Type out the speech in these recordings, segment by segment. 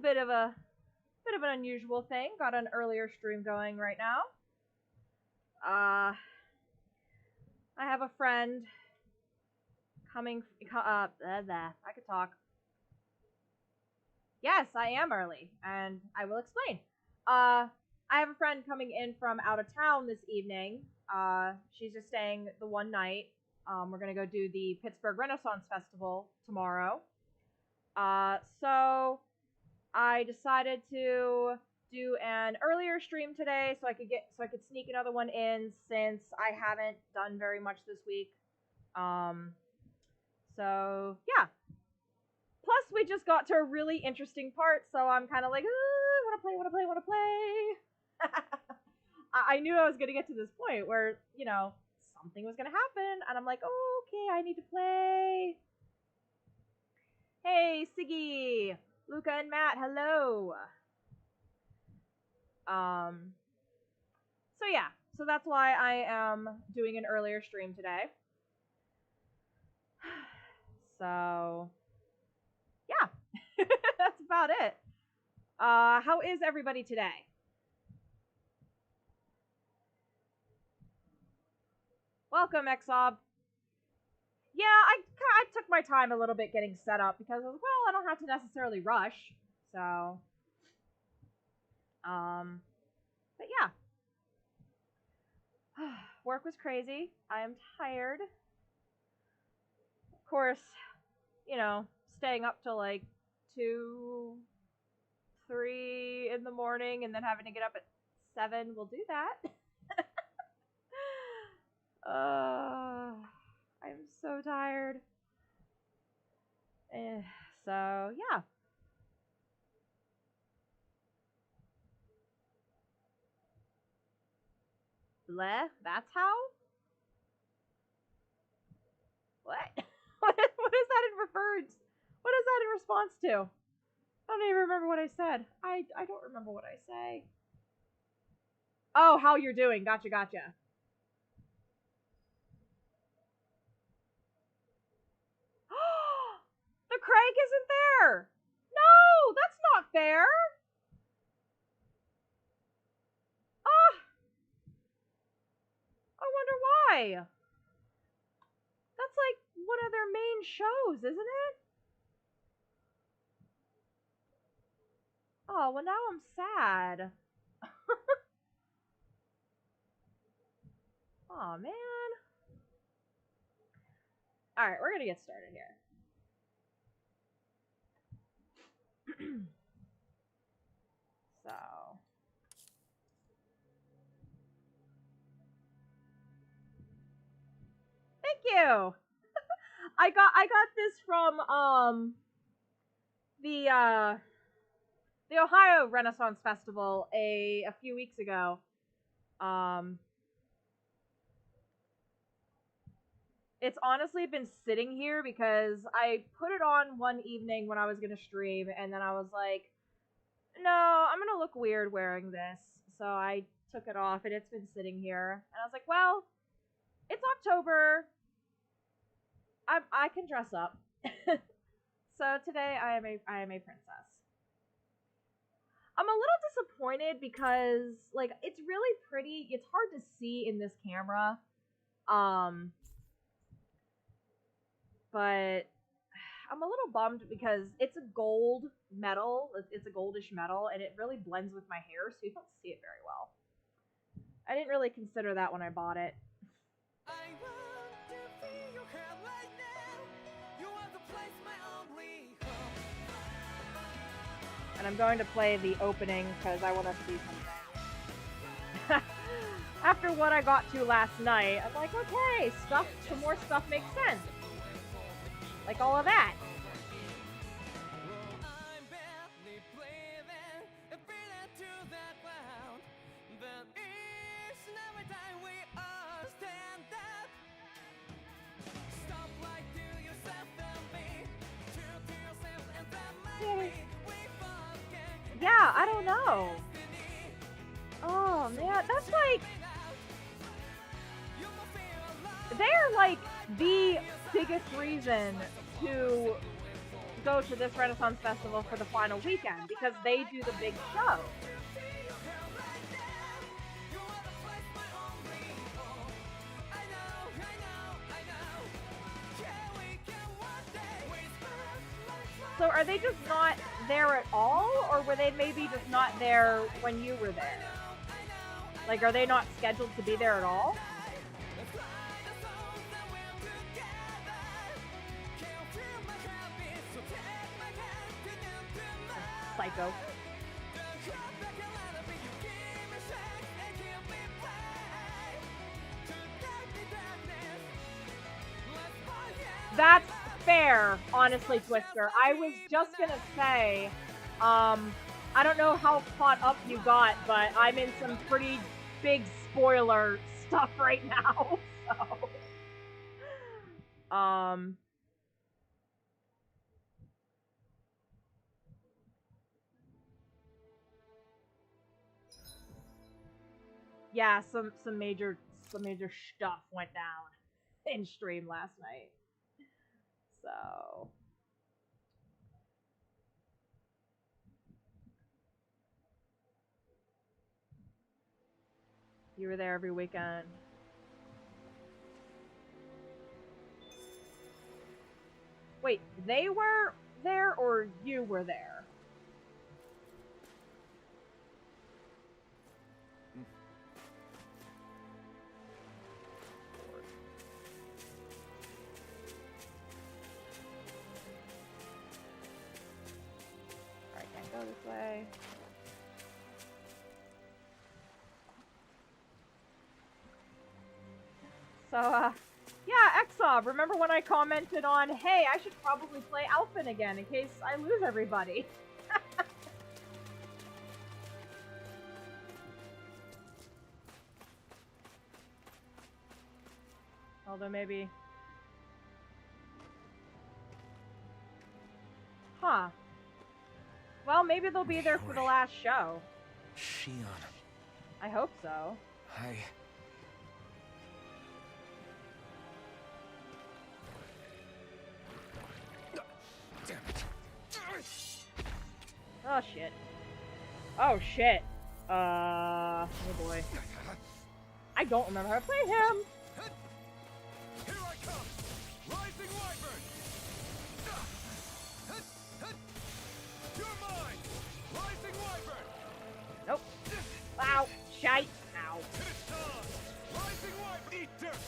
bit of an unusual thing. Got an earlier stream going right now. I have a friend coming. I could talk. Yes, I am early, and I will explain. I have a friend coming in from out of town this evening. She's just staying the one night. We're gonna go do the Pittsburgh Renaissance Festival tomorrow. So I decided to do an earlier stream today so I could sneak another one in since I haven't done very much this week. So yeah. Plus we just got to a really interesting part, so I'm kind of like, want to play. I knew I was gonna get to this point where something was gonna happen, and I'm like, oh, okay, I need to play. Hey, Siggy, Luca, and Matt, hello. So yeah, so that's why I am doing an earlier stream today. So yeah, that's about it. How is everybody today? Welcome, Exob. Yeah, I took my time a little bit getting set up because, well, I don't have to necessarily rush. So, but yeah. Work was crazy. I am tired. Of course, staying up till like 2, 3 in the morning and then having to get up at 7 will do that. I'm so tired. So, yeah. Bleh? That's how? What? What is that in reference? What is that in response to? I don't even remember what I said. I don't remember what I say. Oh, how you're doing. Gotcha. The Craig isn't there. No, that's not fair. I wonder why. That's like one of their main shows, isn't it? Oh, well now I'm sad. Oh man. Alright, we're gonna get started here. So. Thank you. I got this from the Ohio Renaissance Festival a few weeks ago. It's honestly been sitting here because I put it on one evening when I was gonna stream, and then I was like, no, I'm gonna look weird wearing this. So I took it off, and it's been sitting here. And I was like, well, it's October. I can dress up. So today I am a princess. I'm a little disappointed because like it's really pretty. It's hard to see in this camera. But I'm a little bummed because it's a gold metal. It's a goldish metal, and it really blends with my hair, so you don't see it very well. I didn't really consider that when I bought it. And I'm going to play the opening because I want to see something. After what I got to last night, I'm like, okay, some more stuff makes sense. Like all of that. Yeah, I don't know. Oh man, that's like they're like the biggest reason to go to this Renaissance Festival for the final weekend because they do the big show. So are they just not there at all, or were they maybe just not there when you were there? Like, are they not scheduled to be there at all? Psycho. That's fair, honestly, Twister. I was just gonna say, I don't know how caught up you got, but I'm in some pretty big spoiler stuff right now, so. Yeah, some major stuff went down in stream last night. So you were there every weekend. Wait, they were there or you were there? Alright, can't go this way. So, yeah, Exob, remember when I commented on, hey, I should probably play Alphen again in case I lose everybody? Although maybe... Huh. Well, maybe they'll be there for the last show. Shion. I hope so. Damn it. Oh shit. Oh shit. Oh boy. I don't remember how to play him. Here I come. Rising Wyvern. You're mine. Rising Wyvern. Nope. Ow. Shite. Ow. It's time. Rising Wyvern. Eat dirt.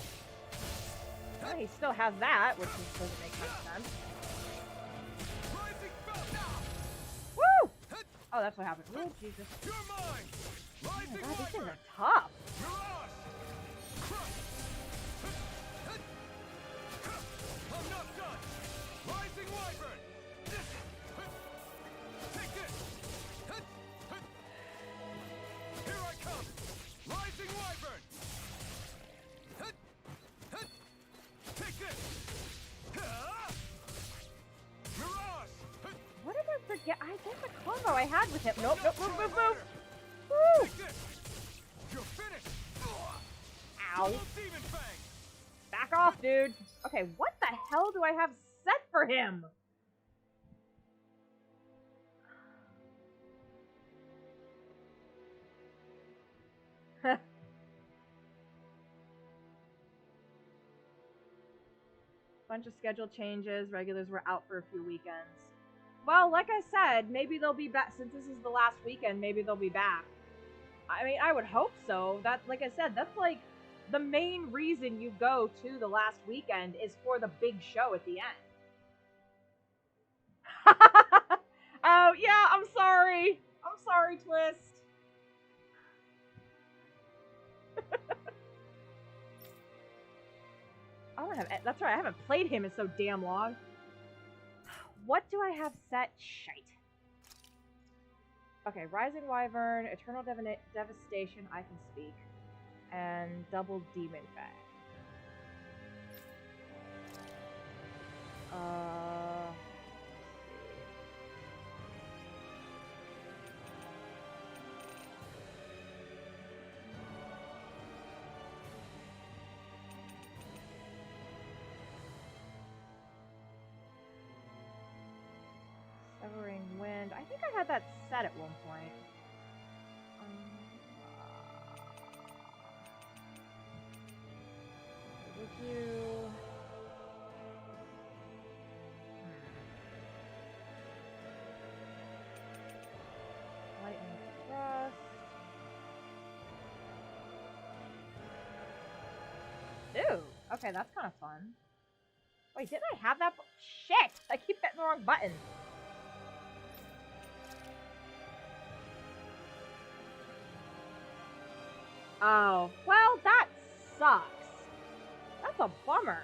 Well, he still has that, which doesn't make much sense. Rising Falcon. Woo! Oh, that's what happened. Oh, Jesus. You're mine. Oh Rising my god, these things Wyvern. are tough. Mirage. Crush. I'm not done. Rising Wyvern. Take this. Here I come. Rising Wyvern. Take this. Mirage. What did I forget? I guess a combo I had with him. Nope, nope, move, move, move. Woo! Take this. You're finished. Ow. Demon Fang. Back off, dude. Okay, what the hell do I have set for him? Bunch of schedule changes. Regulars were out for a few weekends. Well, like I said, maybe they'll be back. Since this is the last weekend, maybe they'll be back. I mean, I would hope so. That, like I said, that's like the main reason you go to the last weekend is for the big show at the end. Oh, yeah, I'm sorry. I'm sorry, Twist. I don't have... That's right, I haven't played him in so damn long. What do I have set? Shite. Okay, Rising Wyvern, Eternal Devastation, I can speak. And Double Demon Fang. Swirling Wind. I think I had that set at one point. Would you... Lightning Thrust. Ooh, okay, that's kind of fun. Wait, didn't I have that? Shit! I keep hitting the wrong button. Oh, well, that sucks. That's a bummer.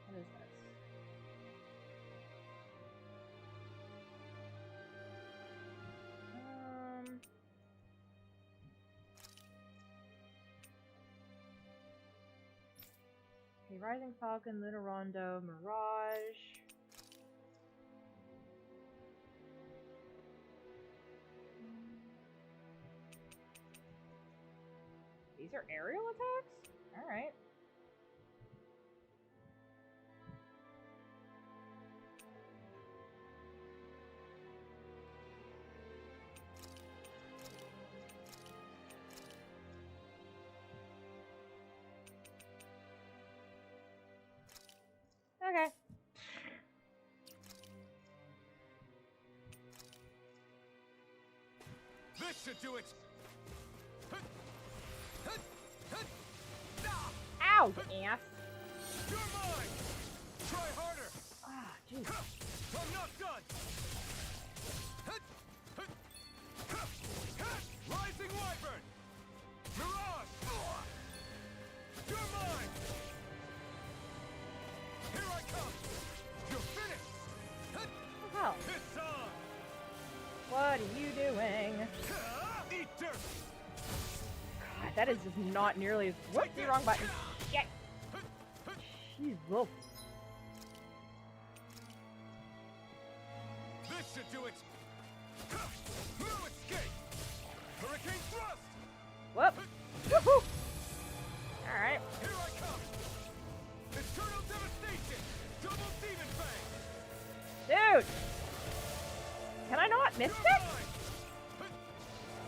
What is this? Okay, Rising Falcon, Lunar Rondo, Mirage. These are aerial attacks? Alright. Okay. This should do it. Ow, ass. You're mine. Try harder. Ah, jeez. I'm not done. Rising Wyvern. Mirage. You're mine. Here I come. You're finished. What the hell? It's on. What are you doing? Eat dirt. God, that is just not nearly as... Whoops, the wrong button. Shit. Jeez, wolf. This should do it. No escape. Hurricane thrust. Whoop. Woohoo! Alright. Here I come. Eternal devastation. Double demon fang. Dude! Can I not miss You're it? mine.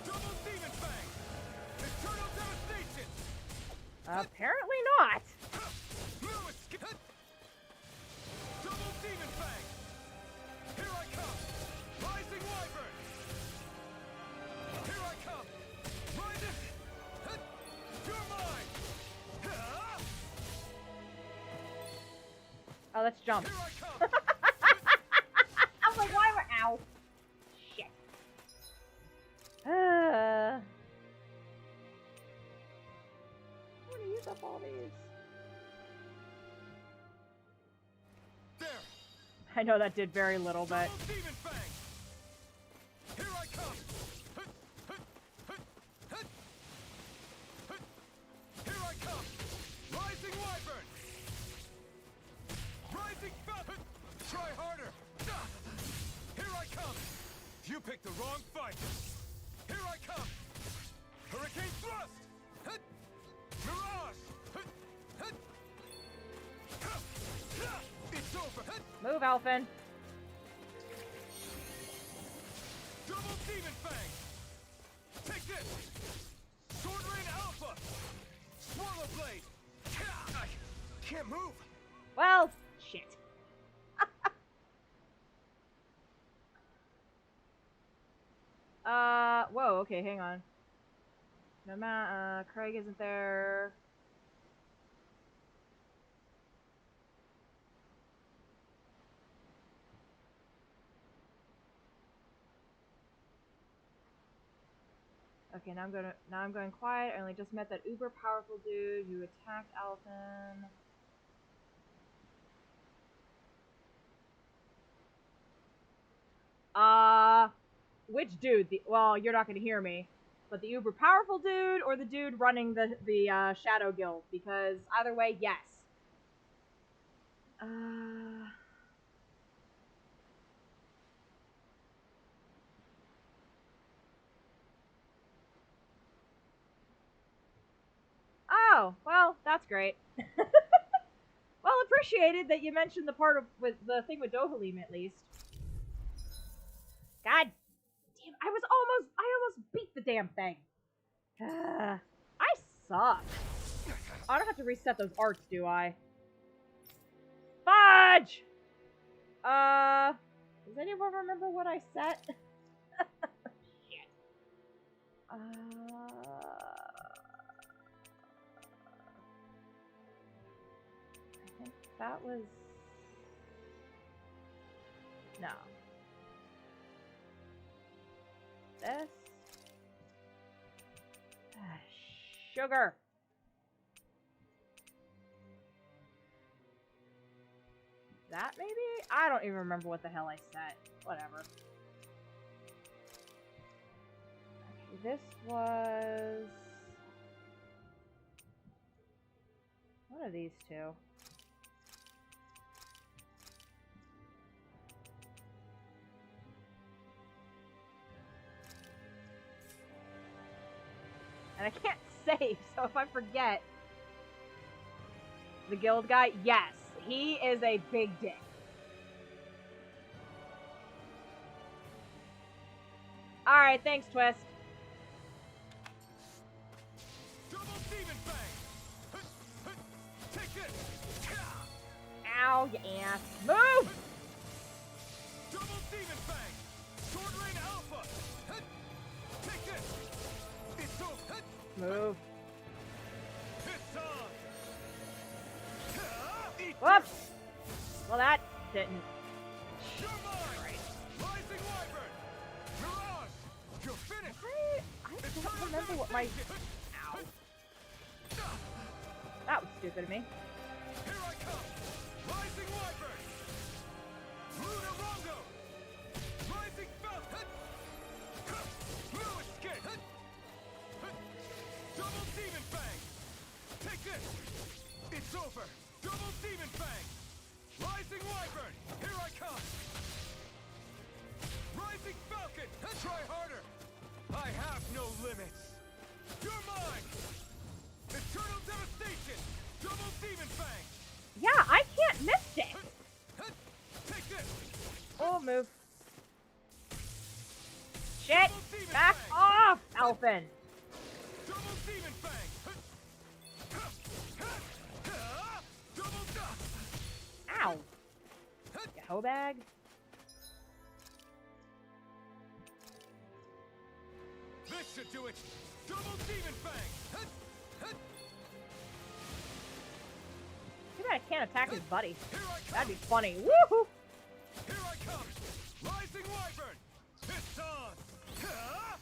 Double demon fang. Eternal devastation. Apparently not. No escape. Double demon fang. Here I come. Rising Wyvern. Here I come. Rising. You're mine. Oh, let's jump. Here I come. I was like, why am I... Ow. Shit. I'm gonna use up all these. There. I know that did very little, but... Double demon fang. Here I come. Here I come. Rising Wyvern. Rising Falcon. Try harder. Here I come. You picked the wrong fight. Here I come. Hurricane thrust. Mirage. It's over. Move, Alphen. Double demon fang. Take this. Sword Rain Alpha. Swallow blade. I can't move. Well, shit. Whoa, okay, hang on. No, Craig isn't there. Okay, now I'm going quiet. I only just met that uber powerful dude who attacked Alphen. Which dude? Well, you're not gonna hear me. But the uber powerful dude or the dude running the Shadow Guild? Because either way, yes. Oh, well, that's great. Well, appreciated that you mentioned the part of with the thing with Dohalim at least. God damn, I almost beat the damn thing. I suck. I don't have to reset those arts, do I? Fudge! Does anyone remember what I set? Shit. I think that was... No. This? Sugar! That maybe? I don't even remember what the hell I set. Whatever. Okay, this was... one of these two. And I can't save, so if I forget... The guild guy? Yes. He is a big dick. Alright, thanks, Twist. Double demon fang. Take this. Ow, you ass. Move! Double demon fang. Sword rain alpha. Take this. It's over. Move. It's on. Eat Whoops! Well, that didn't... You're mine. Rising wyvern. Mirage. You're finished. I don't remember what my... Ow. That was stupid of me. Here I come. Rising wyvern. Luna Rongo. Rising falcon. Blue escape. Double demon fang. Take this. It's over. Double demon fang. Rising wyvern. Here I come. Rising falcon. Try harder. I have no limits. You're mine. Eternal devastation. Double demon fang. Yeah, I can't miss it! Take this. Oh, move. Shit! Back off, Elfin! Double demon fang. Double Ow! You hoe bag? This should do it. Double demon fang. Too bad I can't attack his buddy. Here I come. That'd be funny. Woohoo! Here I come. Rising wyvern. It's on.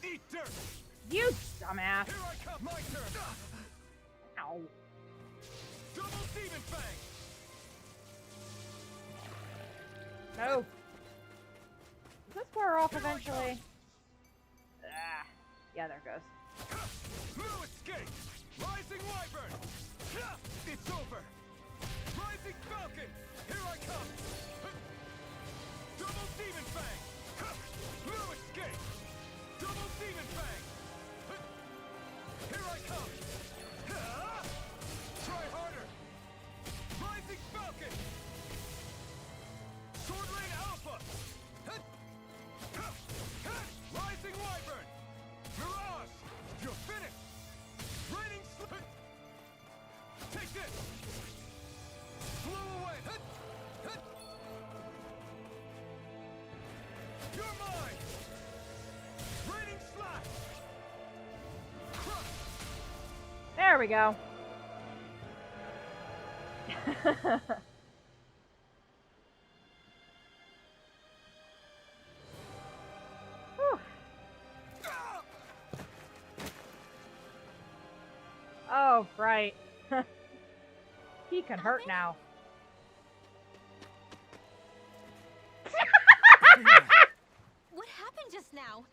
Eat dirt. You dumbass! Here I come. My turn. Ow. Double demon fang. No. Does this wear off eventually? Ah. Yeah, there it goes. Blue escape. Rising wyvern. It's over. Rising falcon. Here I come. Double demon fang. Blue escape. Double demon fang. Here I come. Try harder. Rising falcon. Sword rain alpha. Rising wyvern. Mirage. You're finished. Raining slip. Take this. Blow away. You're mine. Raining slash. Crush. There we go. Whew. Oh, right. He can hurt now. What happened just now?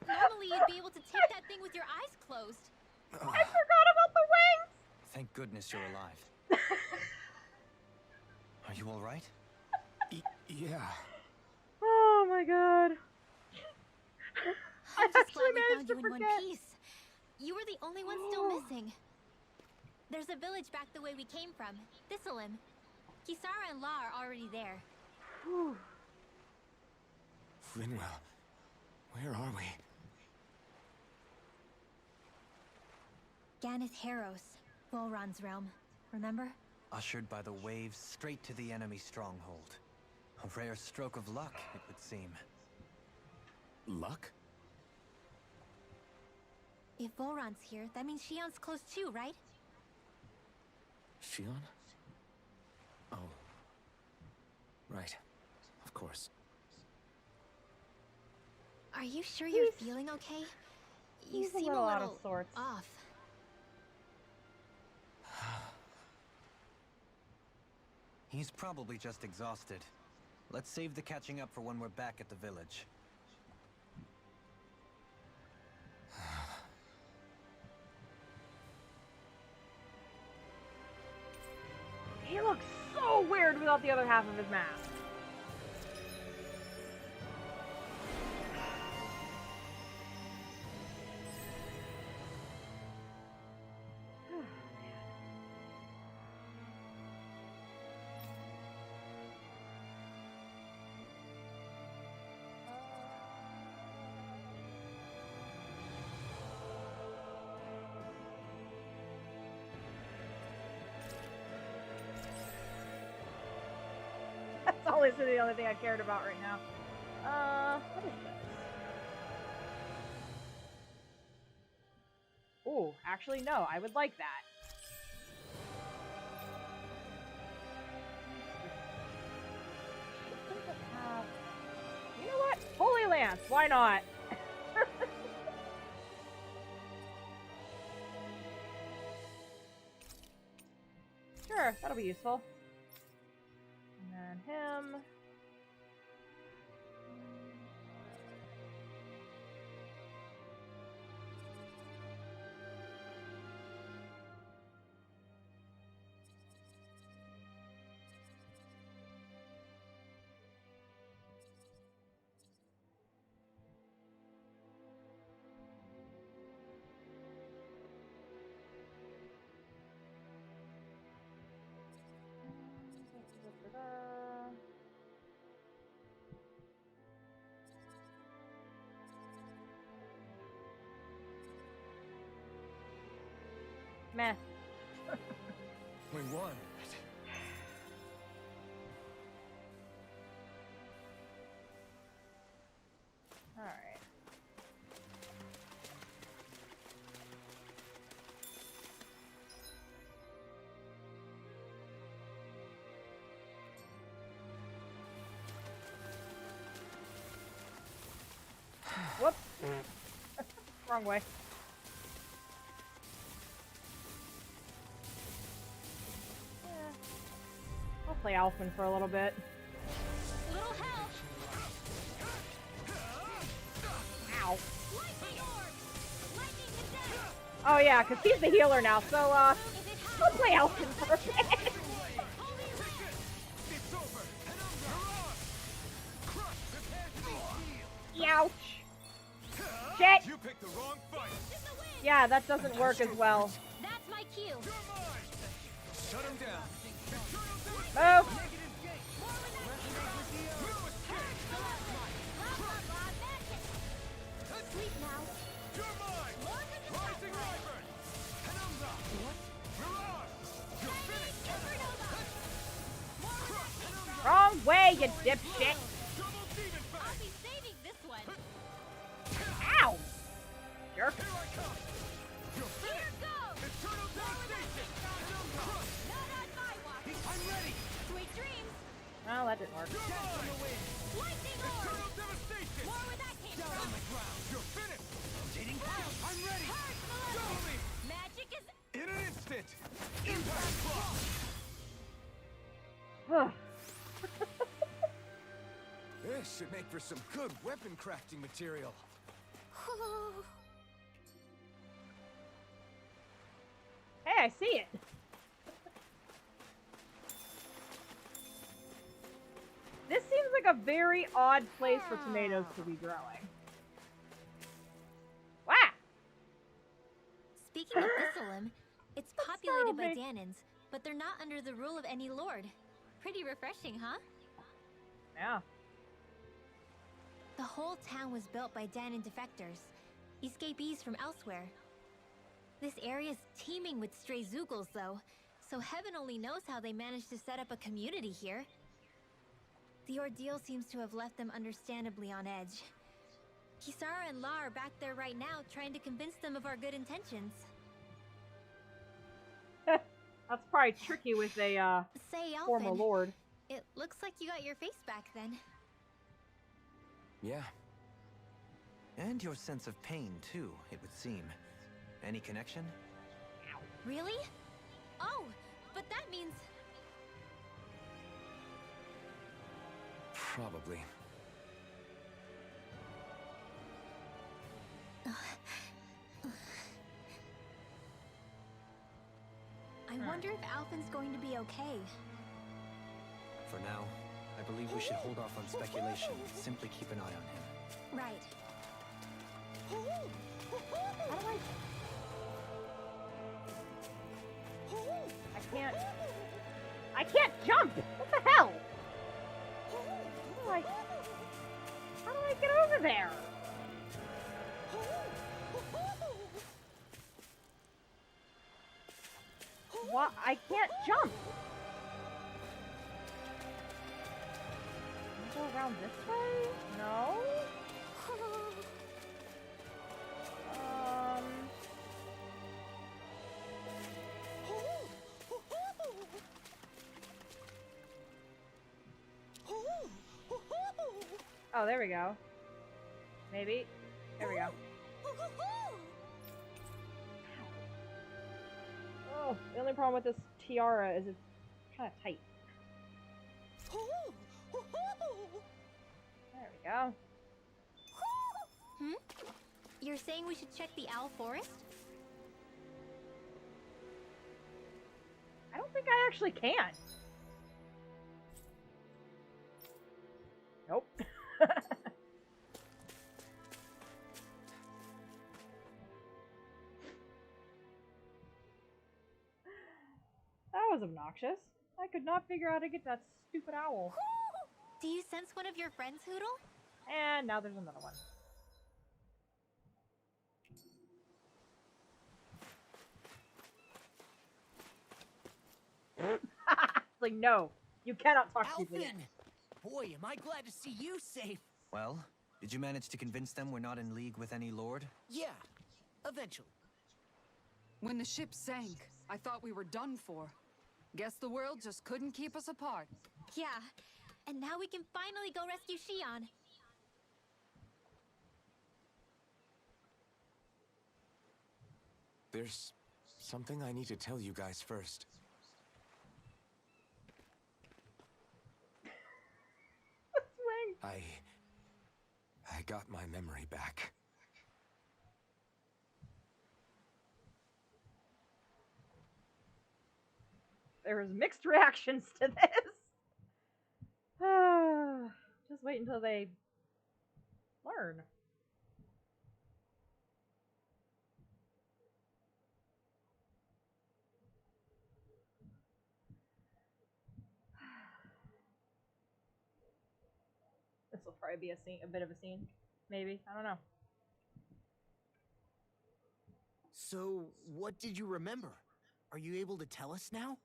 Normally you'd be able to take that thing with your eyes closed. I forgot about the wings! Thank goodness you're alive. Are you all right? Yeah. Oh my god. I I'm just actually glad we managed found to you in one forget. piece. You were the only one still missing. There's a village back the way we came from. Thistleim. Kisara and La are already there. Whew. Rinwell, where are we? Ganeth Haros, Volron's realm. Remember? Ushered by the waves straight to the enemy stronghold. A rare stroke of luck, it would seem. Luck? If Volron's here, that means Shion's close too, right? Shion? Oh. Right. Of course. Are you sure you're feeling okay? You he's a seem little a out of little sorts. off. He's probably just exhausted. Let's save the catching up for when we're back at the village. He looks so weird without the other half of his mask. That's always the only thing I cared about right now. What is this? Oh, actually, no, I would like that. It doesn't have... You know what? Holy Lance, why not? Sure, that'll be useful. And then him. Meh. We won. Alright. Whoops. Wrong way. I'll play Alphen for a little bit. Little help! Ow. Lightning orb! Lightning to death! Oh yeah, because he's the healer now, so If it I'll happens, play Alphen for a bit. holy land! It's over. Crush, prepare to be healed. Ouch. Shit. You picked the wrong fight. This is the win! Yeah, that doesn't work as well. That's my cue! You're mine. Shut him down. Oh. Sleep now. You're mine. Rising Wyvern. Hanumza. What? Mirage. You're finished. Wrong way, you dipshit. Double demon I'll fang. be saving this one. Ow. Jerk. Here I come. You're Here finished. goes! Eternal devastation. Hanumza. Not on my watch. I'm ready. Sweet dreams. Well, that didn't work. You're mine. Lightning orb. Eternal devastation. More where that came Down from. on the ground. You're finished. Rotating. I'm ready. Purge the Go level. me. Magic is In an instant. Impact block. This should make for some good weapon crafting material. Hey, I see it. This seems like a very odd place for tomatoes to be growing. Wow. Speaking of Thistleim, It's That populated by startled me. Danans, but they're not under the rule of any lord. Pretty refreshing, huh? Yeah. The whole town was built by Danan defectors, escapees from elsewhere. This area's teeming with stray Zeugles, though, so heaven only knows how they managed to set up a community here. The ordeal seems to have left them understandably on edge. Kisara and La are back there right now trying to convince them of our good intentions. That's probably tricky with a Say, former Alphen, lord. it looks like you got your face back then. Yeah. And your sense of pain, too, it would seem. Any connection? Really? Oh, but that means... Probably. I wonder if Alphen's going to be okay. For now, I believe we should hold off on speculation. Simply keep an eye on him. Right. How do I can't jump! What the hell? How do I get over there? What? I can't jump! Can I go around this way? No? Oh, there we go. Maybe. There we go. Oh, the only problem with this tiara is it's kind of tight. There we go. Hmm? You're saying we should check the Owl Forest? I don't think I actually can. Nope. That was obnoxious. I could not figure out how to get that stupid owl. Do you sense one of your friends, Hootle? And now there's another one. It's like, no, you cannot talk to me. Boy, am I glad to see you safe. Well, did you manage to convince them we're not in league with any lord? Yeah, eventually. When the ship sank, I thought we were done for. Guess the world just couldn't keep us apart. Yeah. And now we can finally go rescue Shion. There's something I need to tell you guys first. I got my memory back. There was mixed reactions to this. Just wait until they learn. This will probably be a bit of a scene. Maybe. I don't know. So, what did you remember? Are you able to tell us now?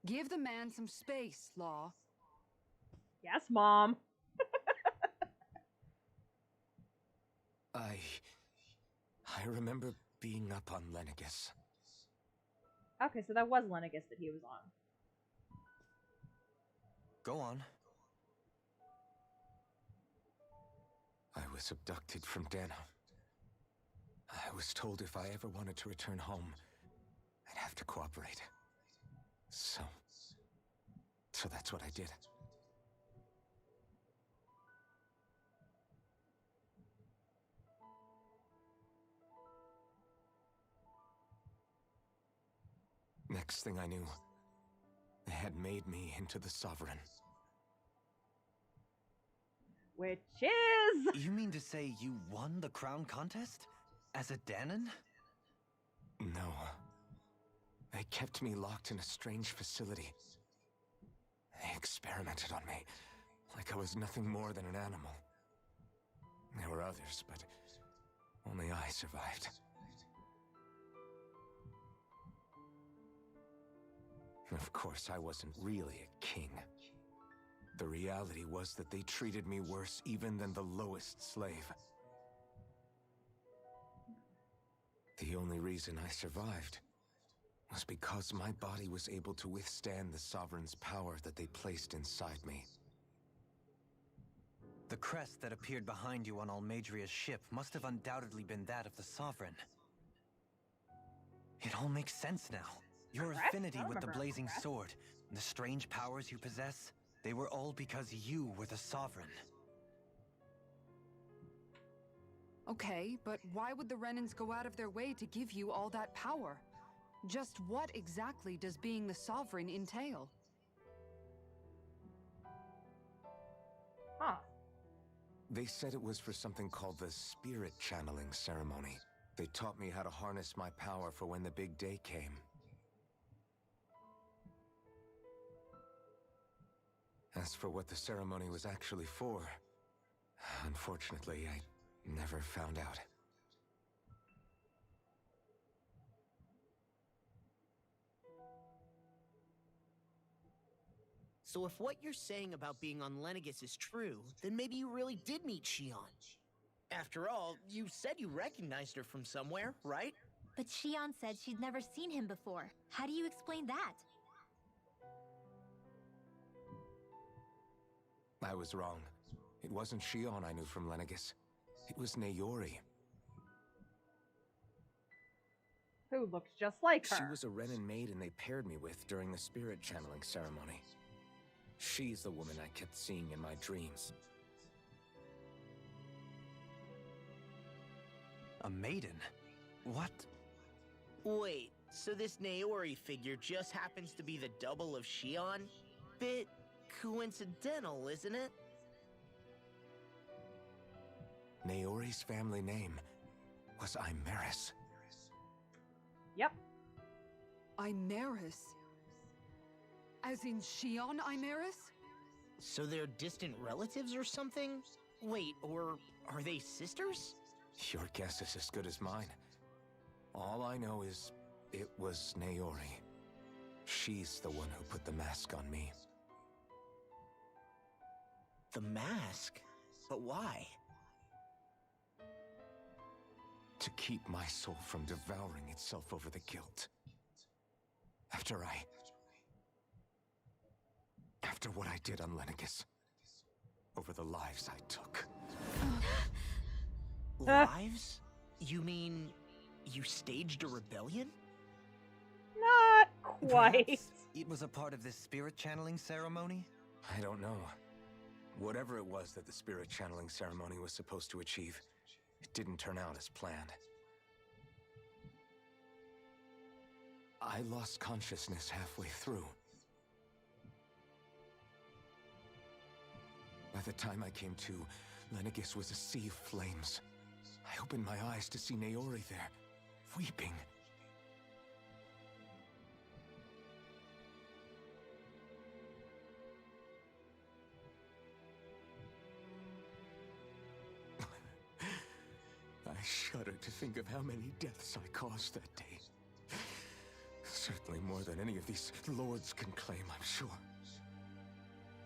Give the man some space, Law. Yes, Mom. I remember being up on Lenegus. Okay, so that was Lenegus that he was on. Go on. I was abducted from Dana. I was told if I ever wanted to return home, I'd have to cooperate. So that's what I did. Next thing I knew, they had made me into the Sovereign. Which is... You mean to say you won the crown contest? As a Danon? No. They kept me locked in a strange facility. They experimented on me, like I was nothing more than an animal. There were others, but only I survived. Of course, I wasn't really a king. The reality was that they treated me worse even than the lowest slave. The only reason I survived was because my body was able to withstand the Sovereign's power that they placed inside me. The crest that appeared behind you on Almadria's ship must have undoubtedly been that of the Sovereign. It all makes sense now. Your Crest? affinity I don't with the remember a blazing crest. sword, and the strange powers you possess, they were all because you were the Sovereign. Okay, but why would the Renans go out of their way to give you all that power? Just what exactly does being the Sovereign entail? Huh. They said it was for something called the Spirit Channeling Ceremony. They taught me how to harness my power for when the big day came. As for what the ceremony was actually for, unfortunately, I never found out. So if what you're saying about being on Lenegis is true, then maybe you really did meet Shion. After all, you said you recognized her from somewhere, right? But Shion said she'd never seen him before. How do you explain that? I was wrong. It wasn't Shion I knew from Lenegis. It was Naori. Who looks just like her. She was a Renan maiden they paired me with during the spirit channeling ceremony. She's the woman I kept seeing in my dreams. A maiden? What? Wait, so this Naori figure just happens to be the double of Shion? Bit coincidental, isn't it? Naori's family name was Imeris. Yep. Imeris? As in Shion Imeris? So they're distant relatives or something? Wait, or are they sisters? Your guess is as good as mine. All I know is it was Naori. She's the one who put the mask on me. The mask? But why? To keep my soul from devouring itself over the guilt. After what I did on Lenegis. Over the lives I took. Lives? You mean you staged a rebellion? Not quite. Perhaps it was a part of this spirit channeling ceremony? I don't know. Whatever it was that the spirit channeling ceremony was supposed to achieve, it didn't turn out as planned. I lost consciousness halfway through. By the time I came to, Lenegis was a sea of flames. I opened my eyes to see Naori there, weeping. I shudder to think of how many deaths I caused that day. Certainly more than any of these lords can claim, I'm sure.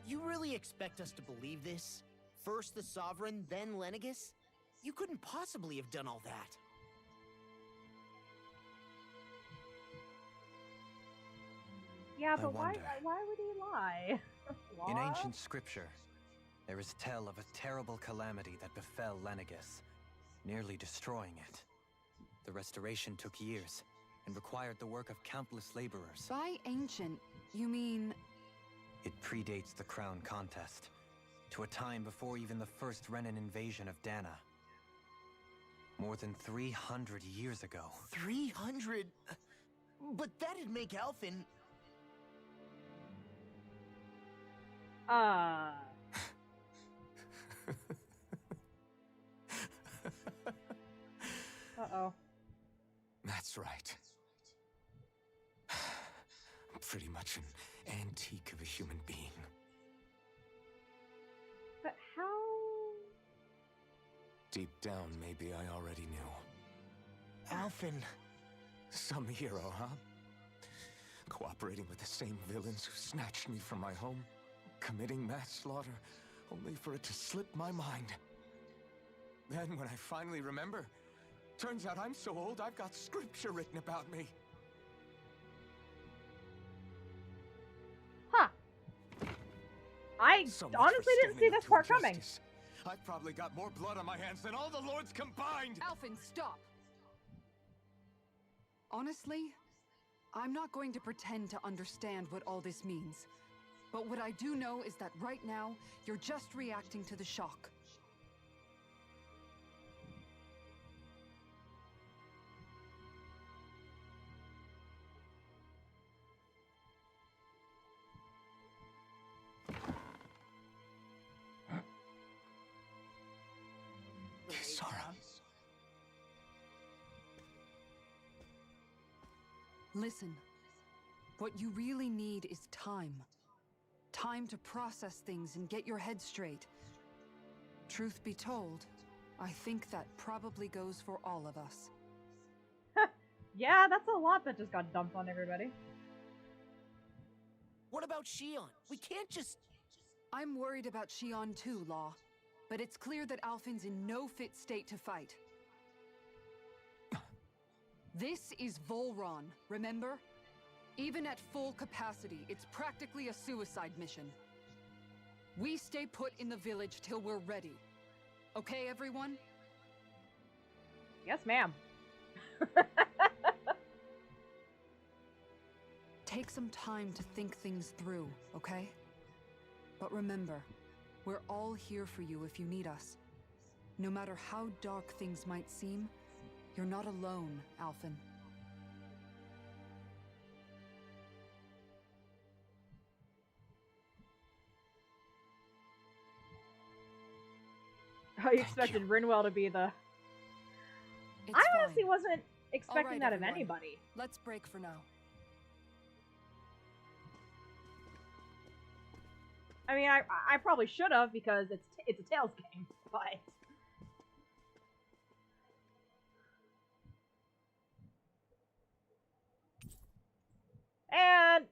You really expect us to believe this? First the Sovereign, then Lenegis? You couldn't possibly have done all that. Yeah, I but why wonder. would he lie? In Law? ancient scripture, there is tell of a terrible calamity that befell Lenegis, nearly destroying it. The restoration took years, and required the work of countless laborers. By ancient, you mean... It predates the crown contest, to a time before even the first Renan invasion of Dana. More than 300 years ago. 300? But that'd make Alphen... Uh-oh. That's right. pretty much an antique of a human being. But how? Deep down, maybe I already knew. Alphen. Some hero, huh? Cooperating with the same villains who snatched me from my home, committing mass slaughter, only for it to slip my mind. Then when I finally remember, turns out I'm so old I've got scripture written about me. Huh. I So much for honestly didn't see standing this up to part coming. injustice. I've probably got more blood on my hands than all the lords combined! Alphen, stop! Honestly, I'm not going to pretend to understand what all this means. But what I do know is that right now, you're just reacting to the shock. Kisara. Listen, what you really need is time. Time to process things and get your head straight. Truth be told, I think that probably goes for all of us. Yeah, that's a lot that just got dumped on everybody. What about Shion? We can't just... I'm worried about Shion too, Law. But it's clear that Alphen's in no fit state to fight. This is Volron, remember? Even at full capacity, it's practically a suicide mission. We stay put in the village till we're ready. Okay, everyone? Yes, ma'am. Take some time to think things through, okay? But remember, we're all here for you if you need us. No matter how dark things might seem, you're not alone, Alphen. Oh, you expected Rinwell to be the... It's I fine. honestly wasn't expecting right, that of everyone. anybody. Let's break for now. I mean, I probably should have because it's a Tails game, but... And...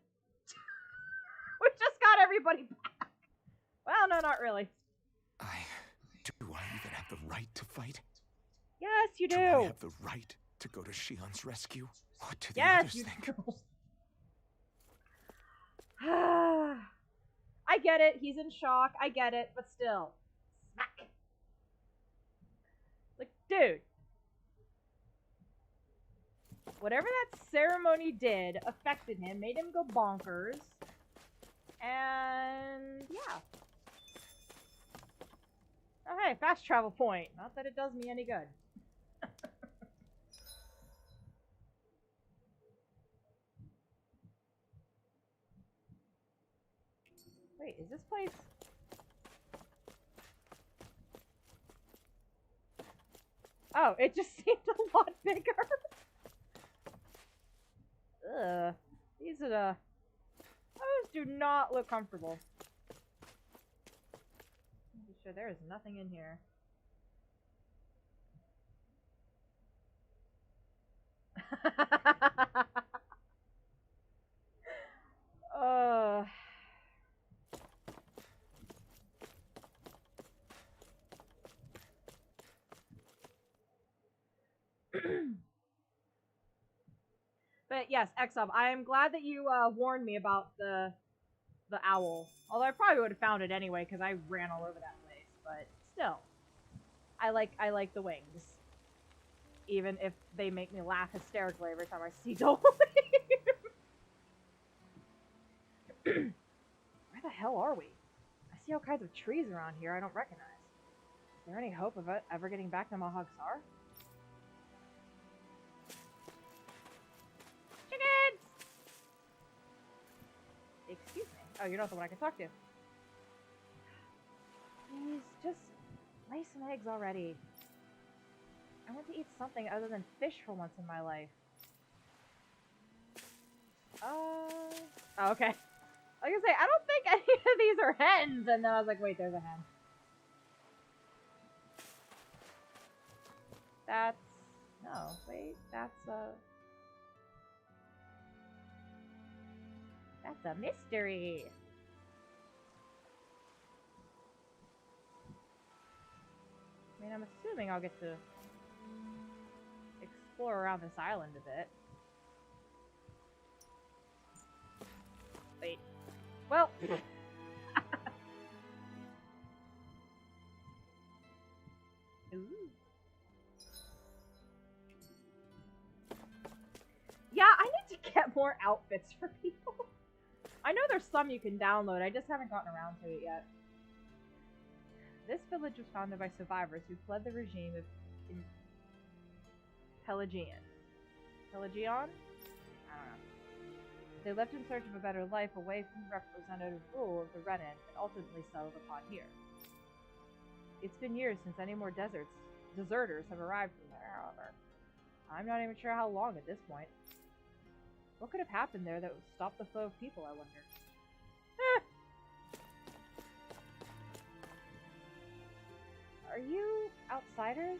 we just got everybody back. Well, no, not really. Do I even have the right to fight? Yes, you do. Do I have the right to go to Shion's rescue? What do the Yes, others you think? do. I get it. He's in shock. I get it. But still. Smack. Like, dude. Whatever that ceremony did affected him, made him go bonkers. And yeah. Oh, hey, fast travel point. Not that it does me any good. Wait, is this place... Oh, it just seemed a lot bigger. Ugh. These are the... Those do not look comfortable. I'm sure there is nothing in here. But yes, Exub, I am glad that you warned me about the owl. Although I probably would have found it anyway because I ran all over that place. But still, I like the wings, even if they make me laugh hysterically every time I see Dolly. Where the hell are we? I see all kinds of trees around here I don't recognize. Is there any hope of it ever getting back to Mahag-Sar? Chickens! Excuse me. Oh, you're not the one I can talk to. Please, just lay some eggs already. I want to eat something other than fish for once in my life. Oh, okay. I was gonna say, I don't think any of these are hens, and then I was like, wait, there's a hen. That's... No, wait, that's a mystery. I mean, I'm assuming I'll get to explore around this island a bit. Wait. Well... Ooh. Yeah, I need to get more outfits for people. I know there's some you can download, I just haven't gotten around to it yet. This village was founded by survivors who fled the regime of Pelagion. Pelagion? I don't know. They left in search of a better life away from the representative rule of the Renan and ultimately settled upon here. It's been years since any more deserters have arrived from there, however. I'm not even sure how long at this point. What could have happened there that would stop the flow of people, I wonder? Are you outsiders?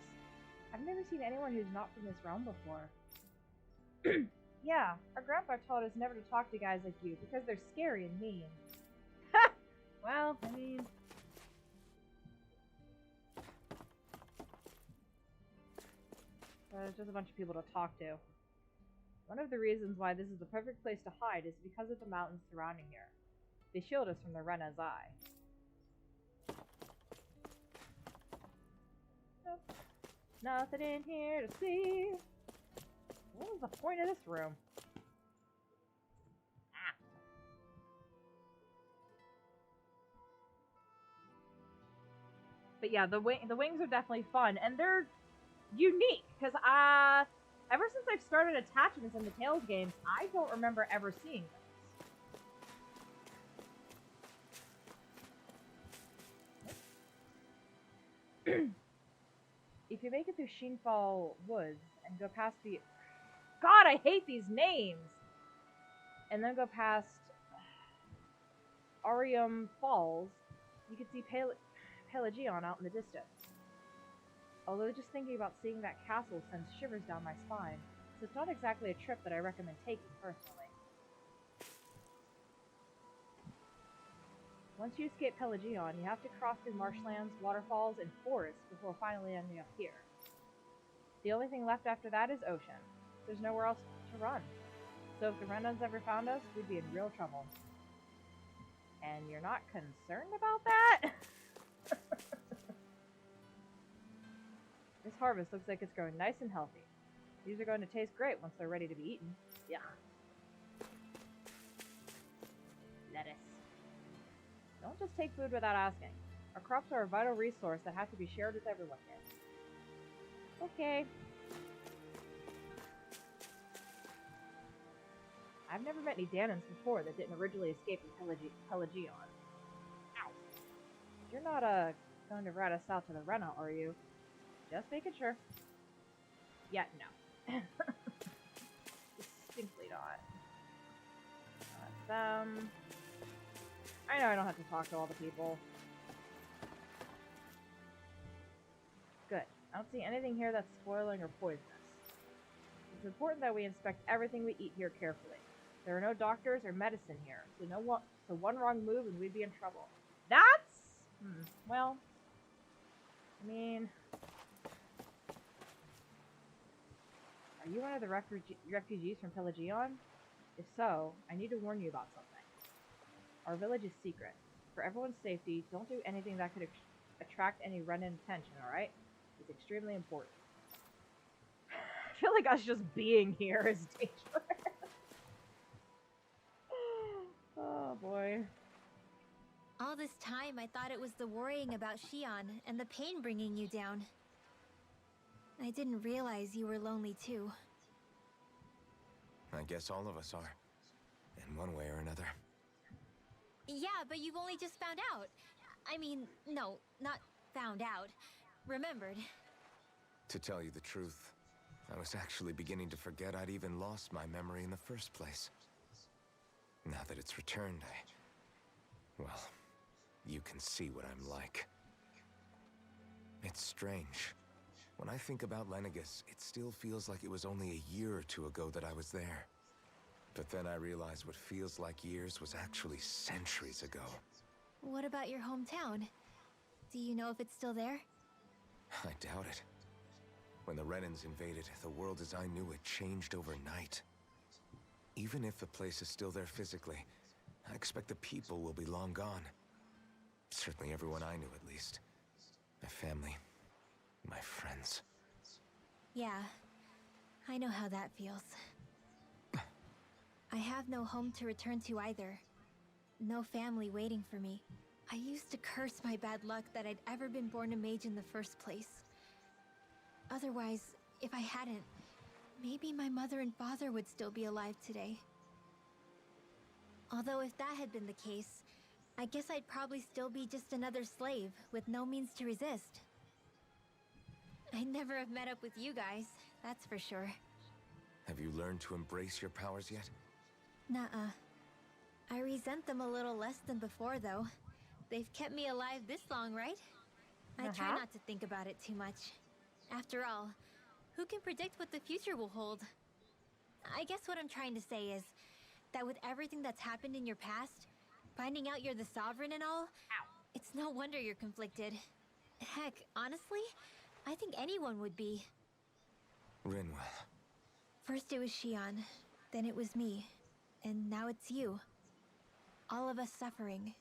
I've never seen anyone who's not from this realm before. Yeah, our grandpa told us never to talk to guys like you because they're scary and mean. Ha! Well, I mean... There's just a bunch of people to talk to. One of the reasons why this is the perfect place to hide is because of the mountains surrounding here. They shield us from the Renan's eye. Nope. Nothing in here to see. What was the point of this room? Ah. But yeah, the wings are definitely fun, and they're unique because ever since I've started attachments in the Tales games, I don't remember ever seeing those. If you make it through Sheenfall Woods and go past the... God, I hate these names! And then go past Arium Falls, you can see Pelagion out in the distance. Although just thinking about seeing that castle sends shivers down my spine, so it's not exactly a trip that I recommend taking personally. Once you escape Pelagion, you have to cross through marshlands, waterfalls, and forests before finally ending up here. The only thing left after that is ocean. There's nowhere else to run. So if the Renans ever found us, we'd be in real trouble. And you're not concerned about that? This harvest looks like it's growing nice and healthy. These are going to taste great once they're ready to be eaten. Yeah. Lettuce. Don't just take food without asking. Our crops are a vital resource that has to be shared with everyone here. Okay. I've never met any Danans before that didn't originally escape from Pelagion. Ow. You're not, going to rat us out to the Rena, are you? Just making sure. Yeah, no. Distinctly not. Them. I know I don't have to talk to all the people. Good. I don't see anything here that's spoiling or poisonous. It's important that we inspect everything we eat here carefully. There are no doctors or medicine here, so one wrong move and we'd be in trouble. That's... well... I mean... Are you one of the refugees from Pelagion? If so, I need to warn you about something. Our village is secret. For everyone's safety, don't do anything that could attract any Renan attention, alright? It's extremely important. I feel like us just being here is dangerous. Oh boy. All this time, I thought it was the worrying about Shion and the pain bringing you down. I didn't realize you were lonely too. I guess all of us are. In one way or another. Yeah, but you've only just found out. I mean, no, not found out. Remembered. To tell you the truth, I was actually beginning to forget I'd even lost my memory in the first place. Now that it's returned, well, you can see what I'm like. It's strange. When I think about Lenegis, it still feels like it was only a year or two ago that I was there. But then I realized what feels like years was actually centuries ago. What about your hometown? Do you know if it's still there? I doubt it. When the Renans invaded, the world as I knew it changed overnight. Even if the place is still there physically, I expect the people will be long gone. Certainly everyone I knew, at least. My family, my friends. Yeah, I know how that feels. I have no home to return to either. No family waiting for me. I used to curse my bad luck that I'd ever been born a mage in the first place. Otherwise, if I hadn't, maybe my mother and father would still be alive today. Although if that had been the case, I guess I'd probably still be just another slave with no means to resist. I'd never have met up with you guys, that's for sure. Have you learned to embrace your powers yet? Nuh-uh. I resent them a little less than before, though. They've kept me alive this long, right? I try not to think about it too much. After all, who can predict what the future will hold? I guess what I'm trying to say is that with everything that's happened in your past, finding out you're the Sovereign and all, it's no wonder you're conflicted. Heck, honestly, I think anyone would be. Rinwell. First it was Shion, then it was me, and now it's you. All of us suffering,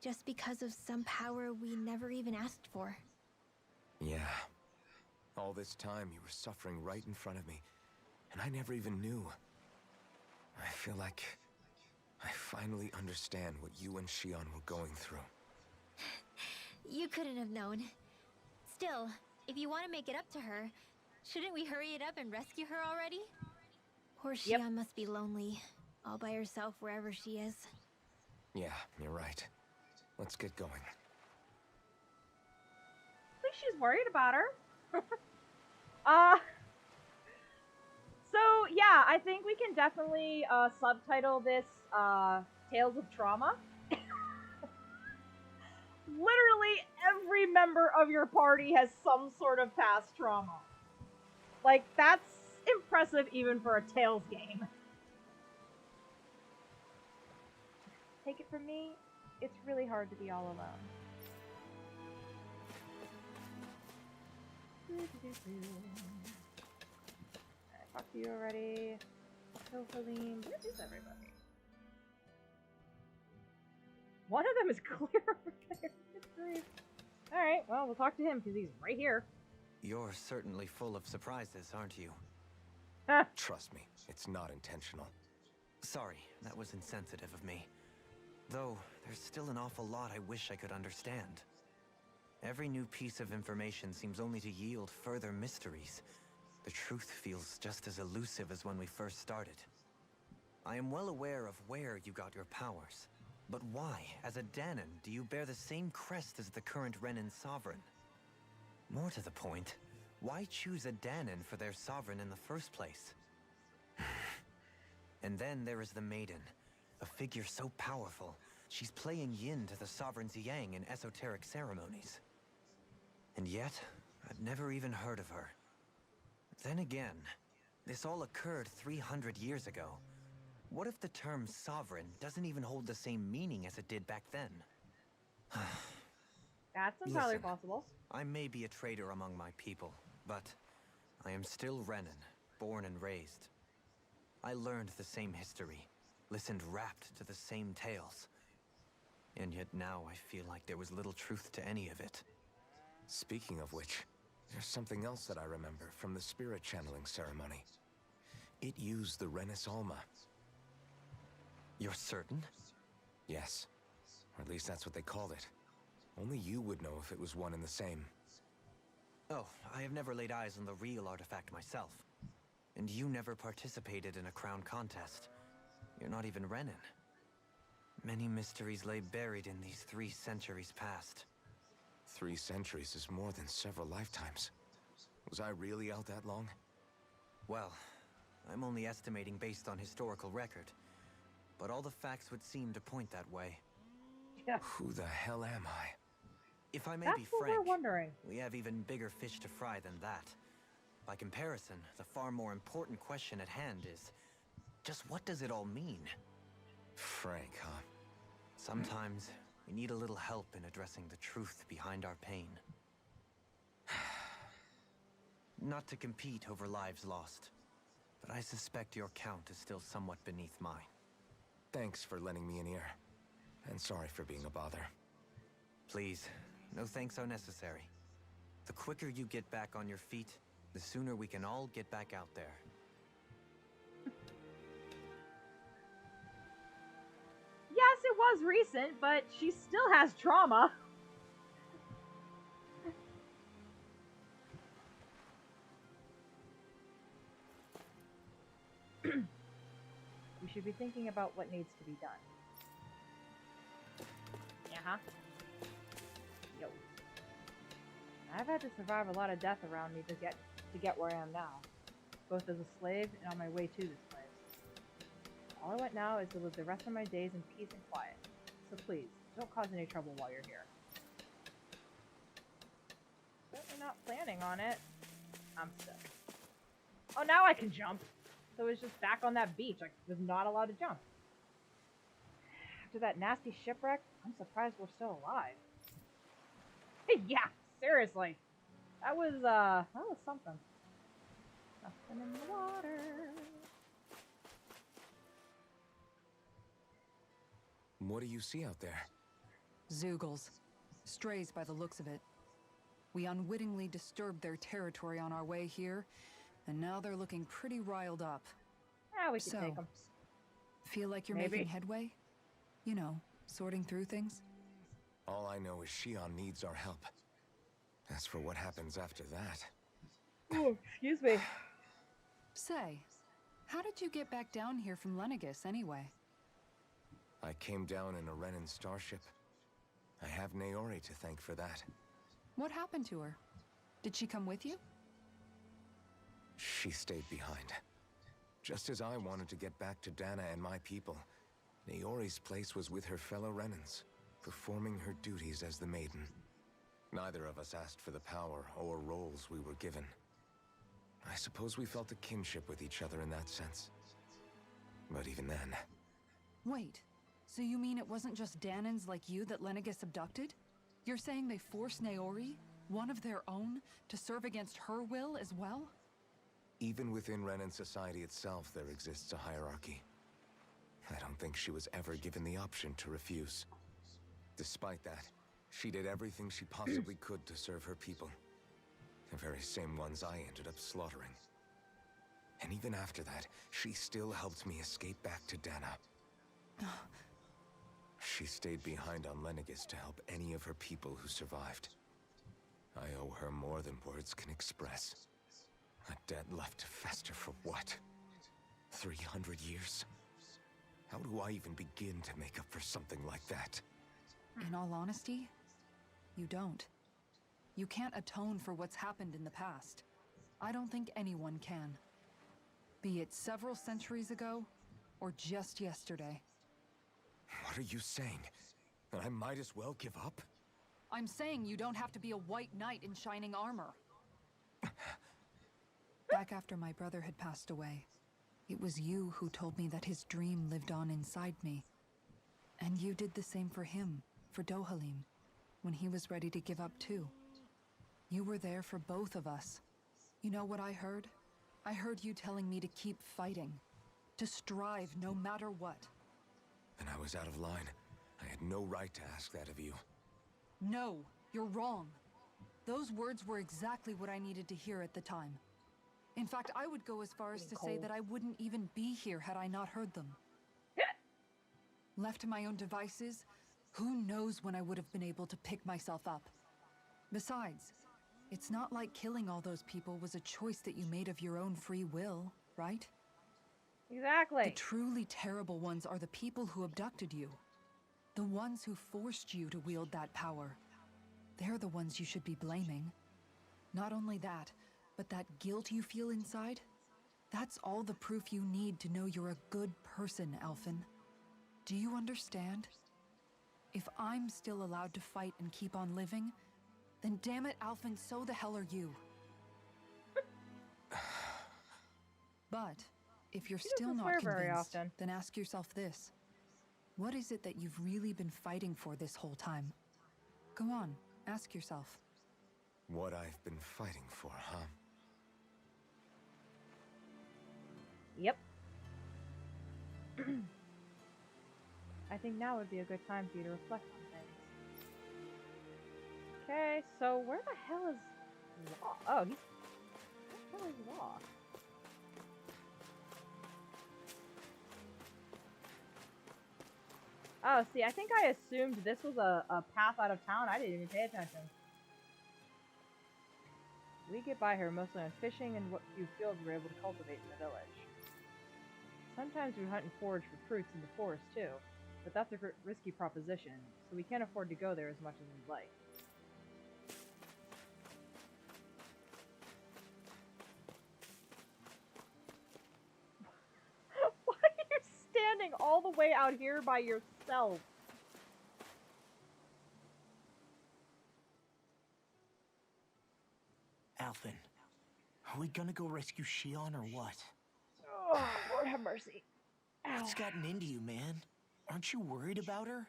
just because of some power we never even asked for. Yeah. All this time you were suffering right in front of me, and I never even knew. I feel like I finally understand what you and Shion were going through. You couldn't have known. Still, if you want to make it up to her, shouldn't we hurry it up and rescue her already? Poor Shion must be lonely, all by herself wherever she is. Yeah, you're right. Let's get going. At least she's worried about her. So yeah, I think we can definitely subtitle this Tales of Trauma. Literally every member of your party has some sort of past trauma. Like, that's impressive even for a Tales game. Take it from me, it's really hard to be all alone. I talked to you already. Kill Helene. Where is everybody? One of them is clear over there. Good grief. Alright, well, we'll talk to him because he's right here. You're certainly full of surprises, aren't you? Trust me, it's not intentional. Sorry, that was insensitive of me. Though, there's still an awful lot I wish I could understand. Every new piece of information seems only to yield further mysteries. The truth feels just as elusive as when we first started. I am well aware of where you got your powers. But why, as a Dahnan, do you bear the same crest as the current Renan Sovereign? More to the point, why choose a Dahnan for their Sovereign in the first place? And then there is the Maiden, a figure so powerful, she's playing yin to the Sovereign's yang in esoteric ceremonies. And yet, I'd never even heard of her. Then again, this all occurred 300 years ago. What if the term Sovereign doesn't even hold the same meaning as it did back then? That's entirely Listen, possible. I may be a traitor among my people, but I am still Renan, born and raised. I learned the same history, listened rapt to the same tales. And yet now I feel like there was little truth to any of it. Speaking of which, there's something else that I remember from the spirit channeling ceremony. It used the Renis Alma. You're certain? Yes. Or at least that's what they called it. Only you would know if it was one and the same. Oh, I have never laid eyes on the real artifact myself. And you never participated in a crown contest. You're not even Renan. Many mysteries lay buried in these 3 centuries past. 3 centuries is more than several lifetimes. Was I really out that long? Well, I'm only estimating based on historical record. but all the facts would seem to point that way. Yeah, Who the hell am I? If I may that's be what frank, we're wondering. we have even bigger fish to fry than that. By comparison, the far more important question at hand is, just what does it all mean? Frank, huh? Sometimes, we need a little help in addressing the truth behind our pain. Not to compete over lives lost, but I suspect your count is still somewhat beneath mine. Thanks for lending me an ear. And sorry for being a bother. Please, no thanks are necessary. The quicker you get back on your feet, the sooner we can all get back out there. Yes, it was recent, but she still has trauma. We should be thinking about what needs to be done. Uh-huh. Yo. I've had to survive a lot of death around me to get where I am now, both as a slave and on my way to this place. All I want now is to live the rest of my days in peace and quiet. So please, don't cause any trouble while you're here. Certainly not planning on it. I'm stuck. Oh, now I can jump. So it's just back on that beach. I was not allowed to jump. After that nasty shipwreck, I'm surprised we're still alive. Yeah, seriously. That was something. Nothing in the water. What do you see out there? Zeugles. Strays by the looks of it. We unwittingly disturbed their territory on our way here, and now they're looking pretty riled up. Yeah, we can take them. Feel like you're Maybe. making headway? You know, sorting through things? All I know is Shion needs our help. As for what happens after that... Oh, excuse me. Say, how did you get back down here from Lenegis anyway? I came down in a Renan starship. I have Naori to thank for that. What happened to her? Did she come with you? She stayed behind. Just as I wanted to get back to Dana and my people, Naori's place was with her fellow Renans, performing her duties as the Maiden. Neither of us asked for the power or roles we were given. I suppose we felt a kinship with each other in that sense. But even then... Wait, so you mean it wasn't just Danans like you that Lenegis abducted? You're saying they forced Naori, one of their own, to serve against her will as well? Even within Renan society itself, there exists a hierarchy. I don't think she was ever given the option to refuse. Despite that, she did everything she possibly could to serve her people. The very same ones I ended up slaughtering. And even after that, she still helped me escape back to Dana. She stayed behind on Lenegis to help any of her people who survived. I owe her more than words can express. A debt left to fester for what? 300 years? How do I even begin to make up for something like that? In all honesty, you don't. You can't atone for what's happened in the past. I don't think anyone can. Be it several centuries ago, or just yesterday. What are you saying? That I might as well give up? I'm saying you don't have to be a white knight in shining armor. Back after my brother had passed away, it was you who told me that his dream lived on inside me. And you did the same for him, for Dohalim, when he was ready to give up too. You were there for both of us. You know what I heard? I heard you telling me to keep fighting, to strive no matter what. And I was out of line. I had no right to ask that of you. No, you're wrong. Those words were exactly what I needed to hear at the time. In fact, I would go as far as to say that I wouldn't even be here had I not heard them. Left to my own devices, who knows when I would have been able to pick myself up. Besides, it's not like killing all those people was a choice that you made of your own free will, right? Exactly. The truly terrible ones are the people who abducted you. The ones who forced you to wield that power. They're the ones you should be blaming. Not only that, but that guilt you feel inside, that's all the proof you need to know you're a good person, Alphen. Do you understand? If I'm still allowed to fight and keep on living, then damn it, Alphen, so the hell are you. But if you're still doesn't not swear very convinced, often. then ask yourself this. What is it that you've really been fighting for this whole time? Go on, ask yourself. What I've been fighting for, huh? Yep. I think now would be a good time for you to reflect on things. Okay, so where the hell is Law? Oh, he's... Where the hell is Law? Oh, see, I think I assumed this was a path out of town. I didn't even pay attention. We get by here mostly on fishing and what few fields we're able to cultivate in the village. Sometimes we hunt and forage for fruits in the forest too, but that's a risky proposition, so we can't afford to go there as much as we'd like. Why are you standing all the way out here by yourself? Alphen, are we gonna go rescue Shion or what? Oh, Lord have mercy. Ow. What's gotten into you, man? Aren't you worried about her?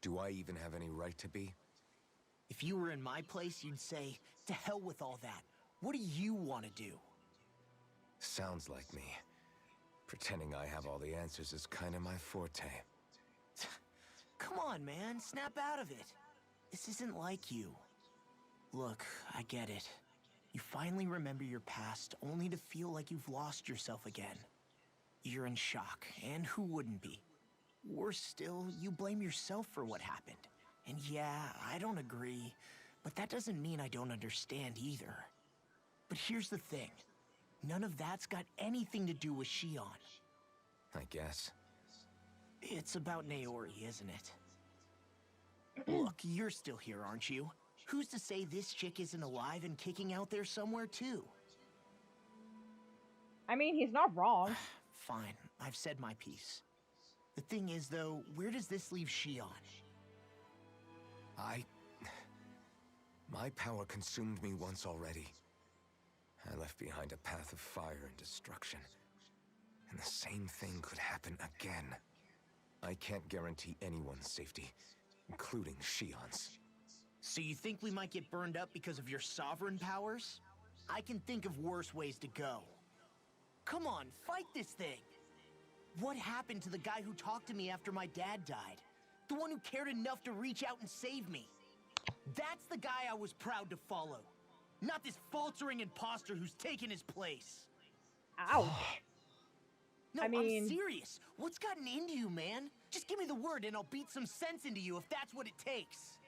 Do I even have any right to be? If you were in my place, you'd say, to hell with all that. What do you want to do? Sounds like me. Pretending I have all the answers is kind of my forte. Come on, man. Snap out of it. This isn't like you. Look, I get it. You finally remember your past, only to feel like you've lost yourself again. You're in shock, and who wouldn't be? Worse still, you blame yourself for what happened. And yeah, I don't agree, but that doesn't mean I don't understand either. But here's the thing. None of that's got anything to do with Shion. I guess. It's about Naori, isn't it? Look, you're still here, aren't you? Who's to say this chick isn't alive and kicking out there somewhere, too? I mean, he's not wrong. Fine, I've said my piece. The thing is, though, where does this leave Shion? My power consumed me once already. I left behind a path of fire and destruction. And the same thing could happen again. I can't guarantee anyone's safety, including Shion's. So you think we might get burned up because of your sovereign powers? I can think of worse ways to go. Come on, fight this thing! What happened to the guy who talked to me after my dad died? The one who cared enough to reach out and save me? That's the guy I was proud to follow. Not this faltering imposter who's taken his place. Ouch. No, I mean... I'm serious. What's gotten into you, man? Just give me the word and I'll beat some sense into you if that's what it takes.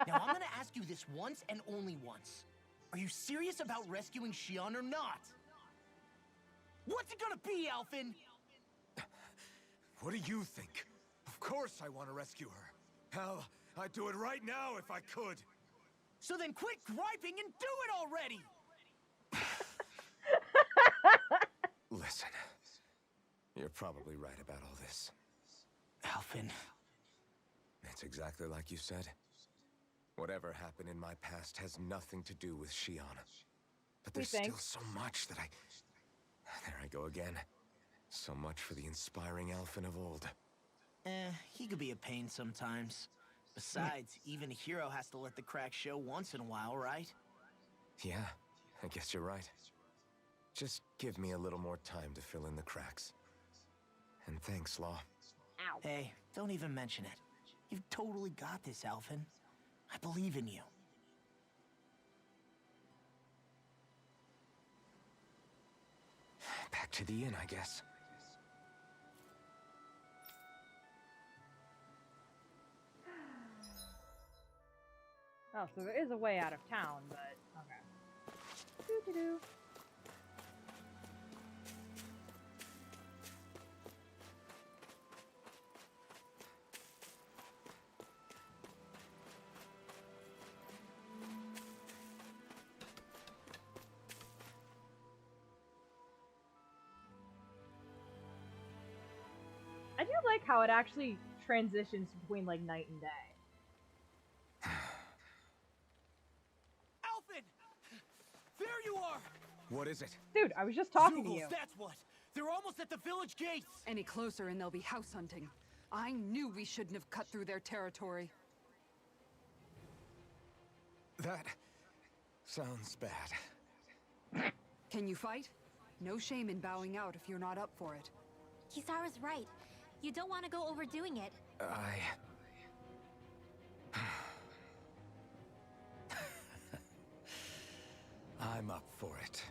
Now, I'm gonna ask you this once and only once. Are you serious about rescuing Shion or not? What's it gonna be, Alphen? What do you think? Of course I want to rescue her. Hell, I'd do it right now if I could. So then quit griping and do it already! Listen, you're probably right about all this. Alphen. It's exactly like you said. Whatever happened in my past has nothing to do with Shion. But there's still so much that There I go again. So much for the inspiring Alphen of old. He could be a pain sometimes. Besides, even a hero has to let the cracks show once in a while, right? Yeah, I guess you're right. Just give me a little more time to fill in the cracks. And thanks, Law. Ow. Hey, don't even mention it. You've totally got this, Alphen. I believe in you. Back to the inn, I guess. Oh, so there is a way out of town, but okay. Doo-doo-doo. I do like how it actually transitions between like night and day. Alphen! There you are! What is it? Dude, I was just talking to Zugals, you. that's what! They're almost at the village gates! Any closer and they'll be house hunting. I knew we shouldn't have cut through their territory. That sounds bad. Can you fight? No shame in bowing out if you're not up for it. Kisara's right. You don't want to go overdoing it. I'm up for it.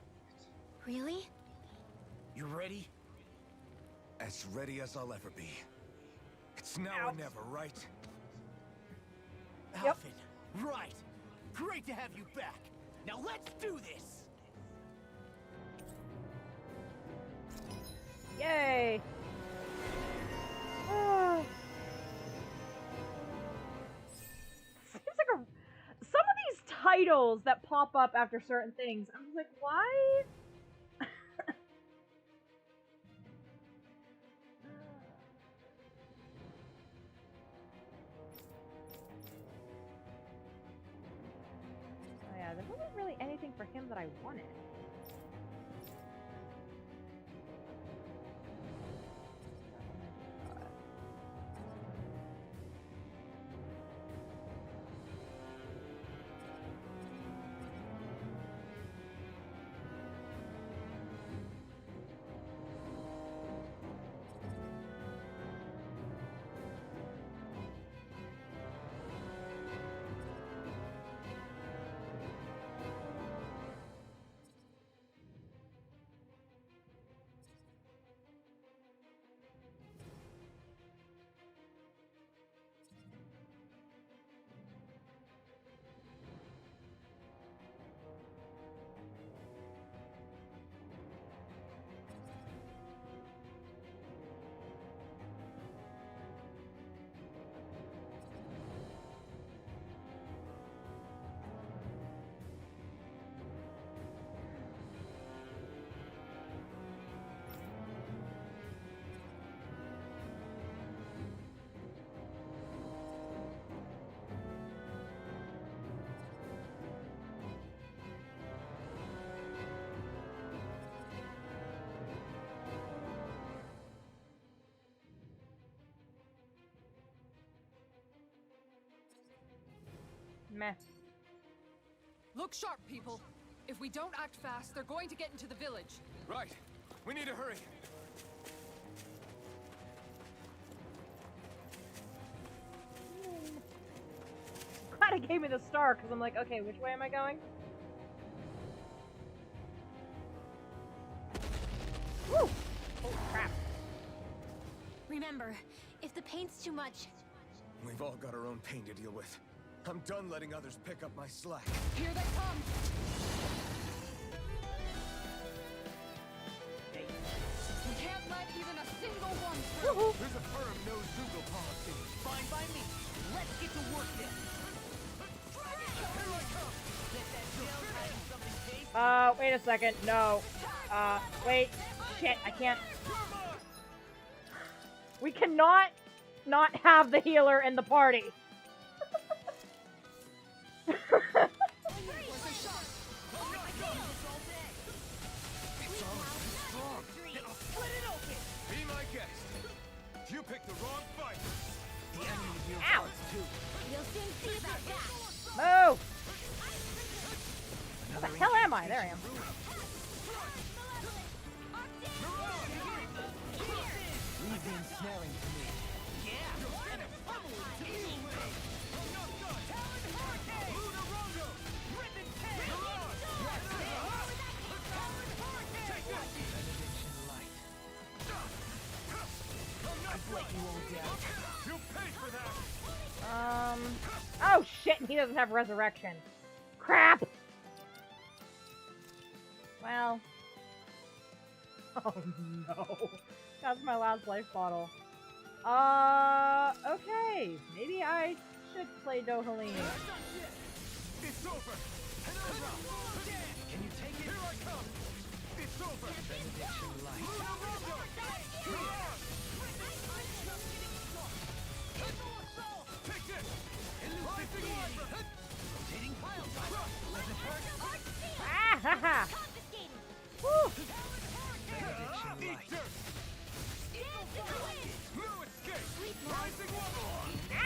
Really? You ready? As ready as I'll ever be. It's now or never, right? Yep. Alphen, right! Great to have you back! Now let's do this! Yay! Seems like some of these titles that pop up after certain things, I'm just like, why? Oh yeah, there wasn't really anything for him that I wanted. Meh. Look sharp, people. If we don't act fast, they're going to get into the village. Right. We need to hurry. Glad it gave me the star, because I'm like, okay, which way am I going? Woo! Oh, crap. Remember, if the paint's too much, We've all got our own pain to deal with. I'm done letting others pick up my slack. Here they come! We can't let even a single one through! Woohoo! There's a firm no Zoogle policy. Fine by me. Let's get to work then. Wait a second. No. Wait. Shit, I can't. We cannot not have the healer in the party. Be my guest. You picked the wrong fight. The enemy here Ow. fights too. you'll soon see about that. Move! Where the hell am I? There I am. Leave the ensnaring to me. Oh shit, he doesn't have resurrection. Crap! Well. Oh no. That's my last life bottle. Okay. Maybe I should play Dohaline. It's over. Can you take it? Here I come. It's over. Benediction light. Ah, ha, ha. Woo.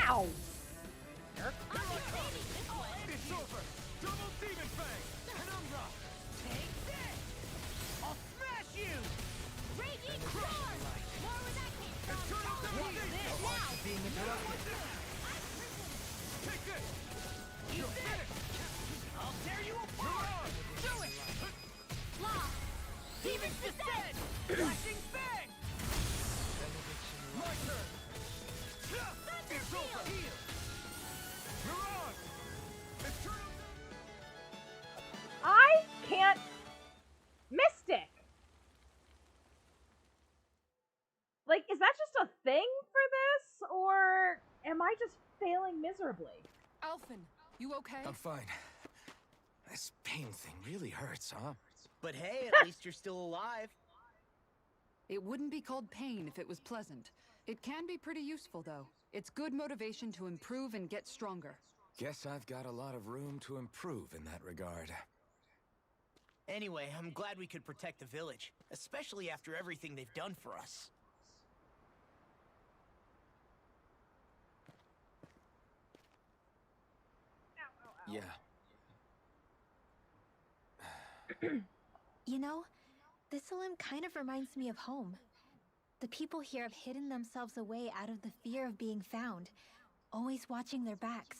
Ow! It's over! Double Demon Fang! Penumbra! Take this! I'll smash you! Raging Storm! More where that came from! Being interrupted. Take this! You're finished! I'll tear you apart! Do it! Law! Demon's Descent! Flashing Fang! My turn! It's over! Here! Mirage! Eternal... I can't. Mystic! Like, is that just a thing for this? Or am I just failing miserably? Alphen, you okay? I'm fine. This pain thing really hurts, huh? But hey, at least you're still alive. It wouldn't be called pain if it was pleasant. It can be pretty useful, though. It's good motivation to improve and get stronger. Guess I've got a lot of room to improve in that regard. Anyway, I'm glad we could protect the village, especially after everything they've done for us. Yeah. You know, Thistleum kind of reminds me of home. The people here have hidden themselves away out of the fear of being found, always watching their backs.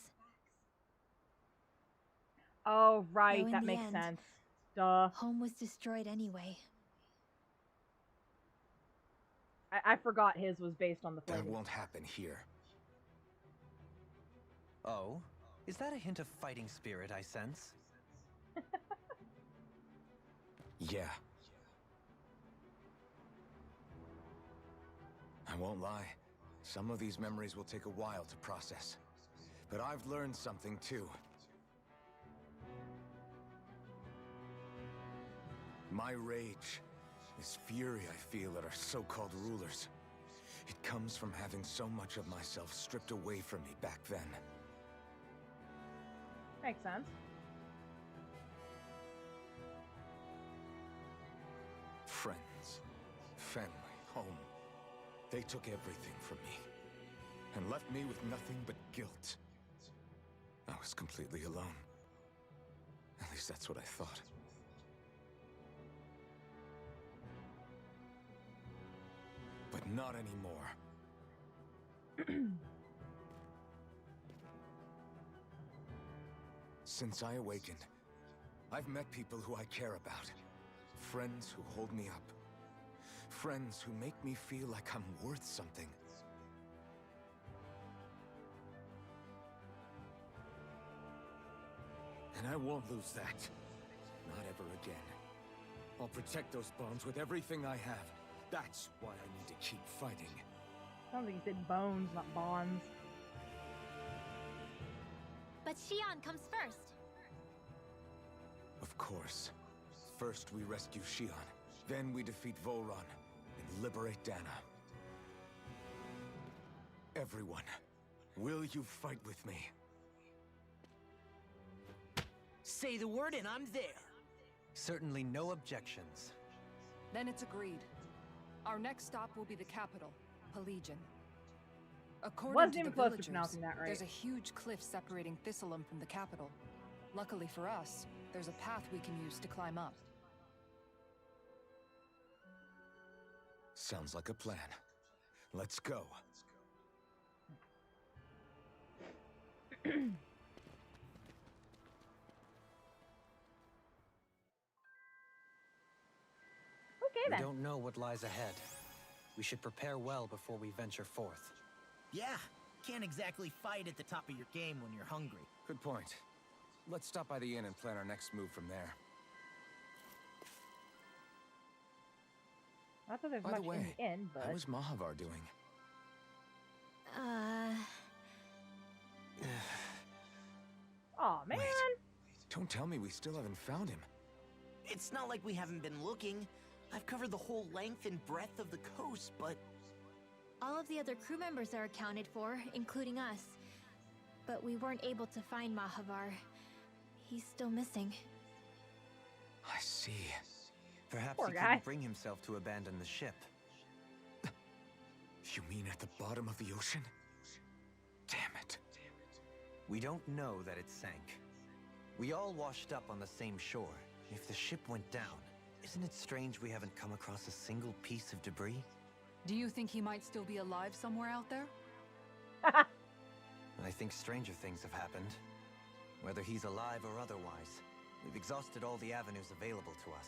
Oh, right, Though in that the makes end- sense. Duh. Home was destroyed anyway. I forgot his was based on the That flavor. won't happen here. Oh? Is that a hint of fighting spirit I sense? Yeah. I won't lie. Some of these memories will take a while to process. But I've learned something too. My rage, this fury I feel at our so-called rulers, it comes from having so much of myself stripped away from me back then. Makes sense. Friends, family, home. They took everything from me and left me with nothing but guilt. I was completely alone. At least that's what I thought. But not anymore. Since I awakened, I've met people who I care about. Friends who hold me up. Friends who make me feel like I'm worth something. And I won't lose that. Not ever again. I'll protect those bonds with everything I have. That's why I need to keep fighting. Sounds like you said bones, not bonds. But Xion comes first. Of course. First we rescue Xion, then we defeat Volron and liberate Dana. Everyone, will you fight with me? Say the word and I'm there. Certainly no objections. Then it's agreed. Our next stop will be the capital, Pelegion. According Wasn't to even the close to villagers, pronouncing that right. there's a huge cliff separating Thistleum from the capital. Luckily for us, there's a path we can use to climb up. Sounds like a plan. Let's go. Okay We then. don't know what lies ahead. We should prepare well before we venture forth. Yeah, can't exactly fight at the top of your game when you're hungry. Good point. Let's stop by the inn and plan our next move from there. Not that there's By much the way, in the inn, but how's Mahavar doing? oh man, Wait. Don't tell me we still haven't found him. It's not like we haven't been looking. I've covered the whole length and breadth of the coast, but All of the other crew members are accounted for, including us. But we weren't able to find Mahavar. He's still missing. I see. Perhaps Poor he guy. couldn't bring himself to abandon the ship. You mean at the bottom of the ocean? Damn it. We don't know that it sank. We all washed up on the same shore. If the ship went down, isn't it strange we haven't come across a single piece of debris? Do you think he might still be alive somewhere out there? I think stranger things have happened. Whether he's alive or otherwise, we've exhausted all the avenues available to us.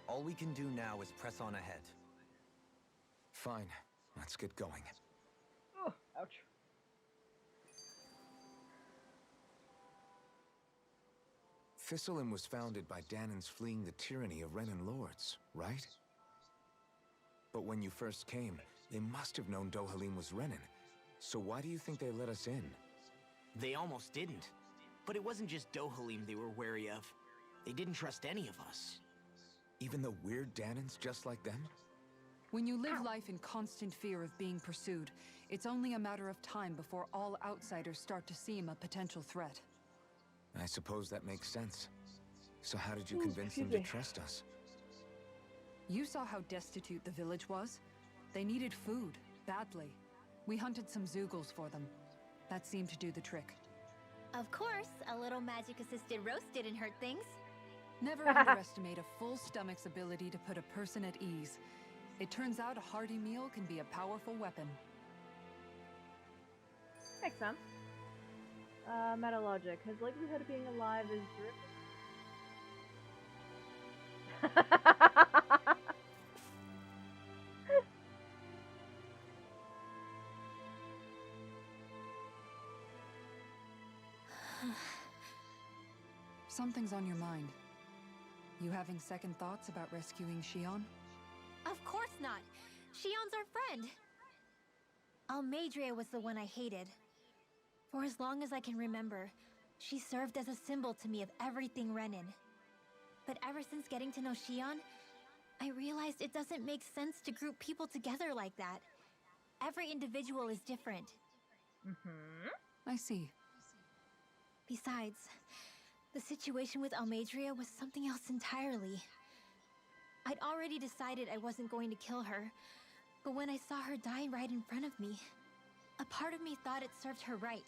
All we can do now is press on ahead. Fine. Let's get going. Oh, ouch. Thistlein was founded by Danan's fleeing the tyranny of Renan lords, right? But when you first came, they must have known Dohalim was Renan. So why do you think they let us in? They almost didn't. But it wasn't just Dohalim they were wary of. They didn't trust any of us. Even the weird Danans just like them? When you live life in constant fear of being pursued, it's only a matter of time before all outsiders start to seem a potential threat. I suppose that makes sense. So how did you convince them to trust us? You saw how destitute the village was. They needed food, badly. We hunted some Zeugles for them. That seemed to do the trick. Of course, a little magic-assisted roast didn't hurt things. Never underestimate a full stomach's ability to put a person at ease. It turns out a hearty meal can be a powerful weapon. Makes sense. Metalogic. His likelihood of being alive is driven. Something's on your mind. You having second thoughts about rescuing Shion? Of course not. Shion's our friend. Almeidrea was the one I hated. For as long as I can remember, she served as a symbol to me of everything Renan. But ever since getting to know Shion, I realized it doesn't make sense to group people together like that. Every individual is different. I see. Besides, the situation with Almeidrea was something else entirely. I'd already decided I wasn't going to kill her, but when I saw her die right in front of me, a part of me thought it served her right,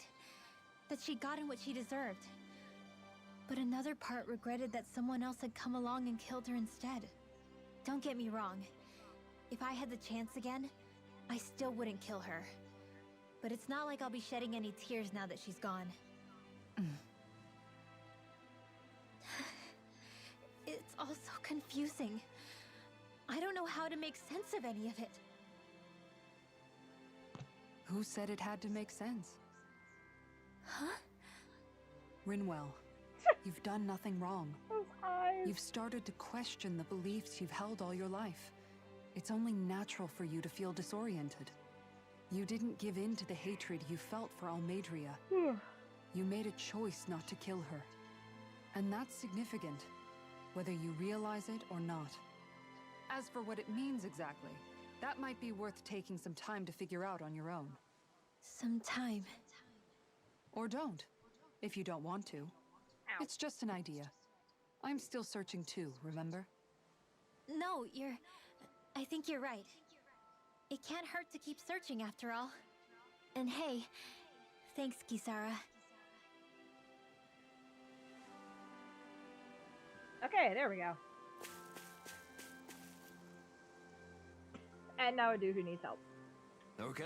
that she'd gotten what she deserved. But another part regretted that someone else had come along and killed her instead. Don't get me wrong. If I had the chance again, I still wouldn't kill her. But it's not like I'll be shedding any tears now that she's gone. It's all so confusing. I don't know how to make sense of any of it. Who said it had to make sense? Huh? Rinwell, you've done nothing wrong. Those eyes. You've started to question the beliefs you've held all your life. It's only natural for you to feel disoriented. You didn't give in to the hatred you felt for Almeidrea. You made a choice not to kill her. And that's significant, whether you realize it or not. As for what it means exactly, that might be worth taking some time to figure out on your own. Some time. Or don't, if you don't want to. Ow. It's just an idea. I'm still searching too, remember? No, I think you're right. It can't hurt to keep searching after all. And hey, thanks, Kisara. Okay, there we go. And now a dude who needs help. Okay.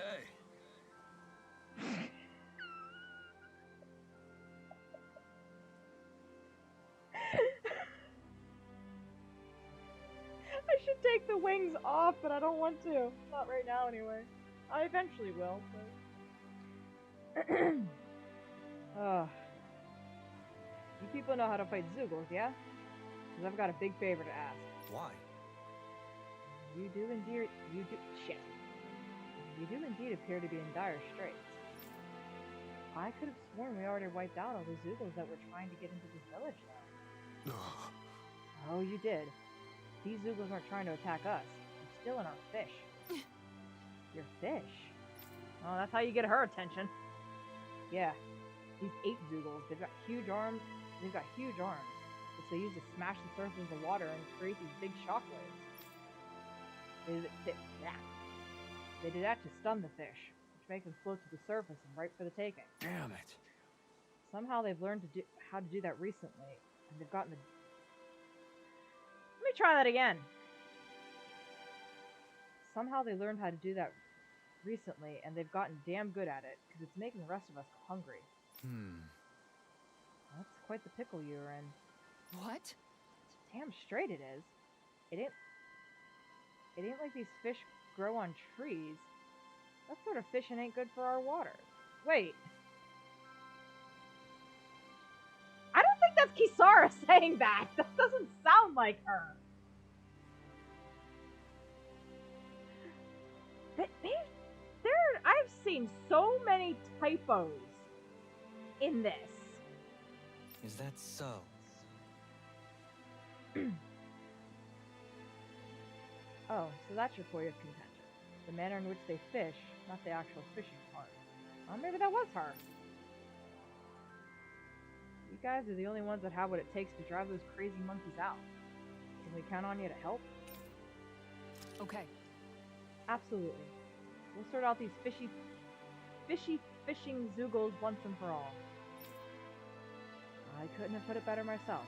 I should take the wings off, but I don't want to. Not right now, anyway. I eventually will, but... Ugh. You people know how to fight Zeugles, yeah? Because I've got a big favor to ask. Why? You do indeed appear to be in dire straits. I could have sworn we already wiped out all the Zeugles that were trying to get into this village, though. Oh, you did. These Zeugles weren't trying to attack us. They're still in our fish. Your fish? Oh, that's how you get her attention. Yeah. These 8 Zeugles, they've got huge arms, They've got huge arms, which they use to smash the surface of the water and create these big shockwaves. They do that to stun the fish, which makes them float to the surface and ripe for the taking. Damn it. Somehow they've learned how to do that recently, and they've gotten the... Let me try that again. Somehow they learned how to do that recently, and they've gotten damn good at it, because it's making the rest of us hungry. That's quite the pickle you were in. What? Damn straight it is. It ain't like these fish grow on trees. That sort of fishing ain't good for our waters. Wait. I don't think that's Kisara saying that. That doesn't sound like her. I've seen so many typos in this. Is that so? Oh, so that's your point of contention. The manner in which they fish, not the actual fishing part. Well, maybe that was her. You guys are the only ones that have what it takes to drive those crazy monkeys out. Can we count on you to help? Okay. Absolutely. We'll sort out these fishy fishing zoogles once and for all. I couldn't have put it better myself.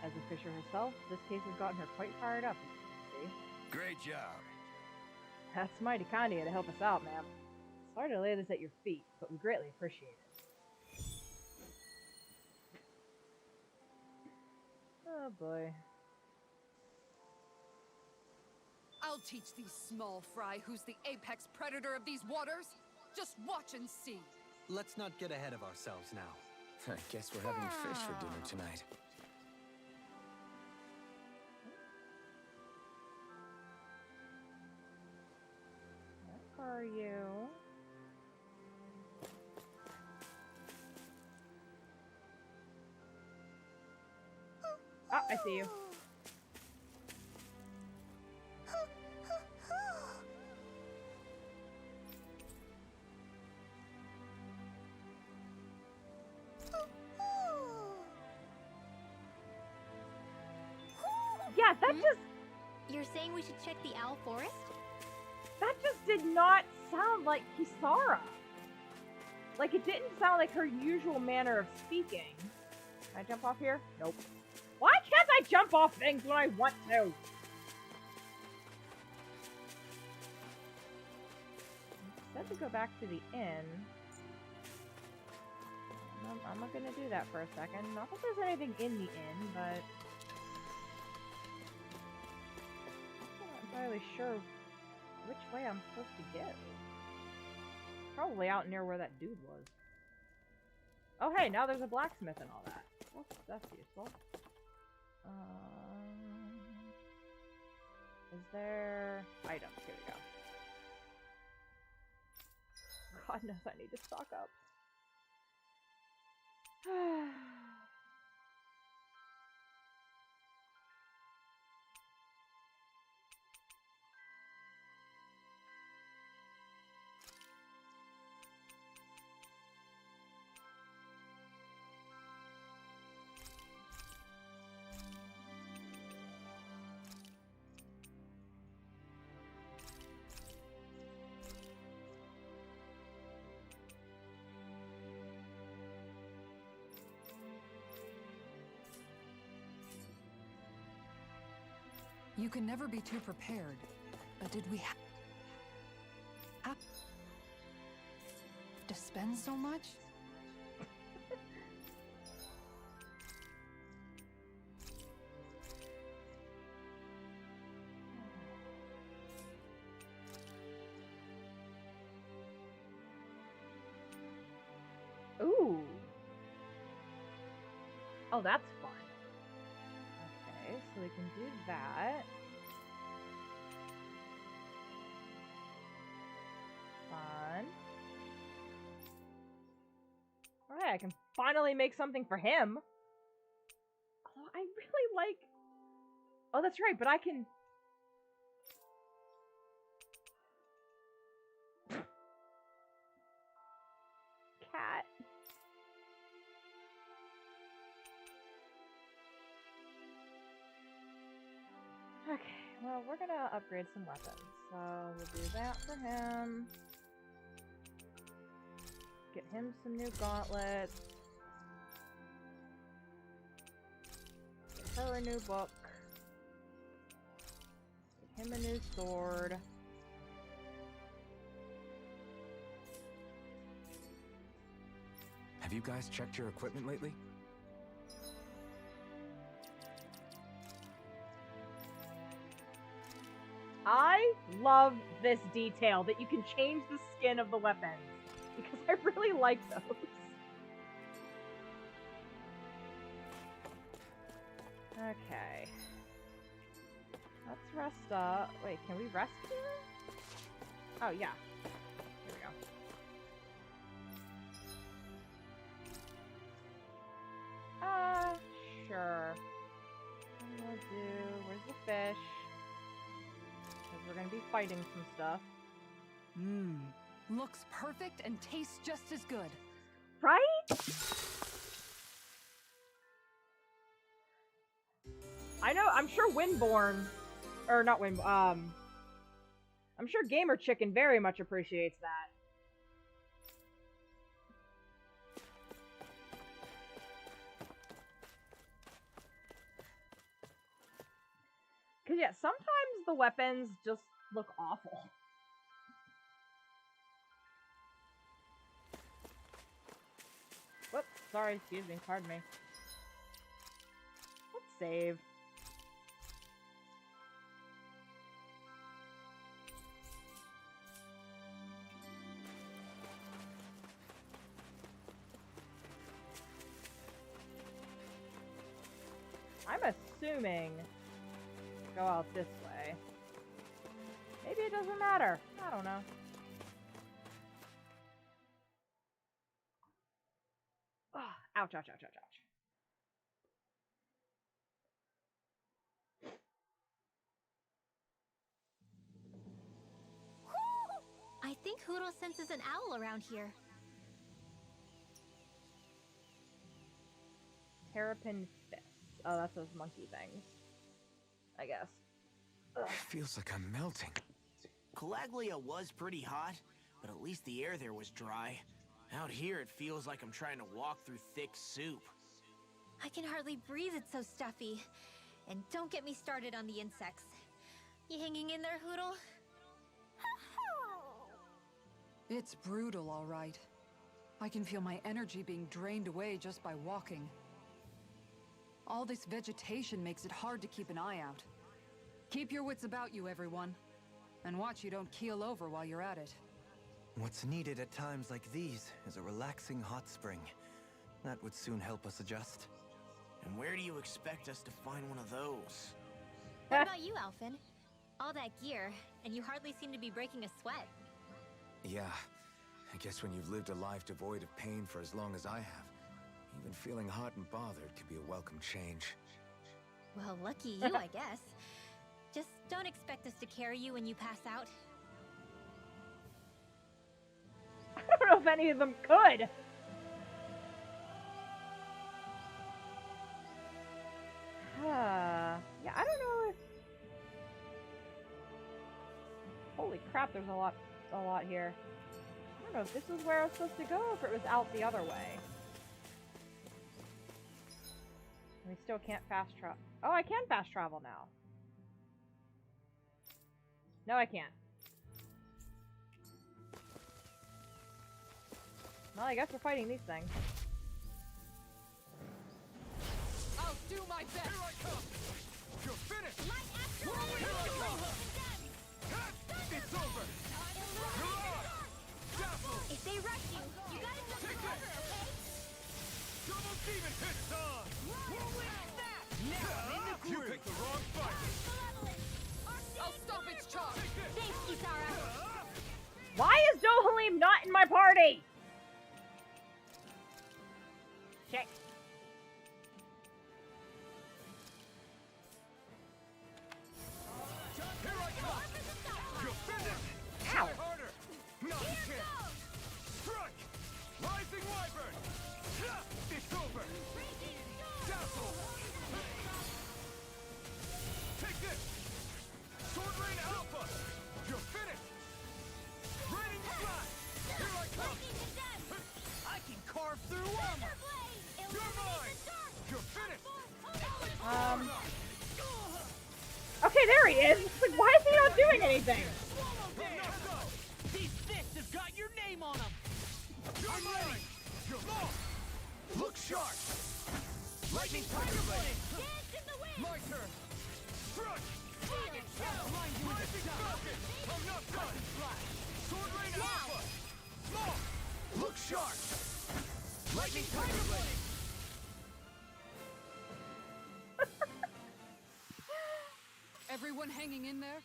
As a fisher herself, this case has gotten her quite fired up, as you can see. Great job. That's mighty kind of you to help us out, ma'am. Sorry to lay this at your feet, but we greatly appreciate it. Oh boy. I'll teach these small fry who's the apex predator of these waters. Just watch and see. Let's not get ahead of ourselves now. I guess we're having fish for dinner tonight. Where are you? Ah, I see you. Yeah, that just... You're saying we should check the owl forest? That just did not sound like Kisara. Like, it didn't sound like her usual manner of speaking. Can I jump off here? Nope. Why can't I jump off things when I want to? Said to go back to the inn. I'm not gonna do that for a second. Not that there's anything in the inn, but... I'm not entirely sure which way I'm supposed to go. Probably out near where that dude was. Oh hey, now there's a blacksmith and all that. Well, that's useful. Is there... items, here we go. God knows I need to stock up. You can never be too prepared. But did we have to spend so much? Ooh. Oh, that's fun. Okay, so we can do that. Fun. Alright, I can finally make something for him. Oh, I really like... Oh, that's right, but I can... Cat. Okay, well, we're gonna upgrade some weapons. So we'll do that for him. Get him some new gauntlets. Get her a new book. Get him a new sword. Have you guys checked your equipment lately? I love this detail that you can change the skin of the weapons because I really like those. Okay. Let's rest up. Wait, can we rest here? Oh, yeah. Here we go. Sure. What we'll do... Where's the fish? Because we're gonna be fighting some stuff. Mmm. Looks perfect and tastes just as good. Right? I know, I'm sure Windborn... Or not Windborn, I'm sure Gamer Chicken very much appreciates that. Cause yeah, sometimes the weapons just look awful. Whoops, sorry, excuse me, pardon me. Let's save. I'm assuming go out this way. Maybe it doesn't matter. I don't know. Oh, ouch, ouch, ouch, ouch, ouch. I think Hootle senses an owl around here. Terrapin fists. Oh, that's those monkey things. I guess. Ugh. It feels like I'm melting. Calaglia was pretty hot, but at least the air there was dry. Out here, it feels like I'm trying to walk through thick soup. I can hardly breathe, it's so stuffy. And don't get me started on the insects. You hanging in there, Hootle? It's brutal, all right. I can feel my energy being drained away just by walking. All this vegetation makes it hard to keep an eye out. Keep your wits about you, everyone. And watch you don't keel over while you're at it. What's needed at times like these is a relaxing hot spring. That would soon help us adjust. And where do you expect us to find one of those? What about you, Alphen? All that gear, and you hardly seem to be breaking a sweat. Yeah, I guess when you've lived a life devoid of pain for as long as I have, even feeling hot and bothered could be a welcome change. Well, lucky you, I guess. Just don't expect us to carry you when you pass out. I don't know if any of them could. Yeah, I don't know if... Holy crap, there's a lot here. I don't know if this is where I was supposed to go or if it was out the other way. We still can't fast travel. Oh, I can fast travel now. No, I can't. Well, I guess we're fighting these things. I'll do my best! Here I come! You're finished! Light Here I come! It's over! You're on! Dazzle! If they rush you, you gotta jump Take over, it! okay? Double demon hits on! Now you picked the wrong fight! I'll stop its charge! Take this! Thanks, Kisara. Why is Dohalim not in my party? Shit. Here I come! You're finished! Ow. Try harder! Not a chance! Strike! Rising Wyvern! It's over! Dazzle! Take this! anything. These fists have got your name on them! You're mine! You're off! Look sharp! Lightning Tiger Blade! Dance in the wind! My turn! Strike! Fire show! Blind you with a Rising shot! Falcon! I'm not done! Sword Rain Alpha! Small! Look sharp! Lightning Tiger Blade! Everyone hanging in there?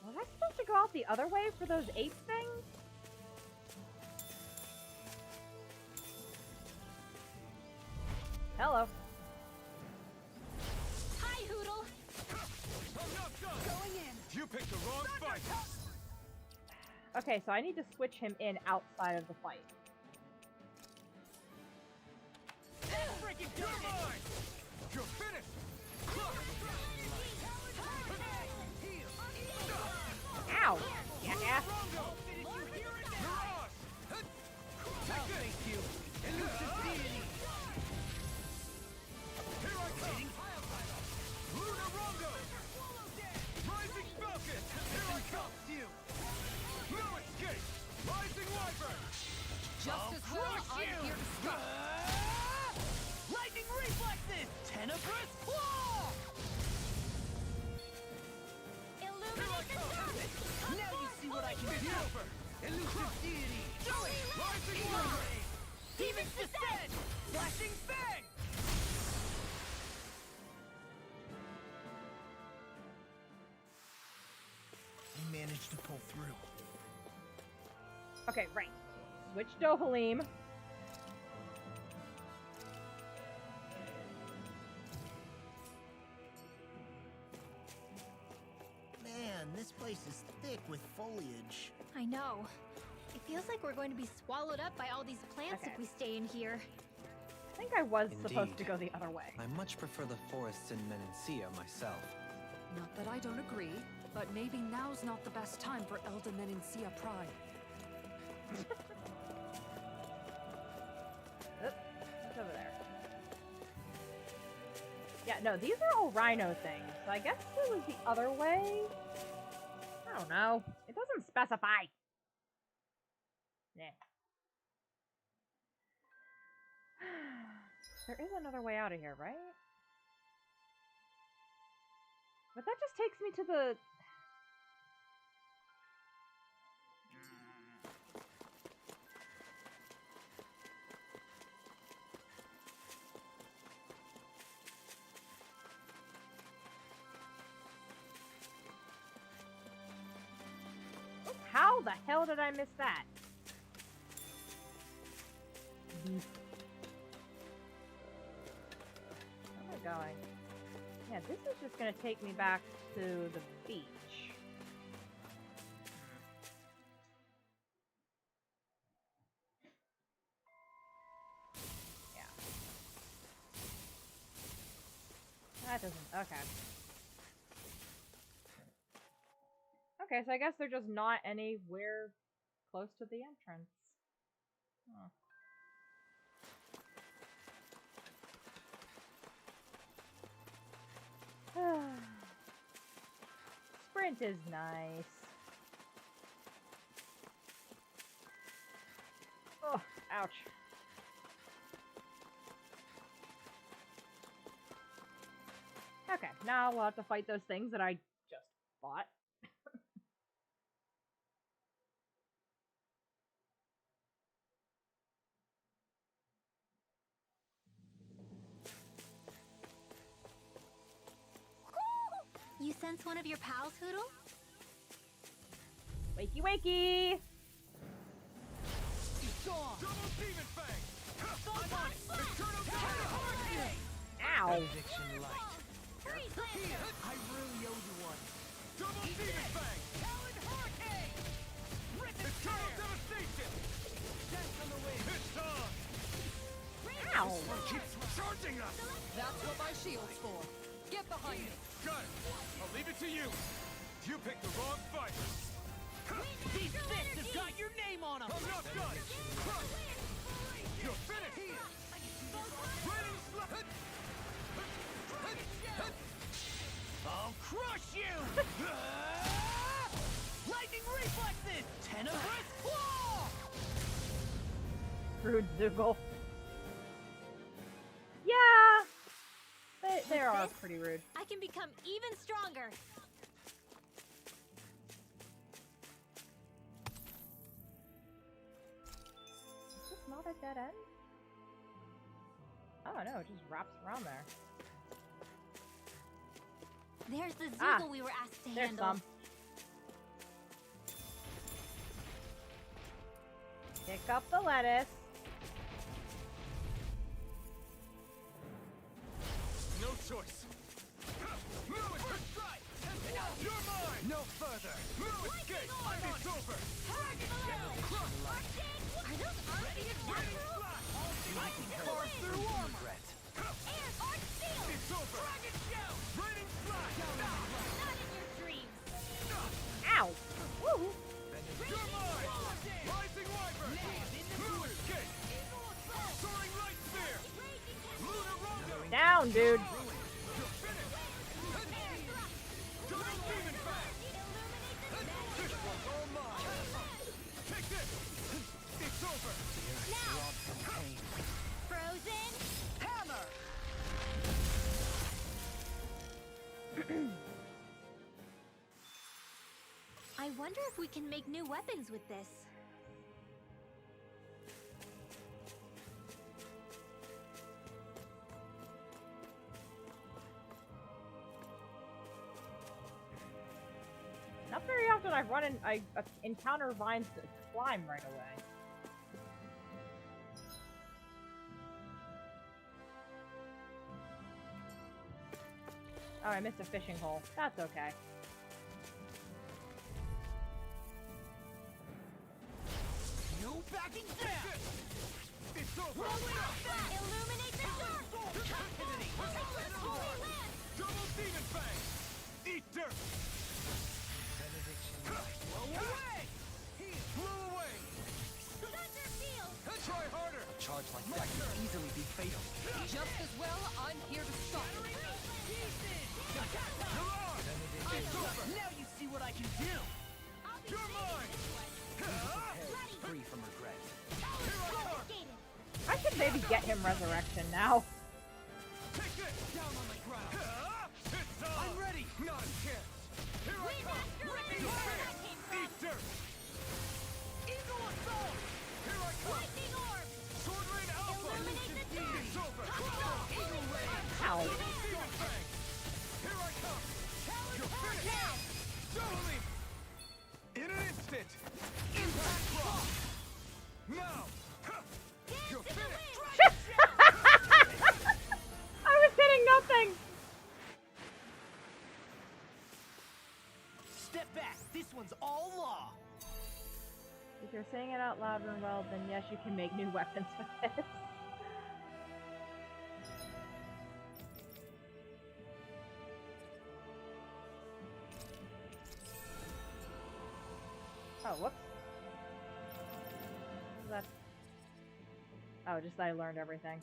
Was I supposed to go out the other way for those ape things? Hello. Hi, Hoodle! I'm not done! Going in! You picked the wrong fight! Okay, so I need to switch him in outside of the fight. Freaking You're mine! You're finished! Ow! Yeah. Rondo! Mirage! Take this! Thank you! Elusive deity! Here I come! Luna Rondo! Rising Falcon! Here I come! You! No escape! Rising Wyvern! Just as well, I'm here to stop. Lightning reflexes! Tenebrous claw! Illuminate the surface! Now you see what I can do! Over! Elusive deity! Do it! Rising Wyvern! Demons descend! Flashing fang! I managed to pull through. Okay, right. Switch Dohalim. Man, this place is thick with foliage. I know. It feels like we're going to be swallowed up by all these plants Okay. if we stay in here. I think I was supposed to Indeed. go the other way. I much prefer the forests in Menencia myself. Not that I don't agree, but maybe now's not the best time for Elda Menencia Pride. Oop, what's over there? Yeah, no, these are all rhino things. So I guess it was the other way? I don't know. It doesn't specify. Nah. There is another way out of here, right? But that just takes me to the... How the hell did I miss that? Where am I going? Yeah, this is just gonna take me back to the beach. Yeah. That doesn't... okay. Okay, so I guess they're just not anywhere close to the entrance. Huh. Sprint is nice. Oh, ouch. Okay, now we'll have to fight those things that I just fought. You sense one of your pals, Hoodle? Wakey wakey! Double Demon Fang! I'm on it! Eternal Hurricane! Ow! Eviction light. Freeze Lancer! I really owe you one. Double Demon Fang! Talon Hurricane! Eternal Devastation! Death on the wing. It's on! Ow! One keeps charging us! That's what my shield's for. Get behind me. Got it! I'll leave it to you! You picked the wrong fight! These fists have got your name on them. I'm not done! You're finished! Raining Slap! you! Lightning reflexes! Tenebrous claw! Rude Zoogle. Yeah! They are this, pretty rude. I can become even stronger. Is this not a dead end? Oh no, it just wraps around there. There's the Ah, Zoogle we were asked to There's handle. some. Pick up the lettuce. No choice. No strike. You're mine. No further. No escape. It's over. Are those natural? I can carve through armor. Regret. Air, arch shield! It's over. Dragon shout. Raining flash. Not in your dreams. Ow! Woo! You're mine. Rising wyvern. No escape. Soaring light spear. Lunar rondo. Down, dude. You're finished. Double demon fang. This one's all mine. Take this. It's over. Frozen? Hammer! I wonder if we can make new weapons with this. Not very often I encounter vines that climb right away. Oh, I missed a fishing hole. That's okay. No backing down! It's over. Illuminate the dark! Captivity! Take this holy land! Double demon fang. Eat dirt. Blow away! Blow away. Thunder field! Try harder. A charge like that can easily be fatal. Just as well, I'm here to stop it. Now you see what I can do! You're mine. Free from regret. Confiscated! I should maybe get him resurrection now. Take this. Down on the ground! It's on. I'm ready! Not a chance. Here I come. Master You Ranger, fail. where I came from. Eat dirt. Eagle assault! Here I come. Lightning orb! Sword Rain Alpha. Illuminate the dark! It's over. Eagle ray! Ow. Double demon fang. Here I come. You're finished. Totally. In an instant. Impact rock. Now. You're finished. I was hitting nothing. Step back! This one's all law! If you're saying it out loud and well, then yes, you can make new weapons with this. Oh, whoops. That's... Oh, just I learned everything.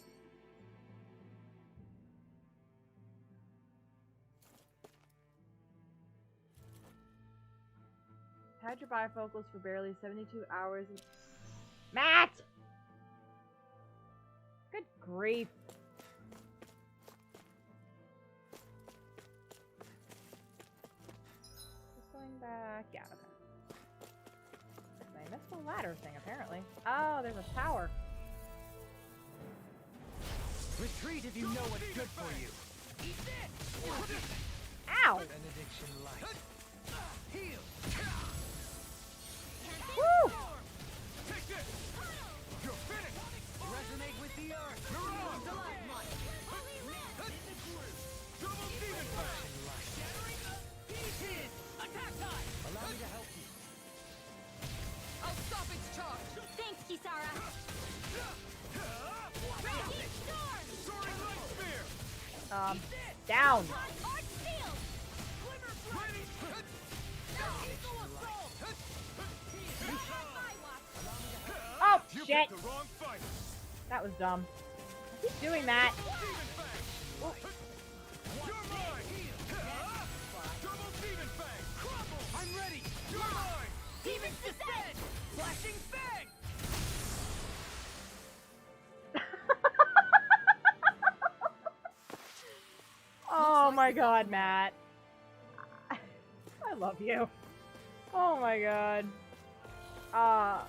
Had your bifocals for barely 72 hours. Matt! Good grief. Just going back. Yeah, okay. I missed the ladder thing, apparently. Oh, there's a tower. Retreat if you know what's good for you! Eat this! Ow! Benediction light. Heal! Woo! Take this. You're finished. Resonate with the earth! Neuron. Stalagmite! Double demon fang. Pieces! Attack time! Allow me to help you. I'll stop its charge! Thanks, Kisara! Soaring light spear. Down. Arch shield! Raining. Eagle assault! Oh, You shit. picked the wrong fight. That was dumb. I keep doing that. Demon fang. You're mine. Double Oh my god, Matt. I love you. Oh my god.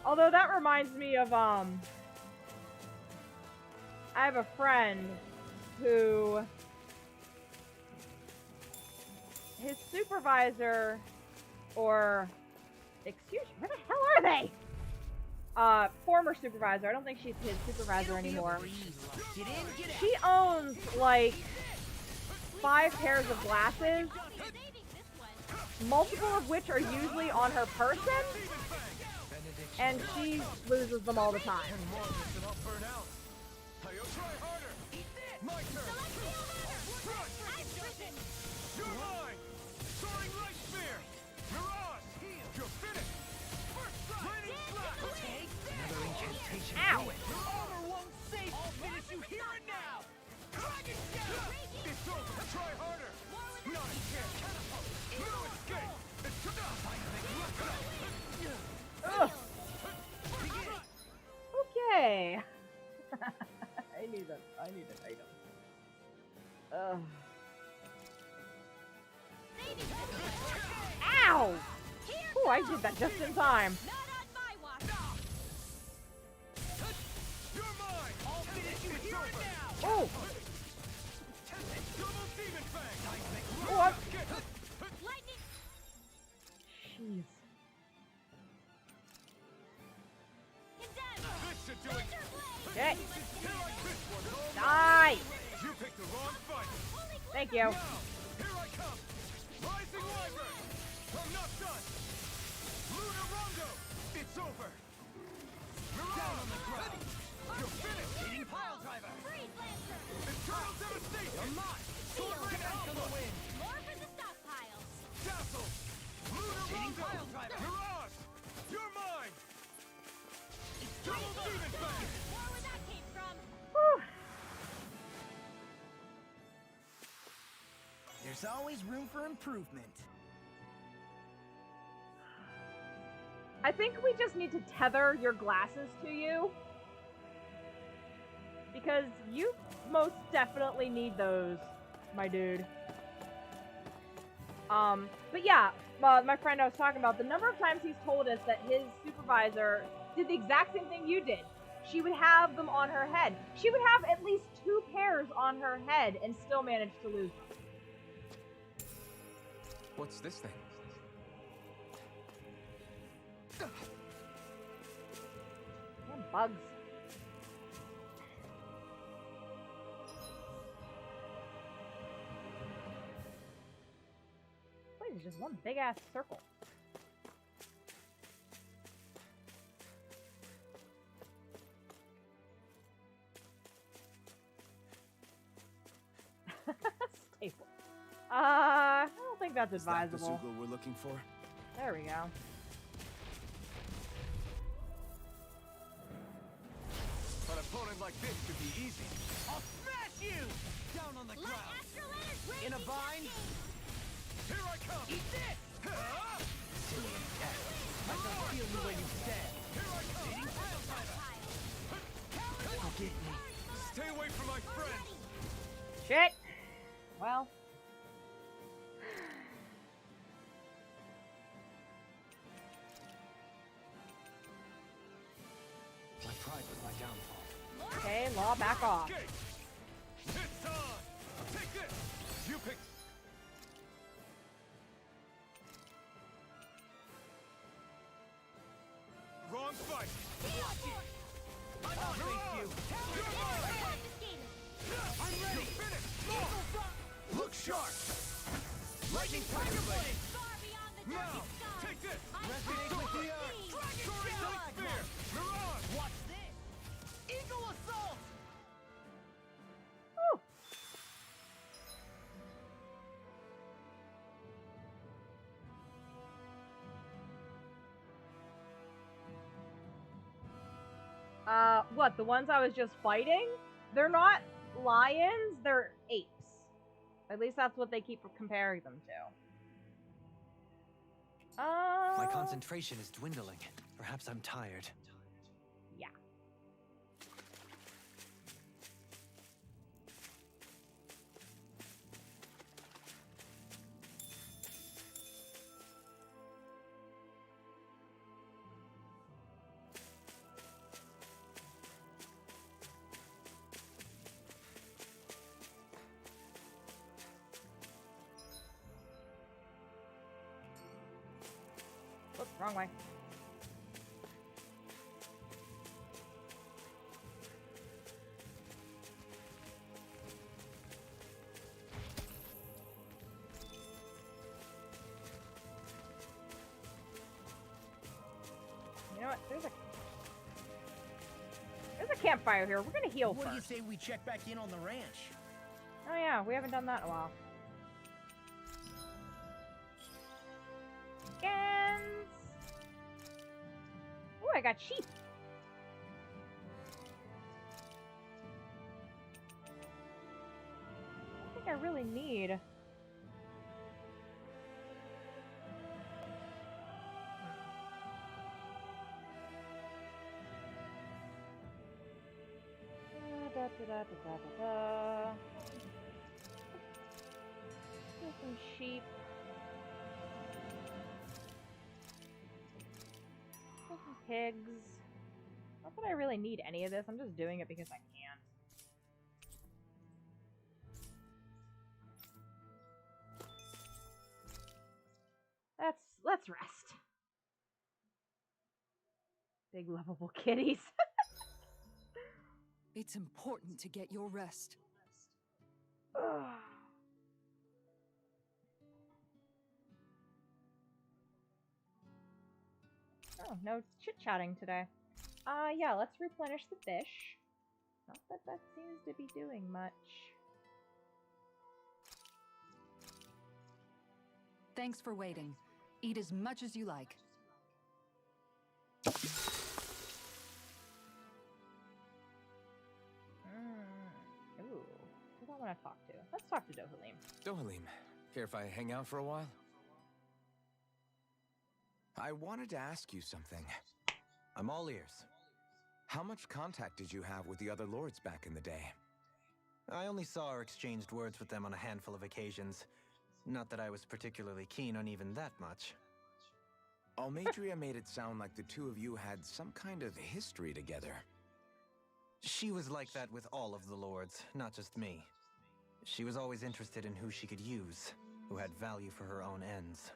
Although that reminds me of, I have a friend who, his supervisor, or, excuse me, where the hell are they? Former supervisor, I don't think she's his supervisor anymore. She owns, like, 5 pairs of glasses, multiple of which are usually on her person, and she loses them all the time. Ow! I'll finish you here and now! Dragon Shadow! It's over! Try harder! Not a chance! No escape! It's Ugh. Okay. I need an item. Ugh. Ow! Oh, I did that just in time. You're mine! I'll finish you here and now! Oh! Double Demon Fang! What? Jeez. This should do it! Okay. Here like this one! Die! You picked the wrong fight! Thank you. Now, here I come! Rising Wyvern! I'm not done! Lunar Rondo! It's over! Down on the ground! You're finished! Eating Pile Driver! Eternal Devastation! You're mine! Sword Ring Alpha! Castle! Lunar Rondo! Pile Driver! Mirage! You're mine! Double Demon Fang! Whew. There's always room for improvement. I think we just need to tether your glasses to you. Because you most definitely need those, my dude. But yeah, my friend I was talking about, the number of times he's told us that his supervisor did the exact same thing you did. She would have them on her head. She would have at least 2 pairs on her head and still manage to lose them. What's this thing? Damn bugs. This is just one big ass circle. Staple. I don't think that's Is that the advisable. Zoogle we're looking for? There we go. An opponent like this could be easy. I'll smash you! Down on the ground. In a bind. Here I come. Eat this! I don't feel you where you stand. Here I come. Eating Pile Driver. Forget me. Stay away from my friend. Shit. Well. My pride was my downfall. Okay, Law, back off. Escape. It's on. Take this. You picked. Wrong fight. I'm not face you. You're mine. I'm ready. Finish. Look sharp. Lightning Tiger Blade. Now, take this. Resonate with the earth. Soaring Light Spear. Mirage. Watch this. Eagle Assault. Whew. What, the ones I was just fighting? They're not lions, they're apes. At least that's what they keep comparing them to. My concentration is dwindling. Perhaps I'm tired. Yeah. Wrong way. You know what? There's a campfire here. We're gonna heal What do you first. say we check back in on the ranch? Oh yeah, we haven't done that in a while. Scans. Oh, I got sheep. I think I really need. Here's some sheep. Here's some pigs. Not that I really need any of this. I'm just doing it because I can. Let's rest. Big lovable kitties. It's important to get your rest. Ugh. Oh, no chit-chatting today. Yeah, let's replenish the fish. Not that that seems to be doing much. Thanks for waiting. Eat as much as you like. Ooh, who do I want to talk to? Let's talk to Dohalim. Dohalim, care if I hang out for a while? I wanted to ask you something. I'm all ears. How much contact did you have with the other lords back in the day? I only saw or exchanged words with them on a handful of occasions. Not that I was particularly keen on even that much. Almadria made it sound like the two of you had some kind of history together. She was like that with all of the lords, not just me. She was always interested in who she could use, who had value for her own ends.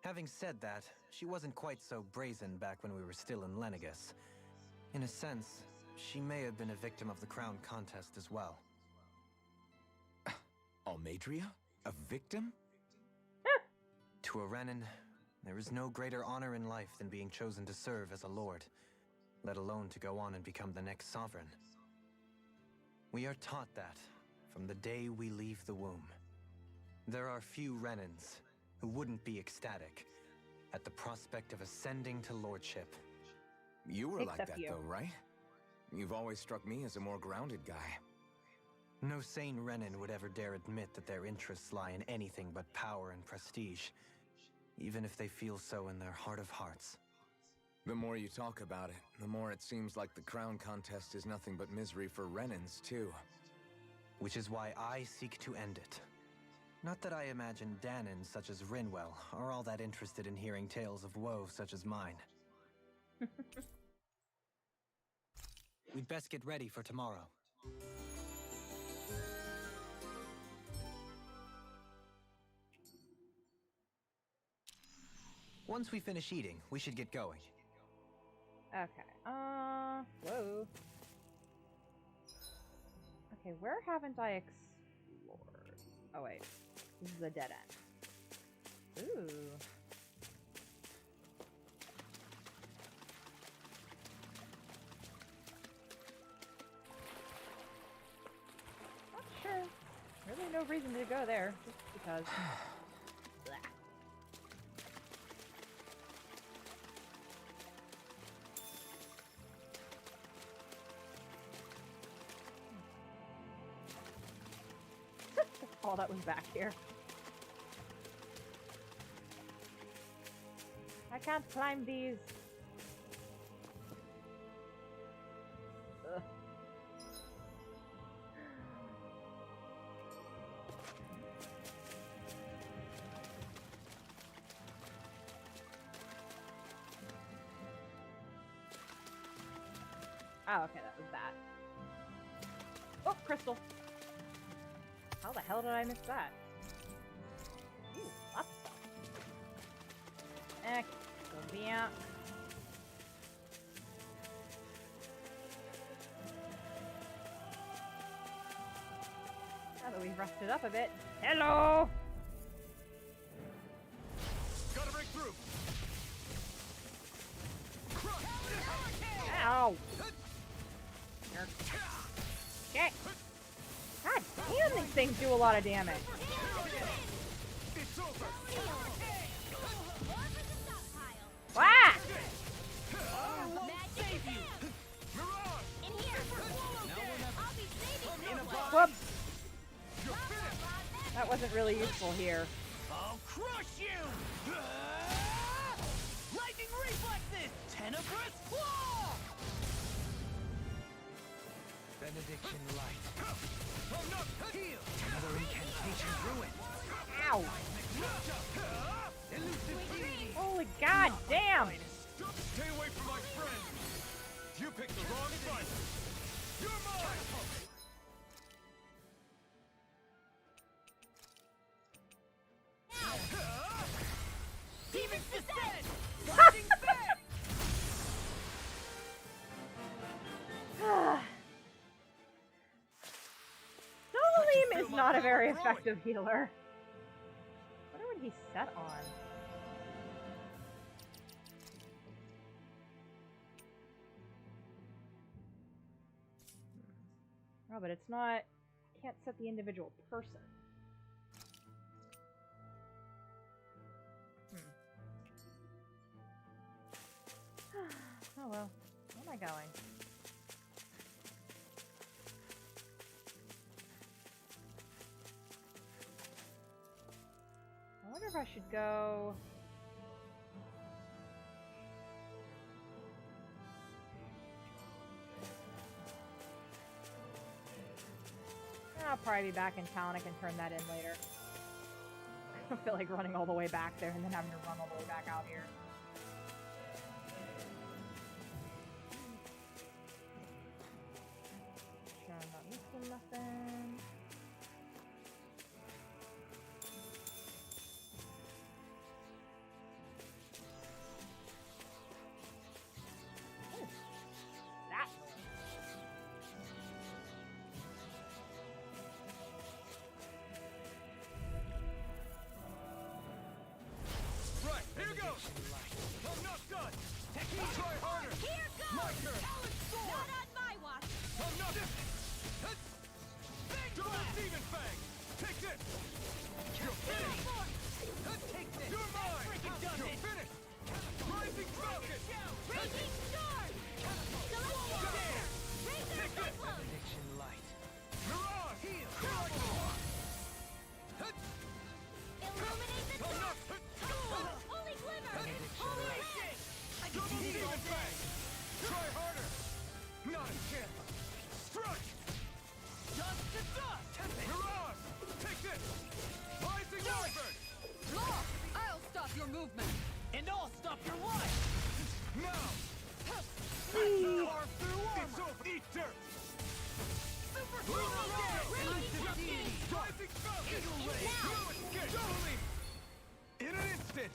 Having said that, she wasn't quite so brazen back when we were still in Lenegus. In a sense, she may have been a victim of the crown contest as well. Almadria? A victim? To a Renan, there is no greater honor in life than being chosen to serve as a lord, let alone to go on and become the next sovereign. We are taught that from the day we leave the womb. There are few Renans who wouldn't be ecstatic at the prospect of ascending to lordship. You were like Except that you. though, right? You've always struck me as a more grounded guy. No sane Renan would ever dare admit that their interests lie in anything but power and prestige, even if they feel so in their heart of hearts. The more you talk about it, the more it seems like the crown contest is nothing but misery for Renans, too. Which is why I seek to end it. Not that I imagine Danon such as Rinwell are all that interested in hearing tales of woe such as mine. We'd best get ready for tomorrow. Once we finish eating, we should get going. Okay. Whoa. Okay, where haven't I explored? Oh wait, this is a dead end. Ooh. Not sure. Really no reason to go there, just because. Blah. All that was back here. I can't climb these. Ugh. Oh, okay, that was bad. Oh, crystal. How the hell did I miss that? Ooh, lots of stuff. Okay. Go bien. Now that we've rested up a bit. Hello! Gotta break through. Ow! Shit! God damn, these things do a lot of damage. It's over. Wah! Whoops! That wasn't really useful here. I'll crush you! Lightning reflexes! Tenebrous claw! Benediction light. Oh no! Heal. Another incantation ruined. Ow! Elusive deity. Holy god damn! Stay away from my friend. You picked the wrong fight. You're mine. Demon's descent! Watching back! Dolalim is not a very effective healer. What would he set on? Oh, but it's not... I can't set the individual person. Oh well. Where am I going? I wonder if I should go... I'll probably be back in town. I can turn that in later. I don't feel like running all the way back there and then having to run all the way back out here. Sure, I'm not missing nothing. Ooh, that Right, here goes. I'm not done. Technique. Try harder. Here goes! My turn. Not on my watch! I'm not. Double demon fang. Take this. You're finished. Take this. You're mine. You're finished. Rising falcon. Raging storm! Celestial! Razor cyclone! Benediction light. Mirage. Heal. Illuminate the dark! Holy glimmer! Holy red! Double demon fang. Try harder. Not a chance. Strike. Dust to dust! Mirage. Take this. Rising wyvern. Law! I'll stop your movement! And I'll stop your life! Now. Carve through armor! It's over. Eat dirt. Super Swallow Dead! Elusive deity. Rising falcon. You escape. Totally. In an instant.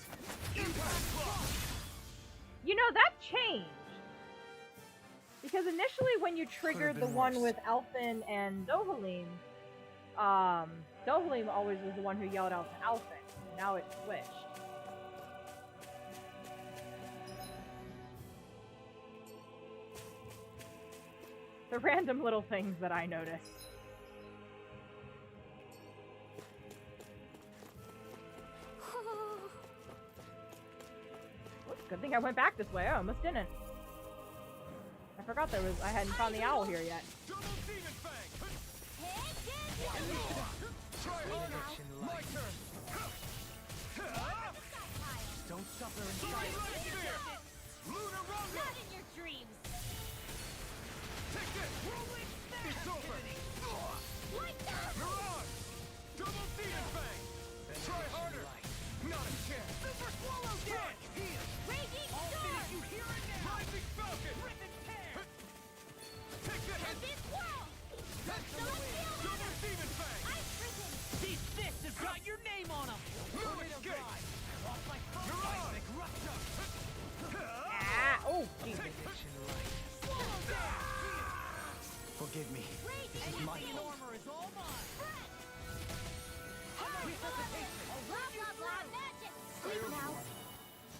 Impact block. You know, that changed. Because initially when you triggered the been one worse. with Elfin and Dohalim, Dohalim always was the one who yelled out to Elfin. Now it switched. The random little things that I noticed. Oops, good thing I went back this way. I almost didn't. I forgot I hadn't found the owl here yet. Double demon fang. Try harder. Benediction My light. turn. Don't suffer in Lunar silence. Light Spear. Lunar Rondo. Not in your dreams! Take this. It's over. Like that! Mirage. Double demon fang. Try harder. Not a chance. Super Swallow Dead! Heal. Raging I'll storm! finish you here and now! Rising falcon. Rip and tear! Take this. Tempest whirl! Celestial Double weather! demon fang. Ice prison! These fists have got your name on them! No escape. Off my Mirage. seismic rupture! Jesus. Forgive me. This is my fault. Armor is all mine. Blah, blah, blah, magic! Sleep now.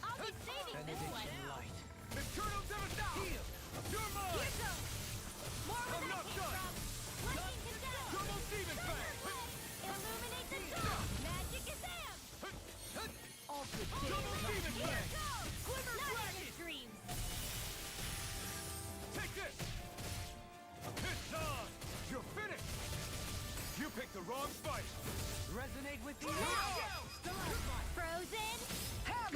I'll be saving this one. Benediction light. Eternal Devastation! Heal! You're mine! Here goes. More where I'm that not came done. from. Lightning condemned. Turbo Demon Fang! Illuminate the zone. Magic is am. Altered Turbo Demon Here Fang! goes. Glimmer Not in Dragon! your dreams. Take this! It's on! You're finished! You picked the wrong fight! Resonate with the Frozen. I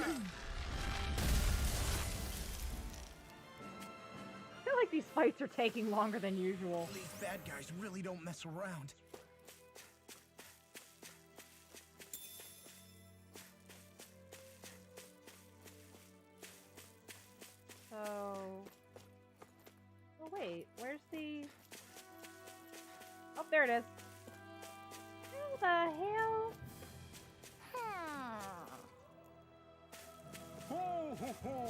feel like these fights are taking longer than usual. These bad guys really don't mess around. So... Oh wait, where's the... Oh, there it is. How the hell? Ho ho ho!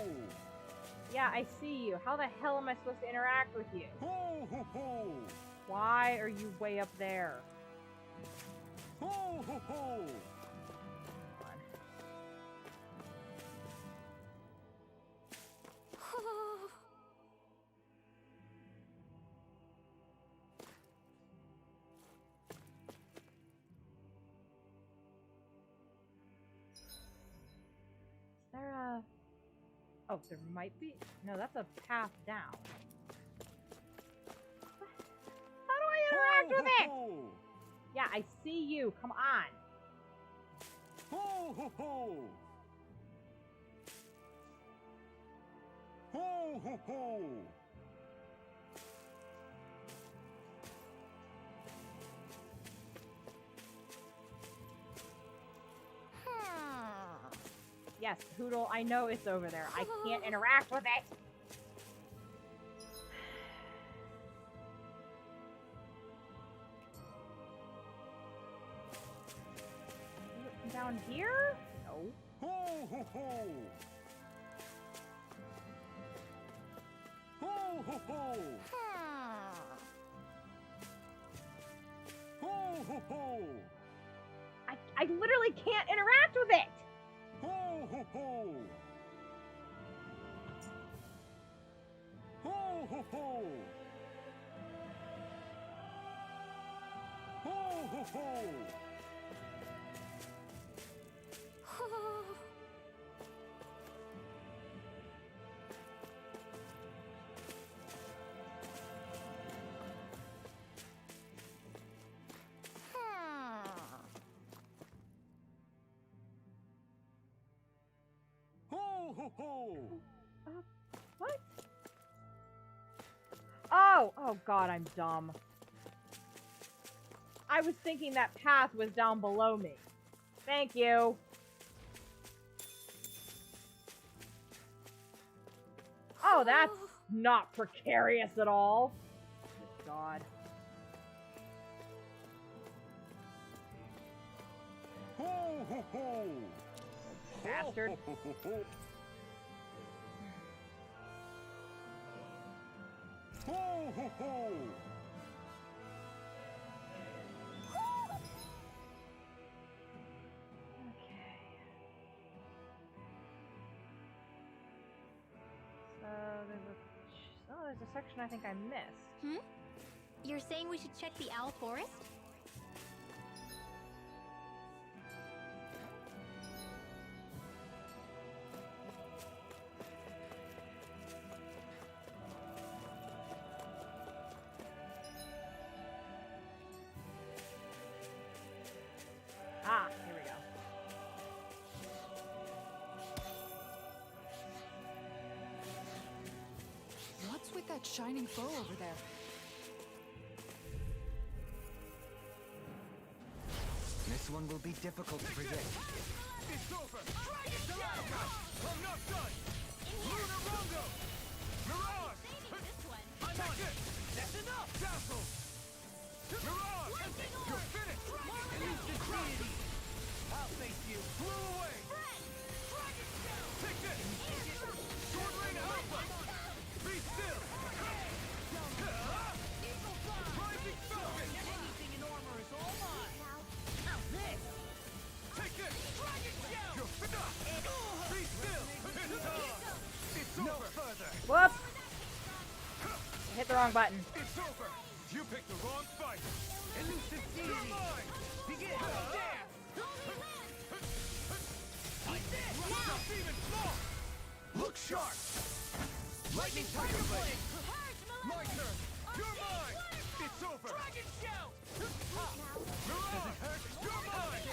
Yeah, I see you. How the hell am I supposed to interact with you? Ho ho ho! Why are you way up there? Ho ho ho! Is there a... Oh, there might be... No, that's a path down. How do I interact with it? Yeah, I see you. Come on. Ho ho ho! Ho ho ho! Yes, Hoodle, I know it's over there. I can't interact with it. Is it down here? No. Ho ho ho! Ho ho ho! Ho ho ho! I literally can't interact with it. Ho ho ho! Ho ho ho! Ho ho ho! Ho ho ho! What? Oh god, I'm dumb. I was thinking that path was down below me. Thank you. Oh, that's not precarious at all. Oh, god. Ho ho ho! Bastard. Ho ho ho! Ho ho ho! There's a section I think I missed. You're saying we should check the Owl Forest? Ah, here we go. What's with that shining foe over there? This one will be difficult to predict. It's over! Dragon I'm not done! Lunar Rondo! Mirage! Saving this one. I'm on it! That's enough! Dazzle! Mirage! You're finished! Instantaneity! I'll face you! Blew away! Take this! Sword Rain Alpha! the wrong button. It's over. You picked the wrong fight. Elusive You're mine. Begin. Stop even small. Look sharp. Lightning Tiger Blade. My turn. You're mine. It's over. Dragon Shell. Mirage. You're mine.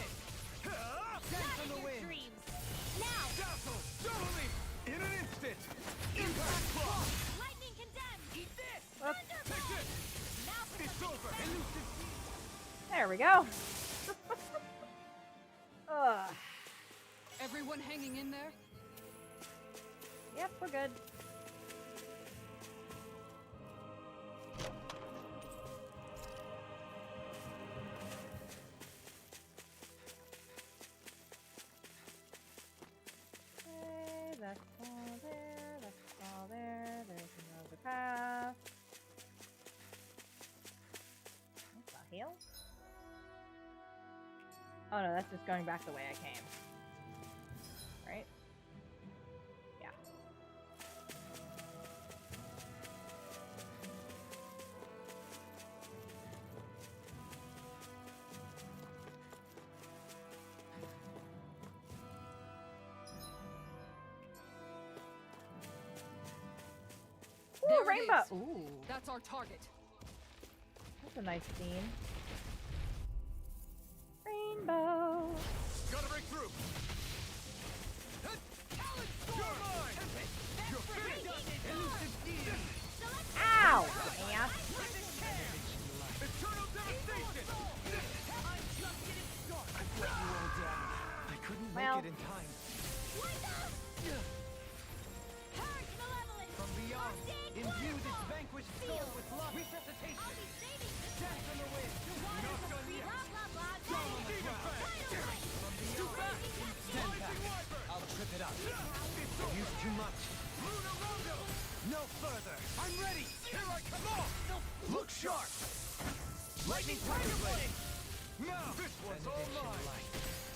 Dance on the wind. Dreams. Now. Dazzle. Double leap. In an instant. Impact Claw. Lightning condemned. Eat this. Oops. Take this. It's over. Elusive. There we go. Ugh. Everyone hanging in there? Yep, we're good. Okay, that's all there. That's all there. There's another path. What the hell? Oh no, that's just going back the way I came. Right? Yeah. Ooh, There it rainbow! is. Ooh, That's our target. that's a nice scene. Rainbow! Gotta break through. You're mine. You're finished. Elusive Steel. Ow! Ass. Eternal devastation. I'm just getting started. I brought you all down. I couldn't Well. make it in time. From beyond, imbue this vanquished soul with love. Resuscitation. Dance on the wind. Not done yet. Dawn on the cloud. From beyond, stand back. I'll trip it up. I've used too much. Luna Rondo. No further. I'm ready. Here I come on. Look sharp. Lightning Tiger Blade. Now this one's all mine.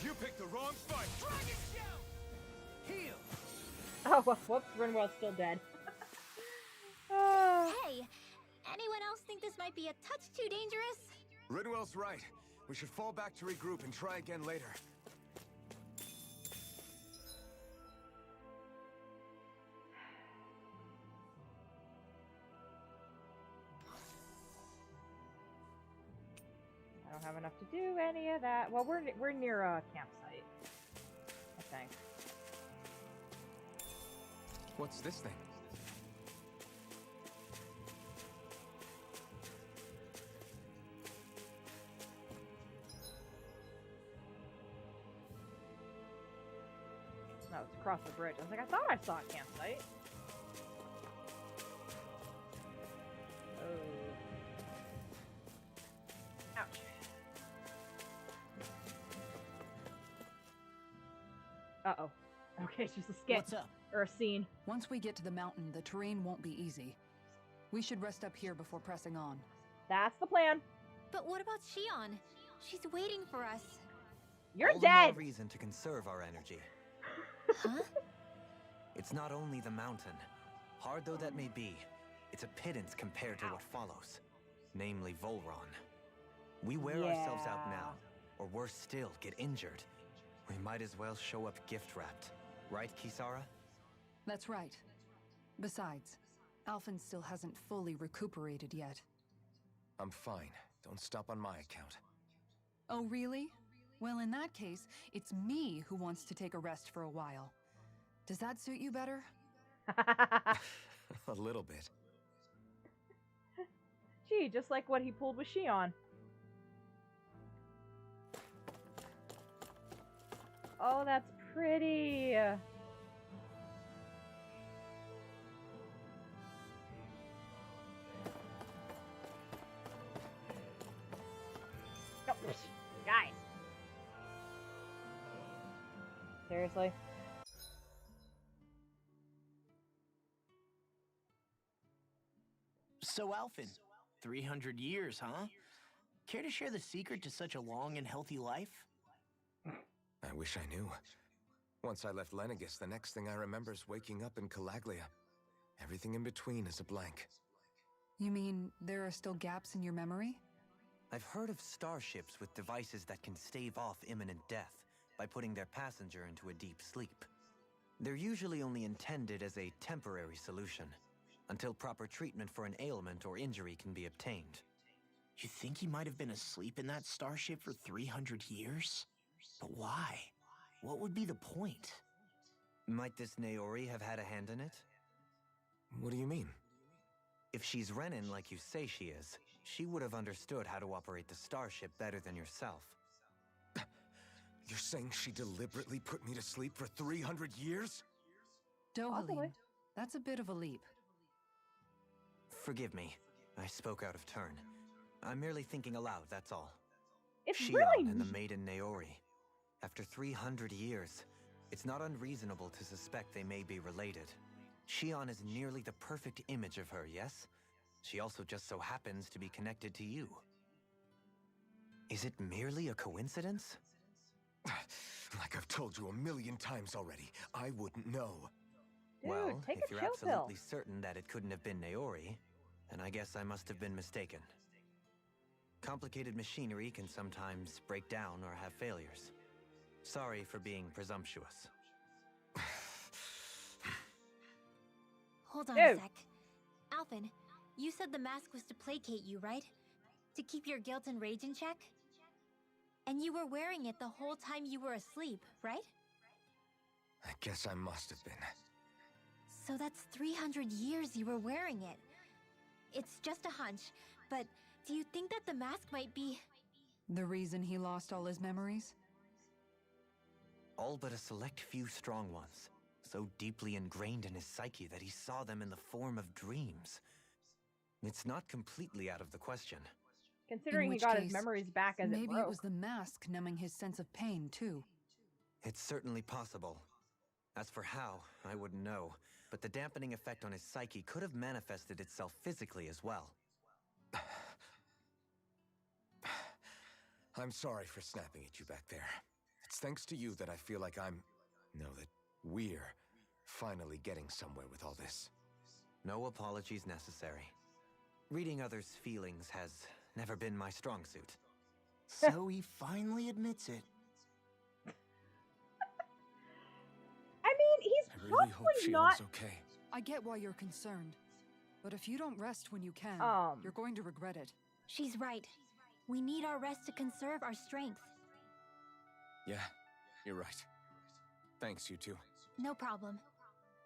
You picked the wrong fight. Dragon Shell. Heal. Oh, well, whoops, Rinwell's still dead. Oh. Hey, anyone else think this might be a touch too dangerous? Ridwell's right. We should fall back to regroup and try again later. I don't have enough to do any of that. Well, we're near a campsite, I think. What's this thing? No, it's across the bridge. I was like, I thought I saw a campsite. Oh. Ouch. Uh-oh. Okay, it's just a skit. What's up? Or a scene. Once we get to the mountain, the terrain won't be easy. We should rest up here before pressing on. That's the plan. But what about Shion? She's waiting for us. You're All the dead! more reason to conserve our energy. Huh? It's not only the mountain. Hard though that may be, it's a pittance compared to what follows. Namely Volron. We wear ourselves out Yeah. now, or worse still, get injured. We might as well show up gift-wrapped. Right, Kisara? That's right. Besides, Alphen still hasn't fully recuperated yet. I'm fine. Don't stop on my account. Oh, really? Well, in that case, it's me who wants to take a rest for a while. Does that suit you better? A little bit. Gee, just like what he pulled with Shion. Oh, that's pretty. Oh, guys. Seriously? So, Alphen, 300 years, huh? Care to share the secret to such a long and healthy life? I wish I knew. Once I left Lenegis, the next thing I remember is waking up in Calaglia. Everything in between is a blank. You mean there are still gaps in your memory? I've heard of starships with devices that can stave off imminent death by putting their passenger into a deep sleep. They're usually only intended as a temporary solution, until proper treatment for an ailment or injury can be obtained. You think he might have been asleep in that starship for 300 years? But why? What would be the point? Might this Naori have had a hand in it? What do you mean? If she's Renin like you say she is, she would have understood how to operate the starship better than yourself. You're saying she deliberately put me to sleep for 300 years? Possibly. Dohalim, that's a bit of a leap. Forgive me, I spoke out of turn. I'm merely thinking aloud, that's all. It's Shion really and the maiden Naori. After 300 years, it's not unreasonable to suspect they may be related. Shion is nearly the perfect image of her, yes? She also just so happens to be connected to you. Is it merely a coincidence? Like I've told you a million times already, I wouldn't know. Dude, Well, take if a you're chill absolutely pill. certain that it couldn't have been Naori, then I guess I must have been mistaken. Complicated machinery can sometimes break down or have failures. Sorry for being presumptuous. Hold on Dude. a sec. Alphen, you said the mask was to placate you, right? To keep your guilt and rage in check? And you were wearing it the whole time you were asleep, right? I guess I must have been. So that's 300 years you were wearing it. It's just a hunch, but do you think that the mask might be... The reason he lost all his memories? All but a select few strong ones, so deeply ingrained in his psyche that he saw them in the form of dreams. It's not completely out of the question. Considering he which got his case, memories back as it Maybe broke. it was the mask numbing his sense of pain, too. It's certainly possible. As for how, I wouldn't know, but the dampening effect on his psyche could have manifested itself physically as well. I'm sorry for snapping at you back there. It's thanks to you that I feel like that we're finally getting somewhere with all this. No apologies necessary. Reading others' feelings has never been my strong suit. So he finally admits it. I mean, he's I really hope probably not. Shion's okay. I get why you're concerned. But if you don't rest when you can, you're going to regret it. She's right. We need our rest to conserve our strength. Yeah, you're right. Thanks, you two. No problem.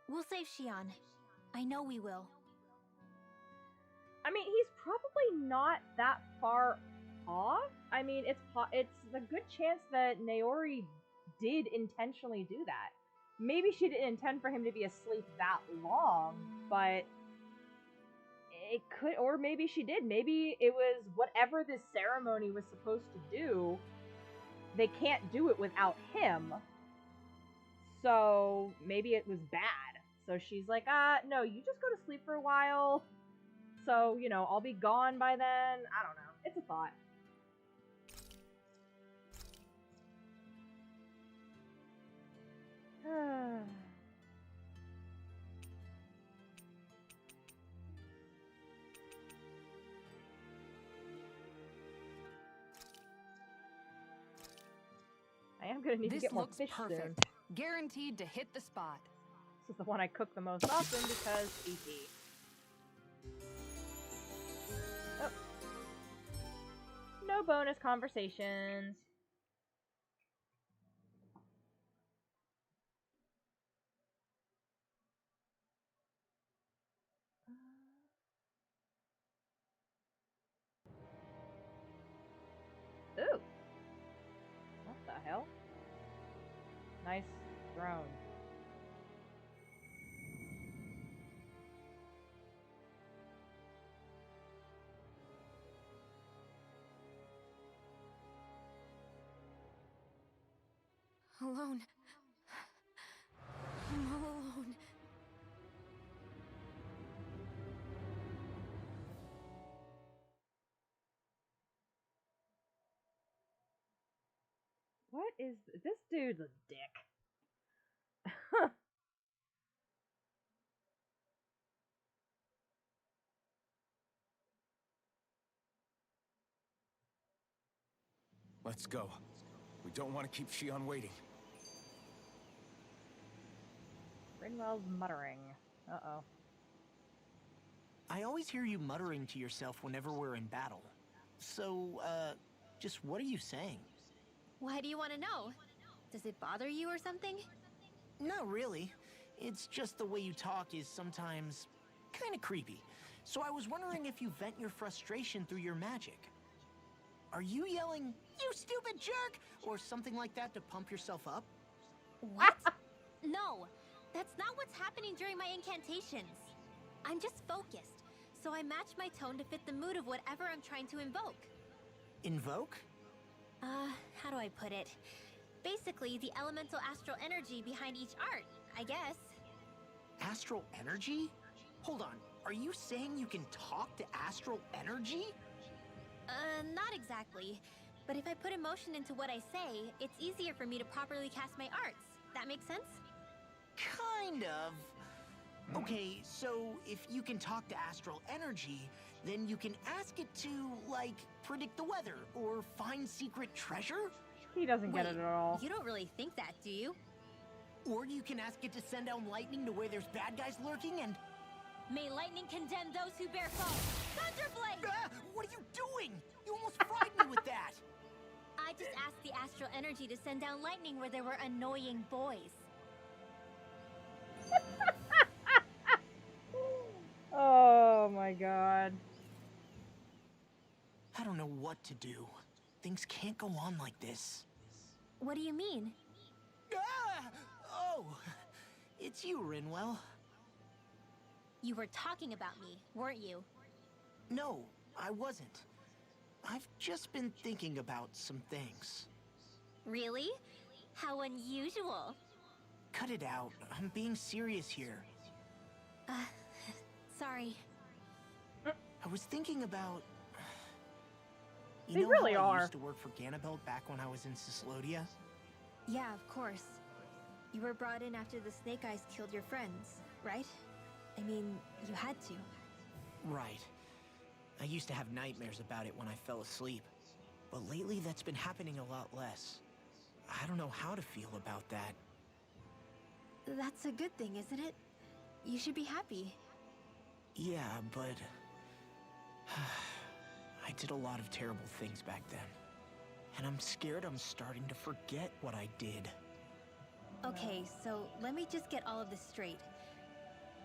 We'll save Shion. I know we will. I mean, he's probably not that far off. I mean, it's a good chance that Naori did intentionally do that. Maybe she didn't intend for him to be asleep that long, but it could, or maybe she did. Maybe it was whatever this ceremony was supposed to do. They can't do it without him. So maybe it was bad. So she's like, no, you just go to sleep for a while. So, I'll be gone by then. I don't know. It's a thought. I am gonna need to This get more looks fish perfect. soon. Guaranteed to hit the spot. This is the one I cook the most often because easy. Oh. No bonus conversations. Ooh. What the hell? Nice throne. Alone. I'm all alone. What is this dude's a dick? Let's go. We don't want to keep Shion waiting. Rinwell's muttering. Uh-oh. I always hear you muttering to yourself whenever we're in battle. So, just what are you saying? Why do you want to know? Does it bother you or something? Not really. It's just the way you talk is sometimes kind of creepy. So I was wondering if you vent your frustration through your magic. Are you yelling, "You stupid jerk," or something like that to pump yourself up? What? No, that's not what's happening during my incantations. I'm just focused, so I match my tone to fit the mood of whatever I'm trying to invoke. Invoke? How do I put it? Basically, the elemental astral energy behind each art, I guess. Astral energy? Hold on, are you saying you can talk to astral energy? Not exactly. But if I put emotion into what I say, it's easier for me to properly cast my arts. That makes sense? Kind of. Okay, so if you can talk to astral energy, then you can ask it to, like, predict the weather or find secret treasure? He doesn't get it Wait, at all. You don't really think that, do you? Or you can ask it to send down lightning to where there's bad guys lurking and... May lightning condemn those who bear false. Thunderblade! Ah, what are you doing? You almost fried me with that! I just asked the astral energy to send down lightning where there were annoying boys. Oh my god. I don't know what to do. Things can't go on like this. What do you mean? Ah! Oh! It's you, Rinwell. You were talking about me, weren't you? No, I wasn't. I've just been thinking about some things. Really? How unusual. Cut it out. I'm being serious here. Sorry. I was thinking about... They really how I are. used to work for Ganabelt back when I was in Cyslodia? Yeah, of course. You were brought in after the Snake Eyes killed your friends, right? I mean, you had to. Right. I used to have nightmares about it when I fell asleep. But lately that's been happening a lot less. I don't know how to feel about that. That's a good thing, isn't it? You should be happy. Yeah, but... I did a lot of terrible things back then. And I'm scared I'm starting to forget what I did. Okay, so let me just get all of this straight.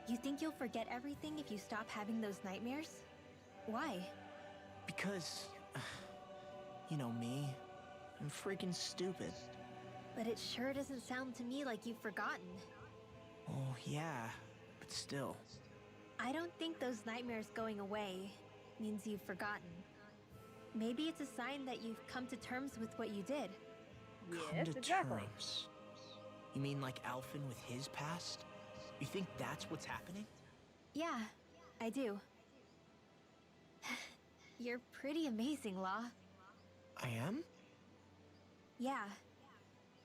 You think you'll forget everything if you stop having those nightmares? Why? Because... you know me. I'm freaking stupid. But it sure doesn't sound to me like you've forgotten. Oh, yeah. But still. I don't think those nightmares going away means you've forgotten. Maybe it's a sign that you've come to terms with what you did. Yes, Come to exactly. terms. You mean like Alphen with his past? You think that's what's happening? Yeah, I do. You're pretty amazing, Law. I am? Yeah.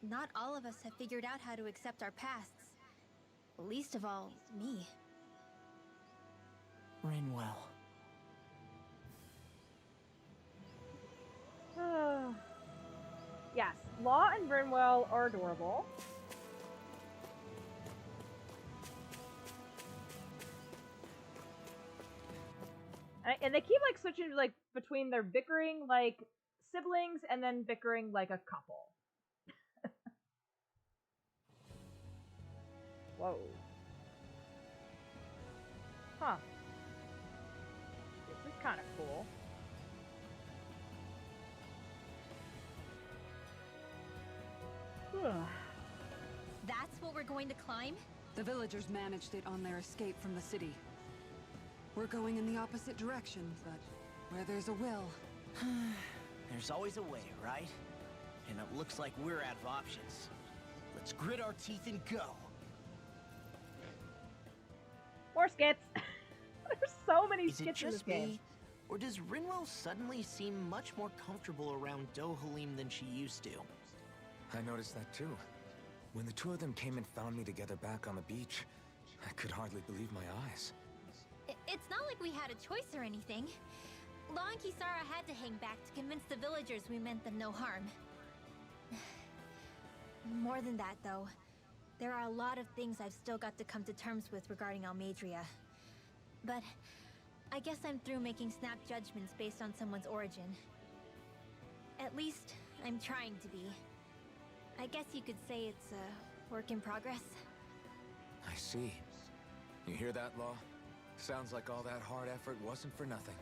Not all of us have figured out how to accept our pasts. Least of all, me. Rinwell. Yes, Law and Rinwell are adorable. And they keep like switching like between their bickering like siblings and then bickering like a couple. Whoa. Huh. This is kind of cool. That's what we're going to climb? The villagers managed it on their escape from the city. We're going in the opposite direction, but where there's a will... There's always a way, right? And it looks like we're out of options. Let's grit our teeth and go. More skits. There's so many Is it skits in this just game. me, or does Rinwell suddenly seem much more comfortable around Dohalim than she used to? I noticed that too. When the two of them came and found me together back on the beach, I could hardly believe my eyes. It's not like we had a choice or anything. Law and Kisara had to hang back to convince the villagers we meant them no harm. More than that, though, there are a lot of things I've still got to come to terms with regarding Almadria. But I guess I'm through making snap judgments based on someone's origin. At least, I'm trying to be. I guess you could say it's a work in progress. I see. You hear that, Law? Sounds like all that hard effort wasn't for nothing.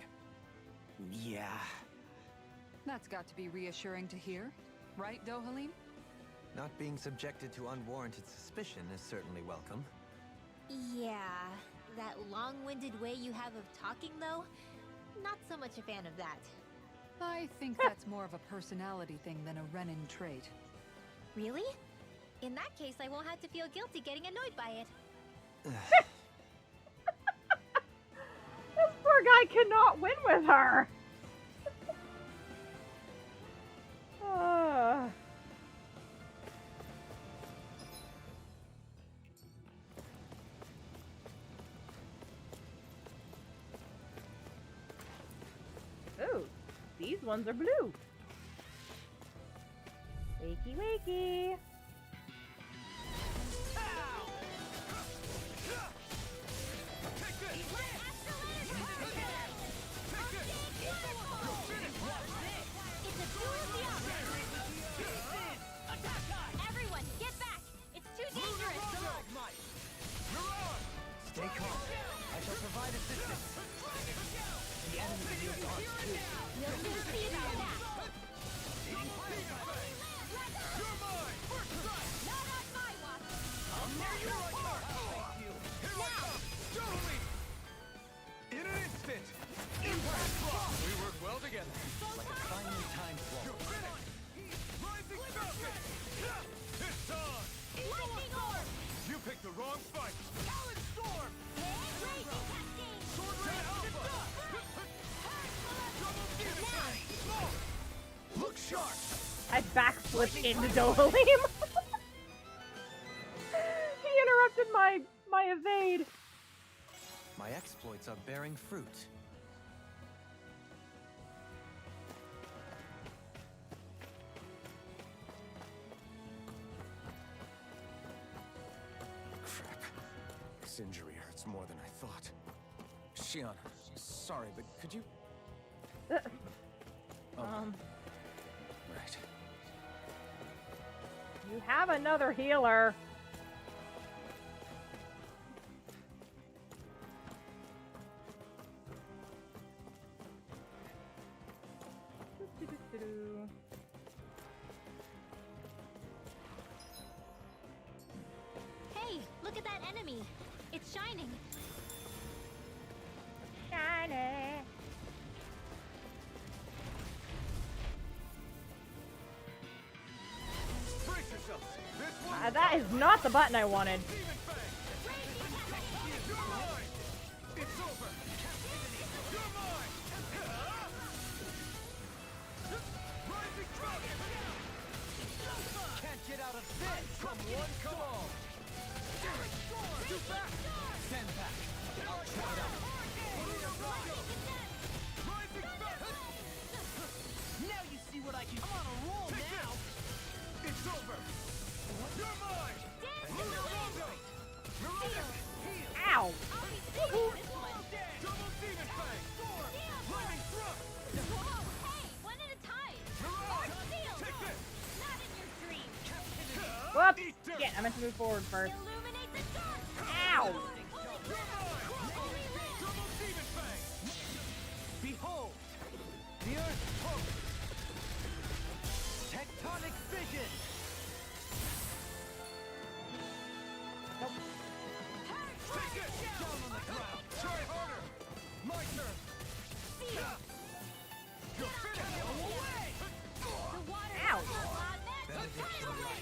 Yeah. That's got to be reassuring to hear. Right, Dohalim? Not being subjected to unwarranted suspicion is certainly welcome. Yeah, that long-winded way you have of talking, though, not so much a fan of that. I think that's more of a personality thing than a Renin trait. Really? In that case, I won't have to feel guilty getting annoyed by it. This poor guy cannot win with her. Ooh, these ones are blue. Wakey, wakey. Everyone, get back! It's too dangerous! Stay calm. I shall provide assistance. The enemy is ours too. We'll soon see about that! You're mine! First strike! Not on my watch! There you are! Here I come! Totally! In an instant! Impact block! We work well together. Like a finely timed You're ball. finished! Rising Falcon! It's on! Lightning orb! You picked the wrong fight! Talon Storm! Raging cascade! Sword Ray Alpha! Double Demon Fang! Look sharp! I backflipped into Dohalim. He interrupted my evade. My exploits are bearing fruit. Crap. This injury hurts more than I thought. Shion, sorry, but could you... Right. You have another healer. Hey, look at that enemy! It's shining! Shiny. Brace yourselves! This one That is not the button I wanted. Demon Fang! You're mine! It's over! You're mine! Rising Falcon! Can't get out of this! Come one, come all! Too fast! Stand back. I'll try it out! Rising Falcon! Now you see what I can. I'm on a roll Take now. this! It's over! You're mine! Lunarongo! Mirage! Ow. Double Demon Fang! Lightning Thrust! Whoa, hey! One at a time! Mirage! Steel! Take this! Not in your dream! Whoops. Eat dirt! Shit, I meant to move forward first. Illuminate the dark! Ow. You're mine! Double Demon Fang! Behold! The Earth pulse! Tectonic vision! Take it! Down on the ground! Try harder! My turn! You're finished! Away! The water Ow. is so hot, that's the time of it!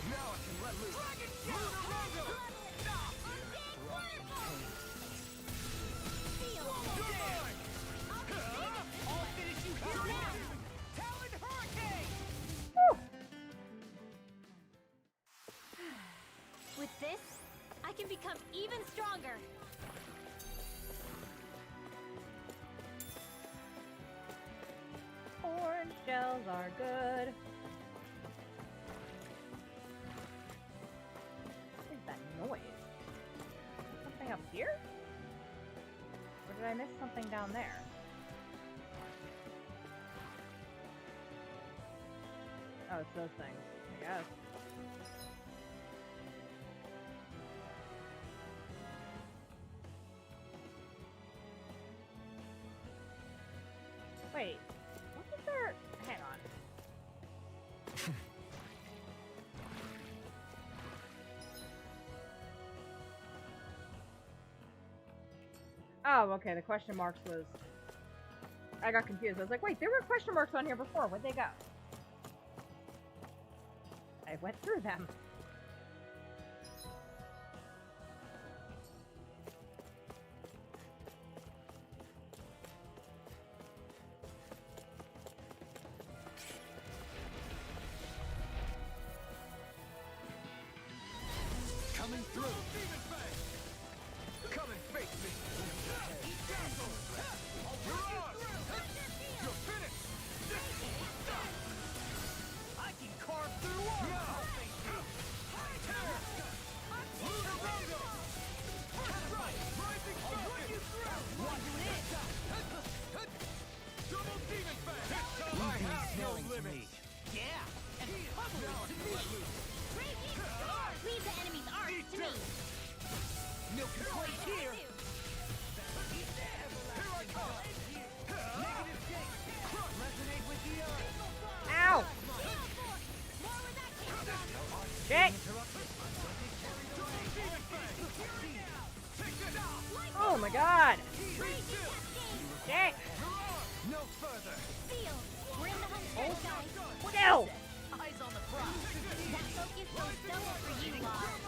Now I can let loose! Lunarongo! You're mine! I'll finish you here now. Talon Hurricane. With this, I can become even stronger. Gels are good. What is that noise? Something up here? Or did I miss something down there? Oh, it's those things, I guess. Wait, what is there? Hang on. Oh, okay, the question marks was... I got confused. I was like, wait, there were question marks on here before. Where'd they go? I went through them. Coming through. Come and face me. You're ours. You're finished. I can carve through walls. Now. Lunarongo. First right. Rising Falcon. Watch this. Double Demon Fang. I have no limit. Yeah, and pummel to me. Leave the enemy's arms to me. Milk and plate here. Here I come. Negative gate. Resonate with the earth. Ow! Shit! Oh my god! Shit! No further. We're in the home stretch, guys. No! Eyes on the prize. That focus goes double for you, Lars.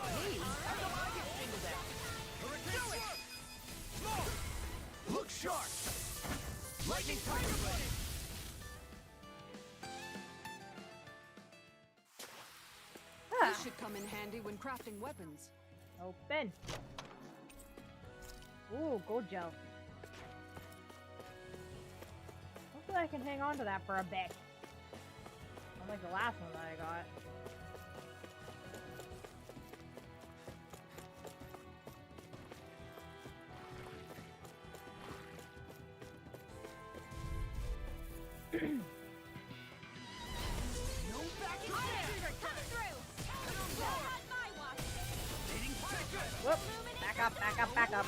Look sharp. Lightning Tiger Blade. Ah, This should come in handy when crafting weapons. open. Ooh, gold gel. Hopefully I can hang on to that for a bit. Unlike the last one that I got. Whoop! Back up, back up, back up.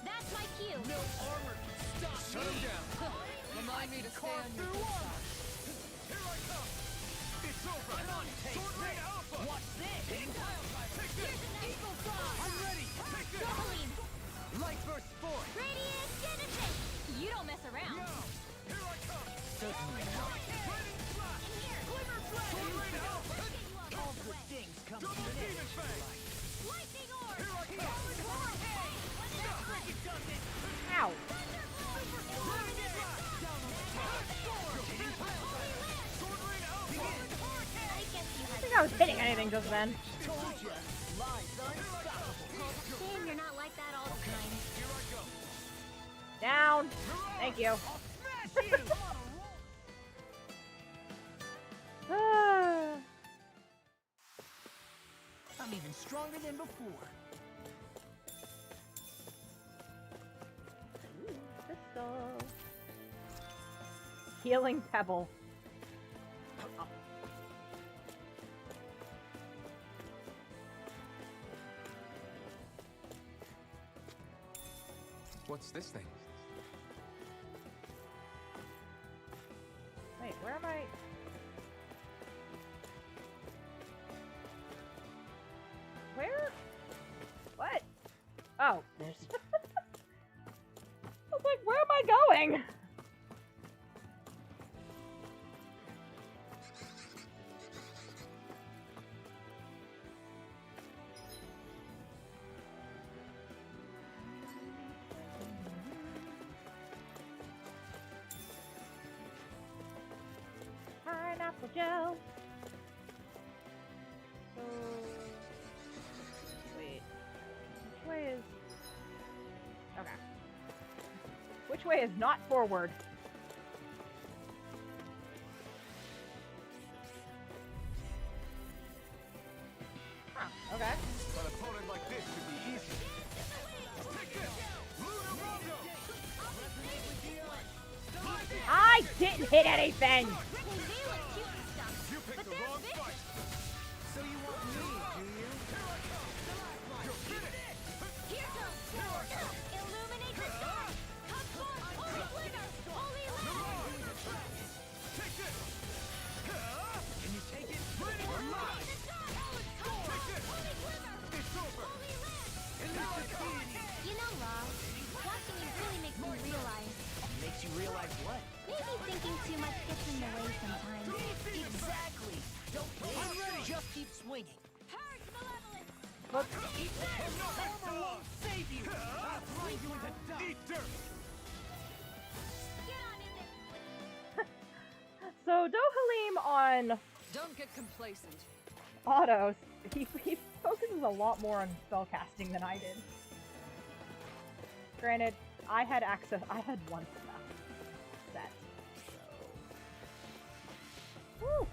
That's my cue. No armor can stop. Shut him down. Remind me to stay on your good side. Here I come. It's over. Sword Rain Alpha. Watch this. Take this. I'm ready. Take this. Doubling. Light Burst Force. Radiant Genesis. You don't mess around. Now. Here I come. Certainly not. Lightning Flash. Glimmer Flash. Sword Rain Alpha. All good things come Double to Demon this. Fang. Lightning Orb. Here I come. Ow! I guess you I had think I was hitting anything just then. Told you. Lies unstoppable. Shame you're not like that all the time. Down. Thank you. I'm even stronger than before. Crystal. Healing Pebble. What's this thing? Wait, where am I? Where? What? Oh, there's... I was like, where am I going? Pineapple gel. So Which way is not forward? Huh, okay. An opponent like this should be easy. Take this! Luna Rondo! I didn't hit anything! Hey, they look cute and stuff, You but picked the they're wrong vicious. fight! So you want me, do you? Here I come! You're finished! Here comes Illuminate the stars! Come forth, holy glitter! Holy light! Take this! Can you take it? Ready or not? The stars! Come Take forth, this! holy glitter! It's over! Holy light! And now it's easy! You know, Rob, watching you really makes me realize Makes you realize what? maybe thinking too much gets in the way sometimes. Exactly! Don't I'm ready. just keep swinging. Purge malevolence! Look, Armor won't save you! I'll grind you into dust! Eat dirt! Get on in there! so Dohalim on Don't get complacent. autos, he focuses a lot more on spellcasting than I did. Granted, I had access, I had one spell set, so... Woo!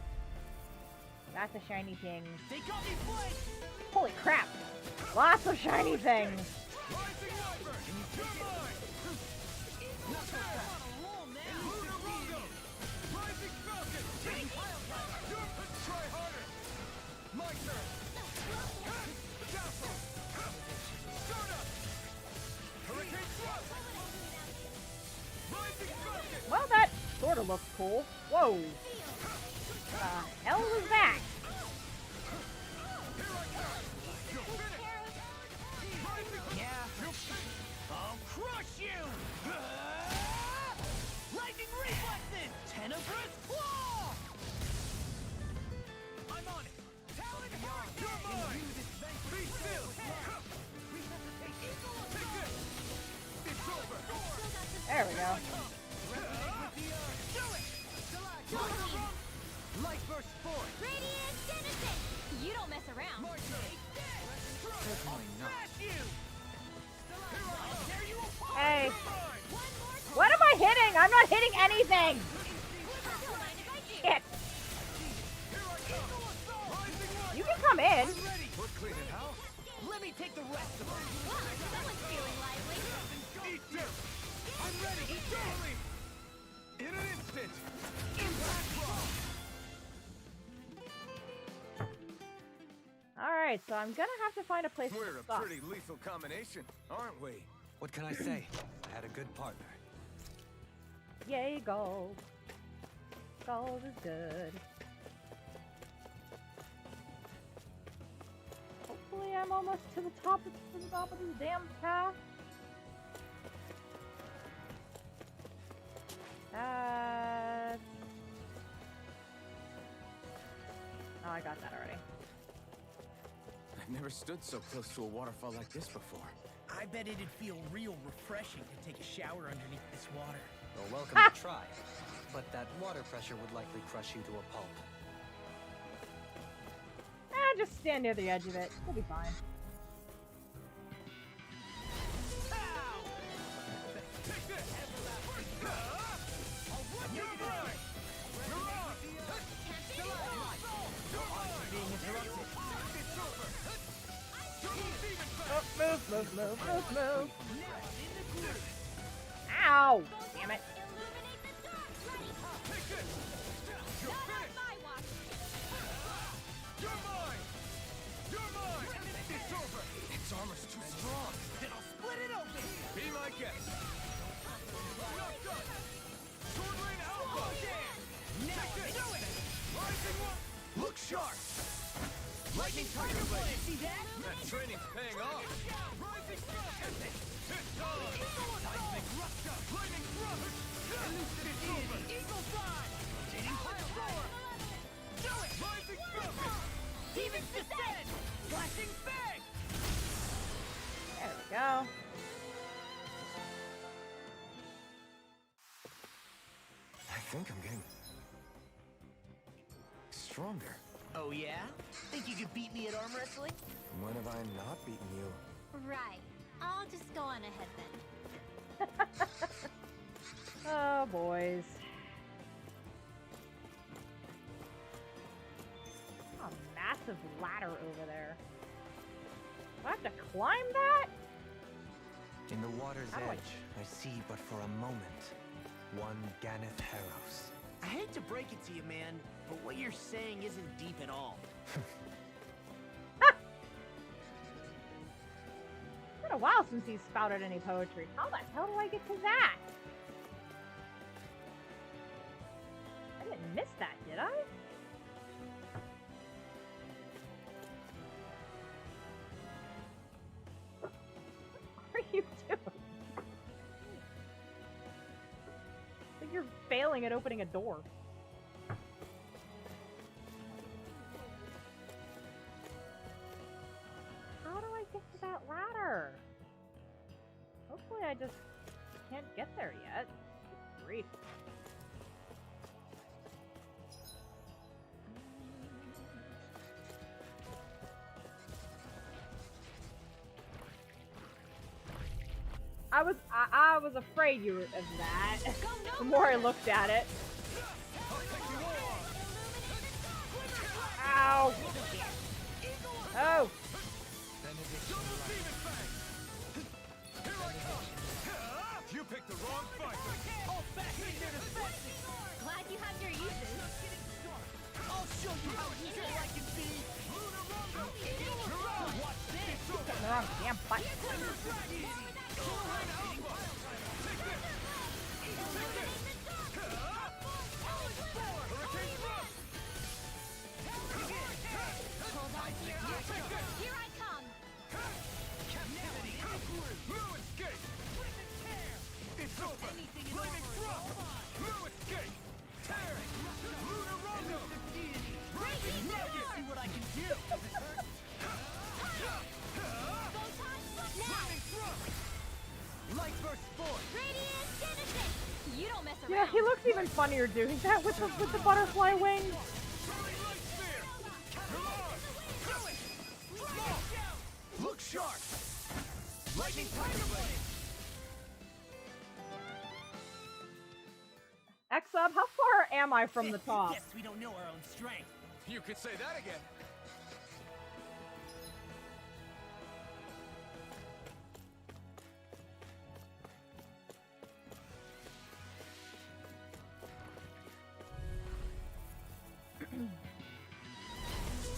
That's a shiny thing. They got me flanked! Holy crap! Lots of shiny things! Rising Wyvern! You're mine! Not so fast! Luna Rondo! Rising Falcon! Try harder! My turn! Dazzle! Stardust! Hurricane Thrust! Rising Falcon! Well, that sorta looks cool. Whoa! Hell was that? I'll crush you! Lightning reflexes! Tenebrous claw! I'm on it! Talon Hurricane! You're mine! Be still! Take this! It's over! There we go. Do it! Light burst forth! Radiant Denizen! You don't mess around. My turn! Certainly not. Smash you! I'll tear you apart! Hey, You're mine! what am I hitting? I'm not hitting anything! Don't mind if I do. Shit! Here I come! Rising Wyvern! You can come in. I'm ready! We're cleaning house! Let me take the rest of them. Wow, someone's feeling lively. Eat dirt! I'm ready! Eat in an instant! Impact Rock! Alright, so I'm gonna have to find a place We're to a stop. pretty lethal combination, aren't we? What can I say? I had a good partner. Yay, gold. Gold is good. Hopefully I'm almost to the top of this damn path. Oh, I got that already. I've never stood so close to a waterfall like this before. I bet it'd feel real refreshing to take a shower underneath this water. You're welcome to try, but that water pressure would likely crush you to a pulp. Just stand near the edge of it. We'll be fine. Take this! You're mine! You're on! Being interrupted. It's over! Double demon Oh, fang! move. Ow! Damn it. Illuminate the stars, ready. Take this! You're Not on finished! my watch. You're mine! You're mine! It's over! Its armor's too strong. Then I'll split it open! Be my guest! Not done! Sword Rain Alpha! Take this! Do it! Rising one! Look sharp! Lightning Tiger Blade! See that? That training's paying off! Rising Falcon! It's on! Seismic Rupture! Lightning Thrust! It's over! Eagle Fly! Rotating Firestorm! Do it! Rising Falcon! Demons Descend! Flashing Fang! There we go. I think I'm getting stronger. Oh yeah? Think you could beat me at arm wrestling? When have I not beaten you? Right. I'll just go on ahead then. massive ladder over there. Do I have to climb that? In the water's How do I- edge, I see but for a moment one Ganeth Harrows. I hate to break it to you, man, but what you're saying isn't deep at all. It's been a while since he's spouted any poetry. How the hell do I get to that? I didn't miss that, did I? What are you doing? It's like you're failing at opening a door. How do I get to that ladder? Hopefully I just can't get there yet. Good grief. I was afraid you were of that. The more I looked at it. Ow! Oh! You picked the wrong fight. Glad you have your uses. I'll show you how easy I can be. Watch this. Getting the wrong damn button. Hold on to your horses. Here I come. Blue escape. It's over. Flaming thrust. Blue escape. Tear. Lunar Rondo. Breaking See what I can do. Flaming thrust. Light burst force. Radiant Genesis! You don't mess around. Yeah, he looks even funnier doing that with the butterfly wings. Burning light sphere. Come on. Do it. Small. Look sharp. Lightning tiger blade. X-Sub, how far am I from the top? Guess we don't know our own strength. You could say that again.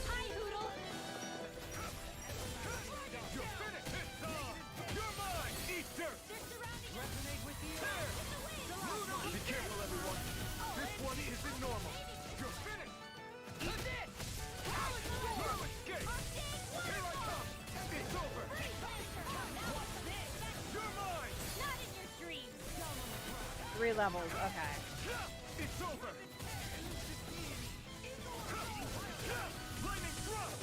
Hi, Hoodle! You're finished. It's on. You're mine. Eat dirt. Resonate with the air. Be careful, everyone. This one isn't normal. You're finished. Eat this. Blue escape. Here I come. It's over. You're mine. Not in your dreams! 3 levels, okay. It's over. Flaming thrust.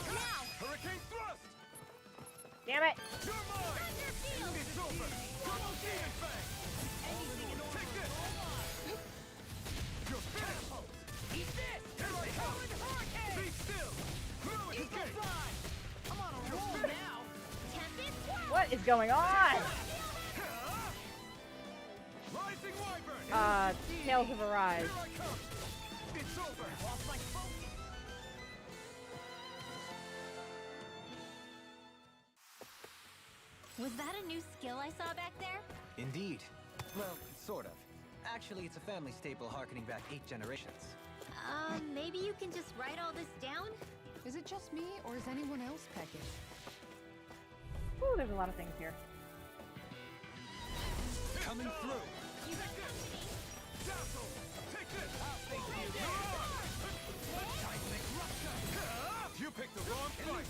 Now! Hurricane thrust. Damn it! You're mine. It's over. Double demon fang. Take this. You're finished. Eat this. Here I come. Be still. Blue escape. I'm on a roll now. Tempest Swirl! What is going on? Rising wyvern. Tales of Arise. Here I come. It's over. Lost my focus. Was that a new skill I saw back there? Indeed. Well, sort of. Actually, it's a family staple harkening back 8 generations. Maybe you can just write all this down? Is it just me, or is anyone else peckish? Ooh, there's a lot of things here. Coming through. You got company? Dazzle. Take this. You picked the wrong fight.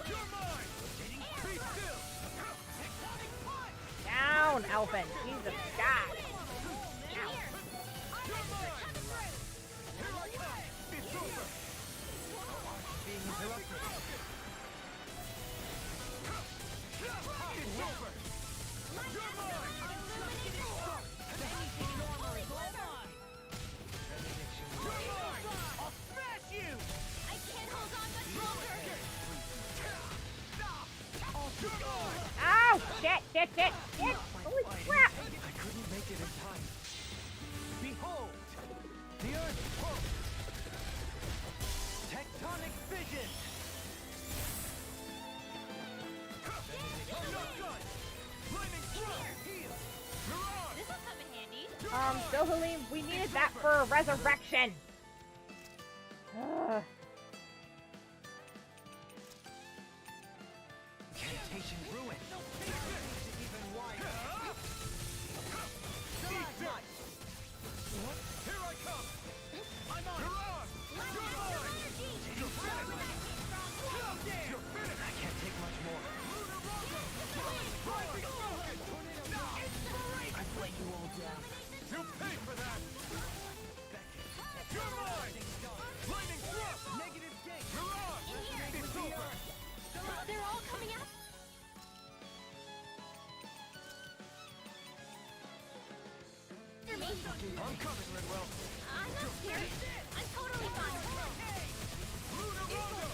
You're mine. Be still. Down, Elfin. Jesus God. It's over. Being interrupted. It's over. You're mine. I'll smash you. I can't hold on much longer! Ow! Shit! Holy crap! I couldn't make it in time. Behold! The Earth pulse! Tectonic fission! I'm not done! Flaming thrust! Heal! Mirage! This'll come in handy. Dohalim, we needed that for a resurrection. Ugh. Temptation ruin. Even wider! Stalagmite! Here I come! I'm on! Mirage! You're mine! You're finished! You're finished! I can't take much more. I've let you all down. You'll pay for that! You're mine! Lightning thrust! Negative gate! Mirage! It's over! They're all coming out. For me. I'm coming, Ridwell! I'm not scared. I'm totally fine. Lunar Rondo!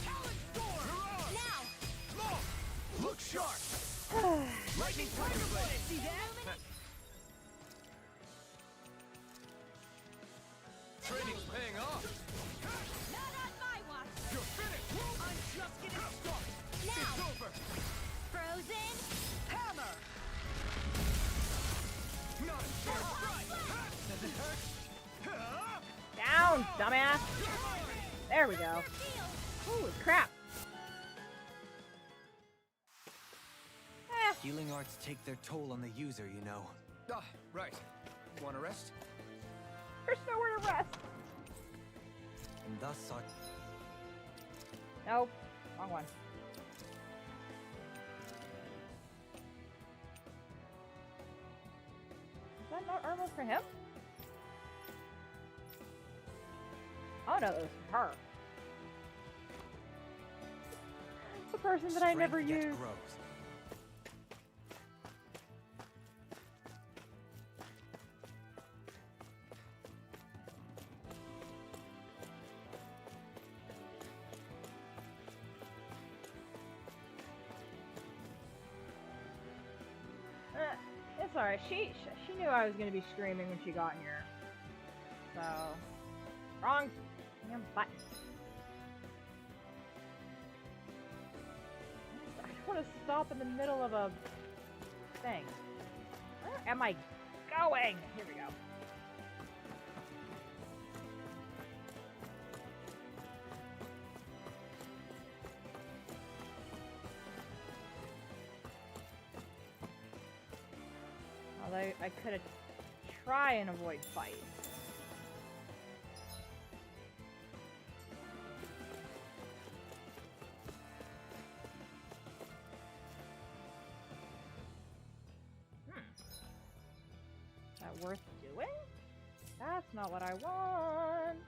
Talon Storm! Mirage! Now. Smoke! Look sharp! Lightning Tiger Blade! See that? Training's paying off! Not on my watch. You're finished! I'm just getting started! Now. It's over! Frozen. Hammer! Not a chance! Right! Does it hurt? Down, dumbass. There we go. Holy crap. Healing arts take their toll on the user, you know. Ah, right. Want to rest? There's nowhere to rest. And thus our... Nope. Wrong one. Is that not armor for him? Oh no, it was for her. The person that I never strength yet used. grows. It's alright. She knew I was gonna be screaming when she got here. So wrong damn button. I don't want to stop in the middle of a thing. Where am I going? Here we go. Although I could try and avoid fight. Is that worth doing? That's not what I want.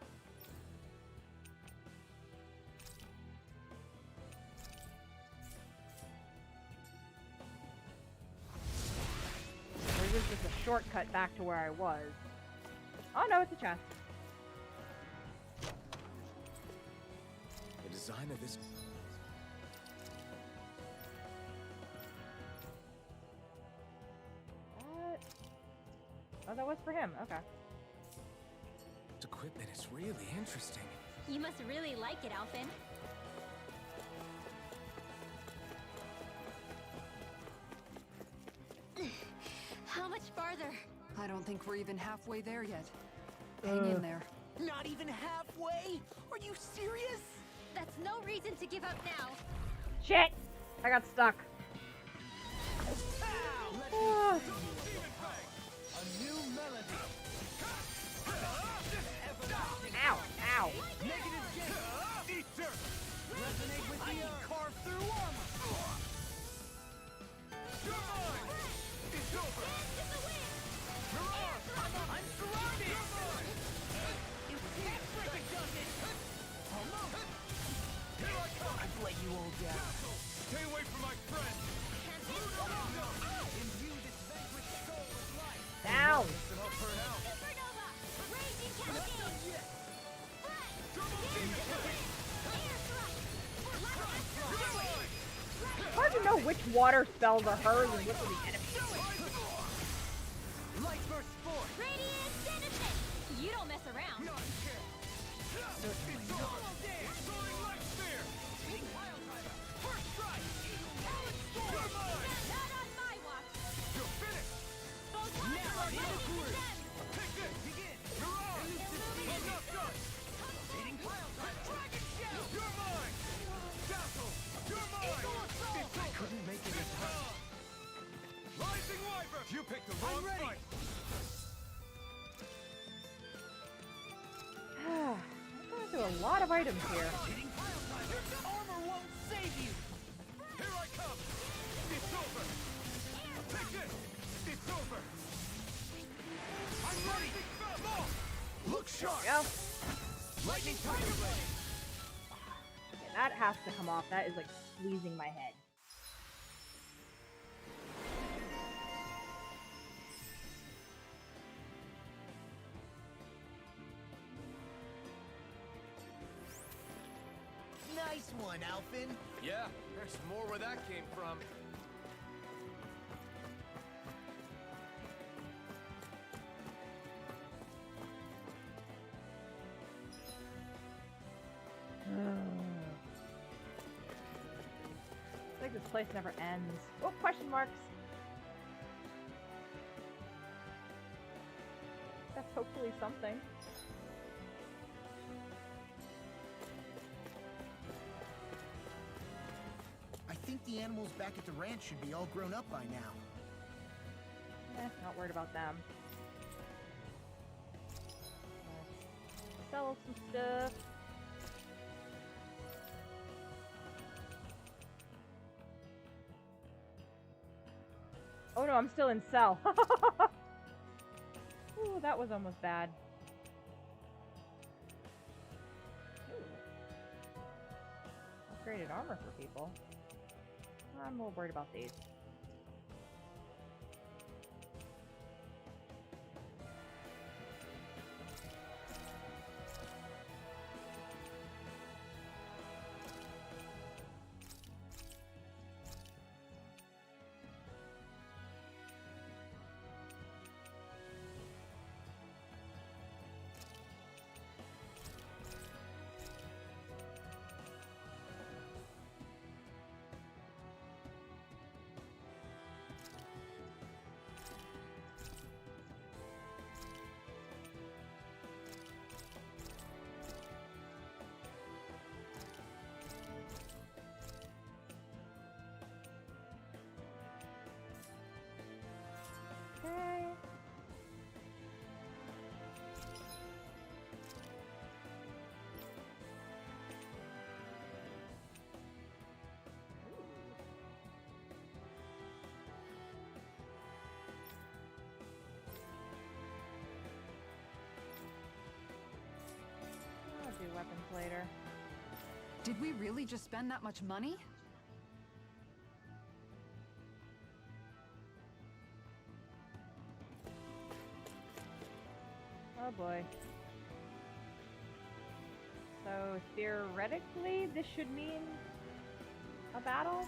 Or is this just a shortcut back to where I was? Oh no, it's a chest. The design of this... What? Oh, that was for him. Okay. equipment is really interesting. You must really like it, Alphen. How much farther? I don't think we're even halfway there yet. Hang in there. Not even halfway? Are you serious? That's no reason to give up now. Shit! I got stuck. A new melody. Ow! Ow! Negative gate. Eat dirt. Resonate with the carve through armor. You're mine. It's over. I'm surrounded. You can't freaking does it. Almost. Here I come. I've let you all down. Stay away from my friend. Imbue this vanquished soul with life. Down! Then I'll burn out. Supernova! Raging Cascade! Hard to know which water spells are hers and which are the enemies. Light burst forth. Radiant Denizen! You don't mess around. Not a chance. Certainly not. You picked the wrong fight. I'm going through a lot of items here. Armor won't save you. Here I come. It's over. Take this. It's over. I'm ready. Look sharp. Go. Lightning Tiger Blade. Okay, that has to come off. That is like squeezing my head. Nice one, Alphen. Yeah, there's more where that came from. It's like this place never ends. Oh, question marks. That's hopefully something. I think the animals back at the ranch should be all grown up by now. Not worried about them. Let's sell some stuff. Oh no, I'm still in cell. Ooh, that was almost bad. Ooh. Upgraded armor for people. I'm more worried about these. Okay. I'll do weapons later. Did we really just spend that much money? Oh boy. So theoretically, this should mean a battle?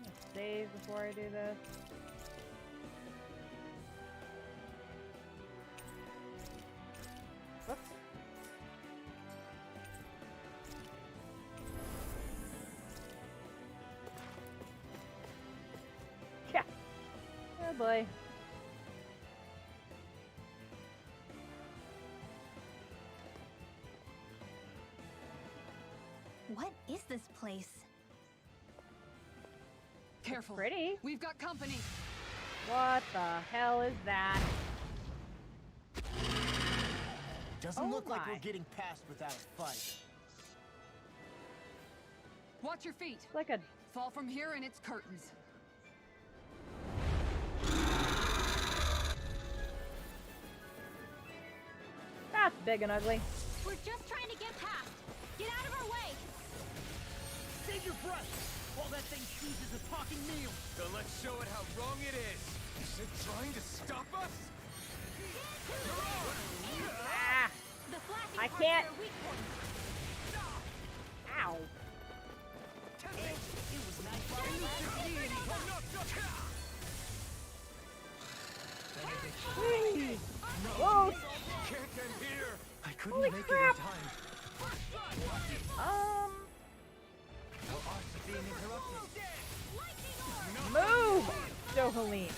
Let's save before I do this. Whoops. Yeah. Oh boy. What is this place? Careful. Pretty. We've got company. What the hell is that? Doesn't Oh look like my. we're getting past without a fight. Watch your feet. It's like a Fall from here and it's curtains. that's big and ugly. We're just trying to get past. Get out of our way. Save your breath! All that thing chooses a talking meal! Then let's show it how wrong it is. Is it trying to stop us? Ah! The flashing I parts can't. are weak points. Ow. It was nice. Whee! Whoa! Can't end here. I couldn't Holy make crap. it in time. Our arts are being interrupted. Move! Johaleen.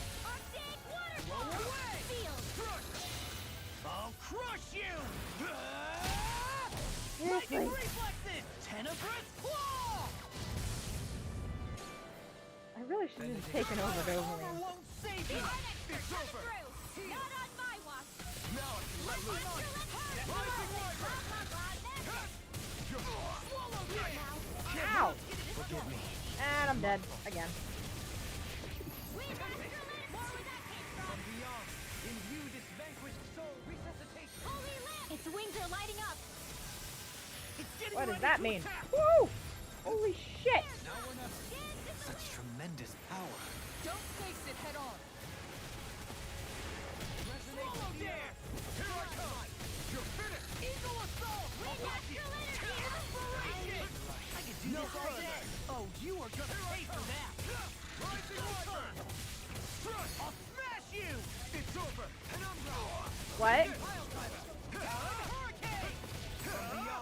I'll crush you! Seriously. Reflex Tenebrous Claw! I really should have just taken over Armor Dovaline. won't save you! It's over! Not on my watch. Now I can let loose! Rising Wyvern! Swallow this! Ow! Forgive me. And I'm dead again. From beyond, imbue this vanquished soul resuscitation! Its wings are lighting up. It's getting What does ready that to mean? attack! Woo! Holy shit! Now or never! Such tremendous power. Don't face it head on. Swallow dance! Here I come! You're finished! Eagle assault! Inspiration! I can do this all day! Oh, you are gonna pay for that! Rising Wyvern! Strut! I'll smash you! It's over! And I'm gone! What? Hurricane!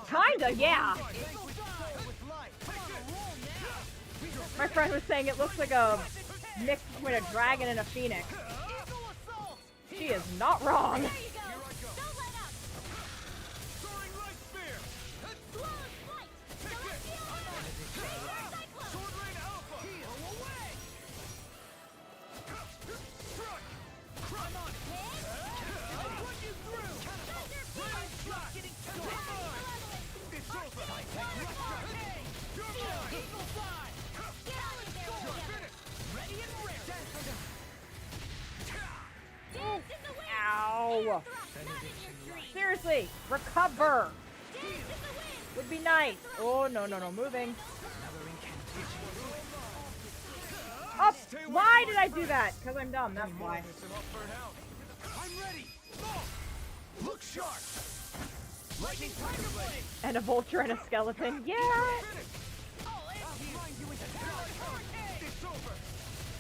Kinda, yeah. Vanquish soul with light! On a roll now! My friend was saying it looks like a mix between a dragon and a phoenix. Eagle assault! She is not wrong. There you go. Don't let up. Soaring light spear! Flawless flight. Celestial Cyclone. Sword Rain Alpha! Heal away! Struck! Crime on it! I'll put you through! Rain shot! You're mine! It's over! Hurricane! You're mine! Eagle fly! Get on it there. You're finished! Ready and rare! Dance in the wind. Ow. Thrust, not in your dreams. Seriously, recover. Dance in the wind. Would be nice. Oh, no, no, no, moving. Up. Why did I do that? Because I'm dumb, that's why. I'm ready! Go! Look sharp! Lightning Tiger Blade! And a vulture and a skeleton. Yeah. Finish! I'll grind you into hurricane! It's over!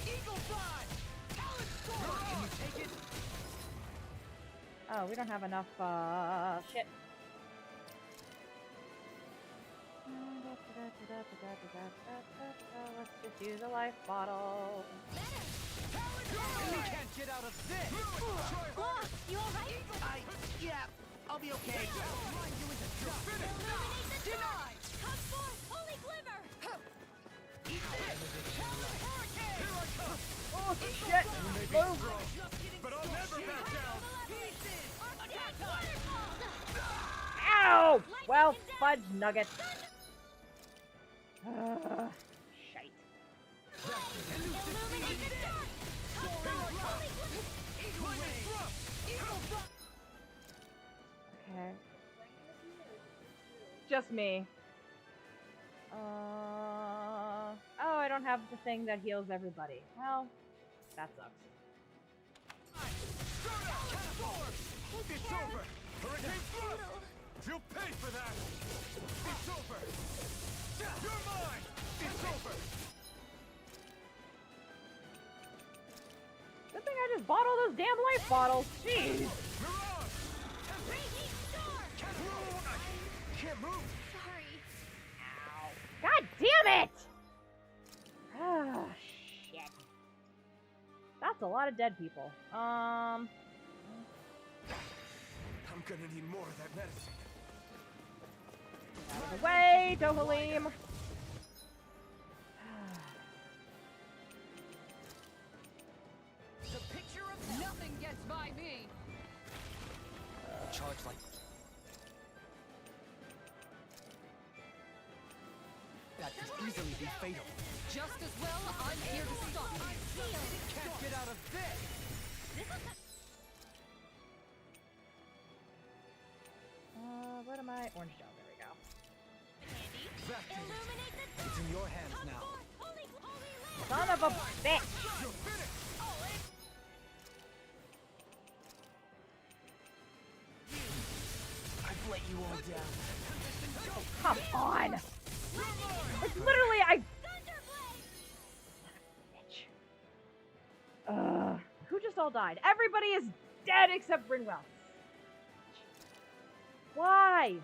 Eagle fly! Talon sword! Can you take it? Oh, we don't have enough, shit. Let's just use a life bottle. You can't get out of this! Look, you alright? Yeah, I'll be okay. Grind you into dust! Finish! Illuminate the dark. Come forth, holy glimmer. Hurricane! Here I come! Oh, shit. Move. But I'll never back down! Attack waterfall. Ow! Well, fudge nuggets. Shite. Illuminate the dark. Come forth, holy glimmer. Okay. Just me. Oh, I don't have the thing that heals everybody. Well, that sucks. It's over! Hurricane thrust! You'll pay for that! It's over! You're mine! It's over! Good thing I just bought all those damn life bottles. Jeez. Mirage! Raging storm. Can't move! Sorry. God damn it! Ah, shit. That's a lot of dead people. I'm gonna need more of that medicine. Out of the way, Dohalim. The picture of Nothing gets by me. Charge like that could easily be fatal. Just as well, I'm here to stop. can't get out of this! What am I? Orange gel. There we go. Illuminate the dark. It's in your hands Come now. forth, holy land. Son of a bitch! You're finished! I've let you all down. Come on! It's literally I. Bitch. Who just all died? Everybody is dead except Brinwell. Why?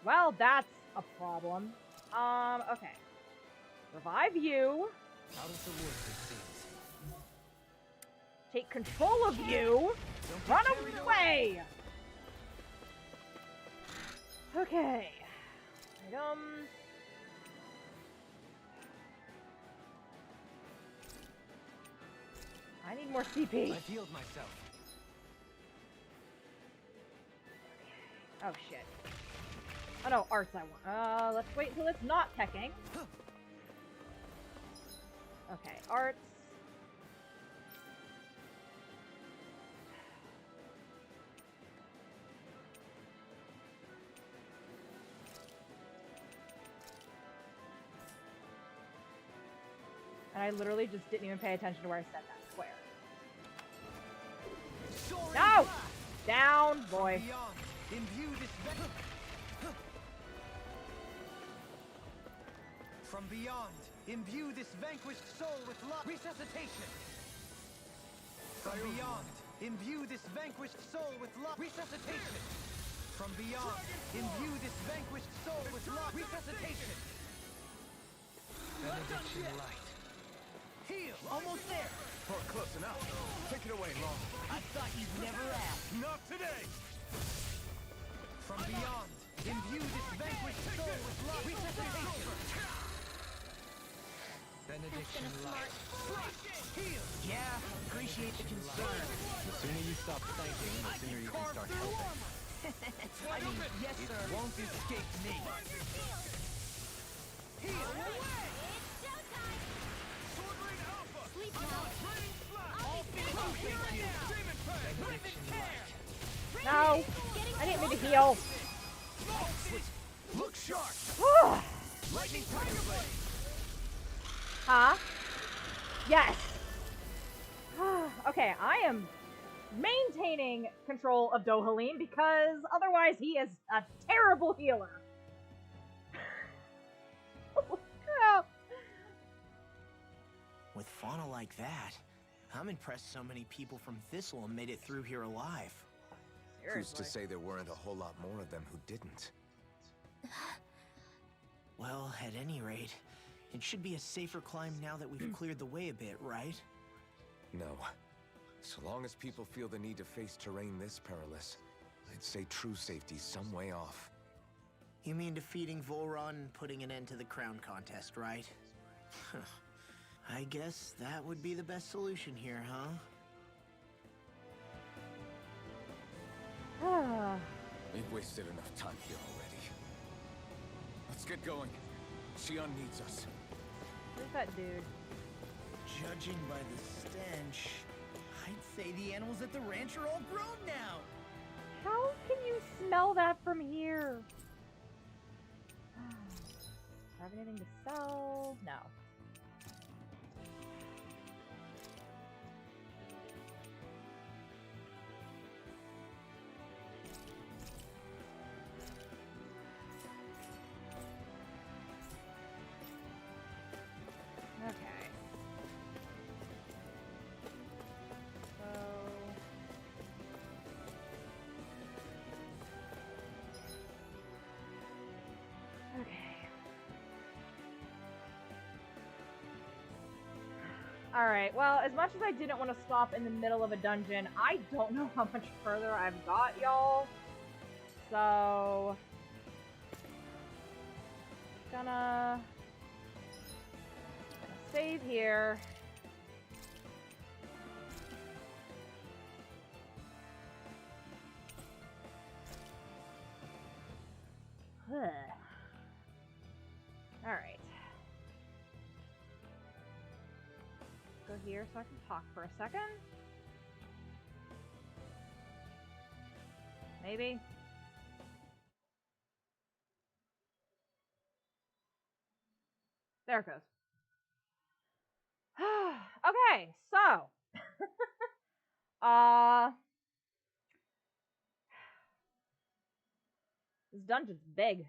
Well, that's a problem. Okay. Revive you. Out of the woods, it seems. Take control of you. Run away. Okay. Items. I need more CP. I've healed myself. Oh shit. Oh no, arts I want. Let's wait until it's not teching. Okay, arts. And I literally just didn't even pay attention to where I set that square. No! Down, boy. Beyond, imbue this From beyond, imbue this vanquished soul with love. Resuscitation. From beyond, imbue this vanquished soul with love. Resuscitation. From beyond, imbue this vanquished soul with love. Resuscitation. Benediction light. Heal! Almost there! Oh, close enough. Take it away, Long. I thought you'd never ask. Not today! From beyond, imbue this vanquished soul with love. Resuscitation. Benediction light. Heal! Yeah, appreciate the concern. The sooner you stop thanking, the sooner you can start helping. I mean, yes, sir. Won't escape me. Heal! Sword Rain Alpha! Sleep now. Raining Flash! All thank you! Demon Prey! Rivet Tear! No! I didn't mean to heal. Look sharp! Lightning Tiger Blade! Huh? Yes! Okay, I am maintaining control of Dohalim because otherwise he is a terrible healer. Holy crap! With fauna like that, I'm impressed so many people from Thistle made it through here alive. Who's to Seriously. say there weren't a whole lot more of them who didn't? Well, at any rate, it should be a safer climb now that we've cleared the way a bit, right? No. So long as people feel the need to face terrain this perilous, I'd say true safety's some way off. You mean defeating Volron and putting an end to the crown contest, right? I guess that would be the best solution here, huh? We've wasted enough time here already. Let's get going. Shion needs us. Who's that dude? Judging by the stench, I'd say the animals at the ranch are all grown now. How can you smell that from here? Have anything to sell? No. Okay. So... Okay. Alright, well, as much as I didn't want to stop in the middle of a dungeon, I don't know how much further I've got, y'all. So... Gonna save here. Alright. Go here so I can talk for a second. Maybe. There it goes. Okay, so this dungeon's big.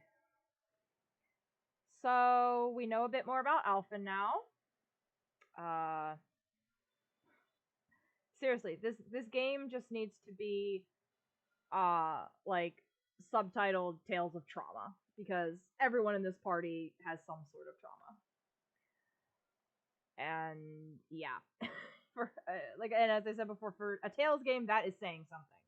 So we know a bit more about Alphen now. Seriously, this game just needs to be like subtitled Tales of Trauma, because everyone in this party has some sort of trauma. And yeah, for like, and as I said before, for a Tales game, that is saying something.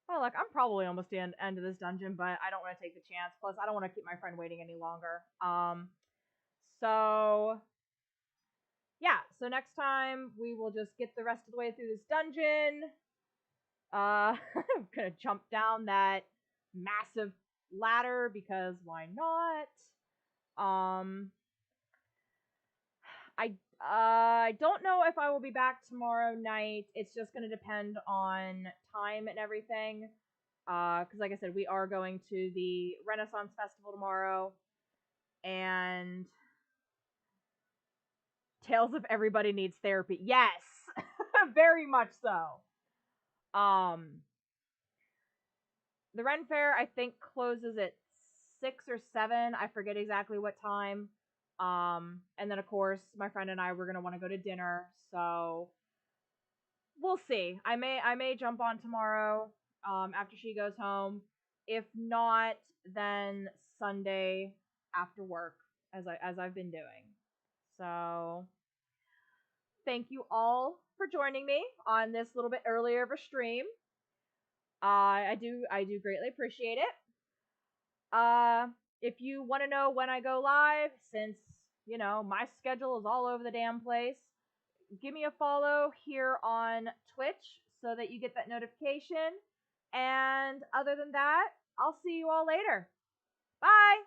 Well, look, I'm probably almost to the end of this dungeon, but I don't want to take the chance. Plus, I don't want to keep my friend waiting any longer. So yeah, so next time we will just get the rest of the way through this dungeon. I'm gonna jump down that massive ladder because why not? I don't know if I will be back tomorrow night. It's just gonna depend on time and everything. Because like I said, we are going to the Renaissance Festival tomorrow, and Tales of Everybody Needs Therapy. Yes, very much so. The Ren Fair I think closes at 6 or 7. I forget exactly what time. And then of course my friend and I were gonna want to go to dinner, so we'll see. I may jump on tomorrow after she goes home. If not, then Sunday after work, as I've been doing. So thank you all for joining me on this little bit earlier of a stream. I do greatly appreciate it. If you want to know when I go live, since you know my schedule is all over the damn place, give me a follow here on Twitch so that you get that notification. And other than that, I'll see you all later. Bye!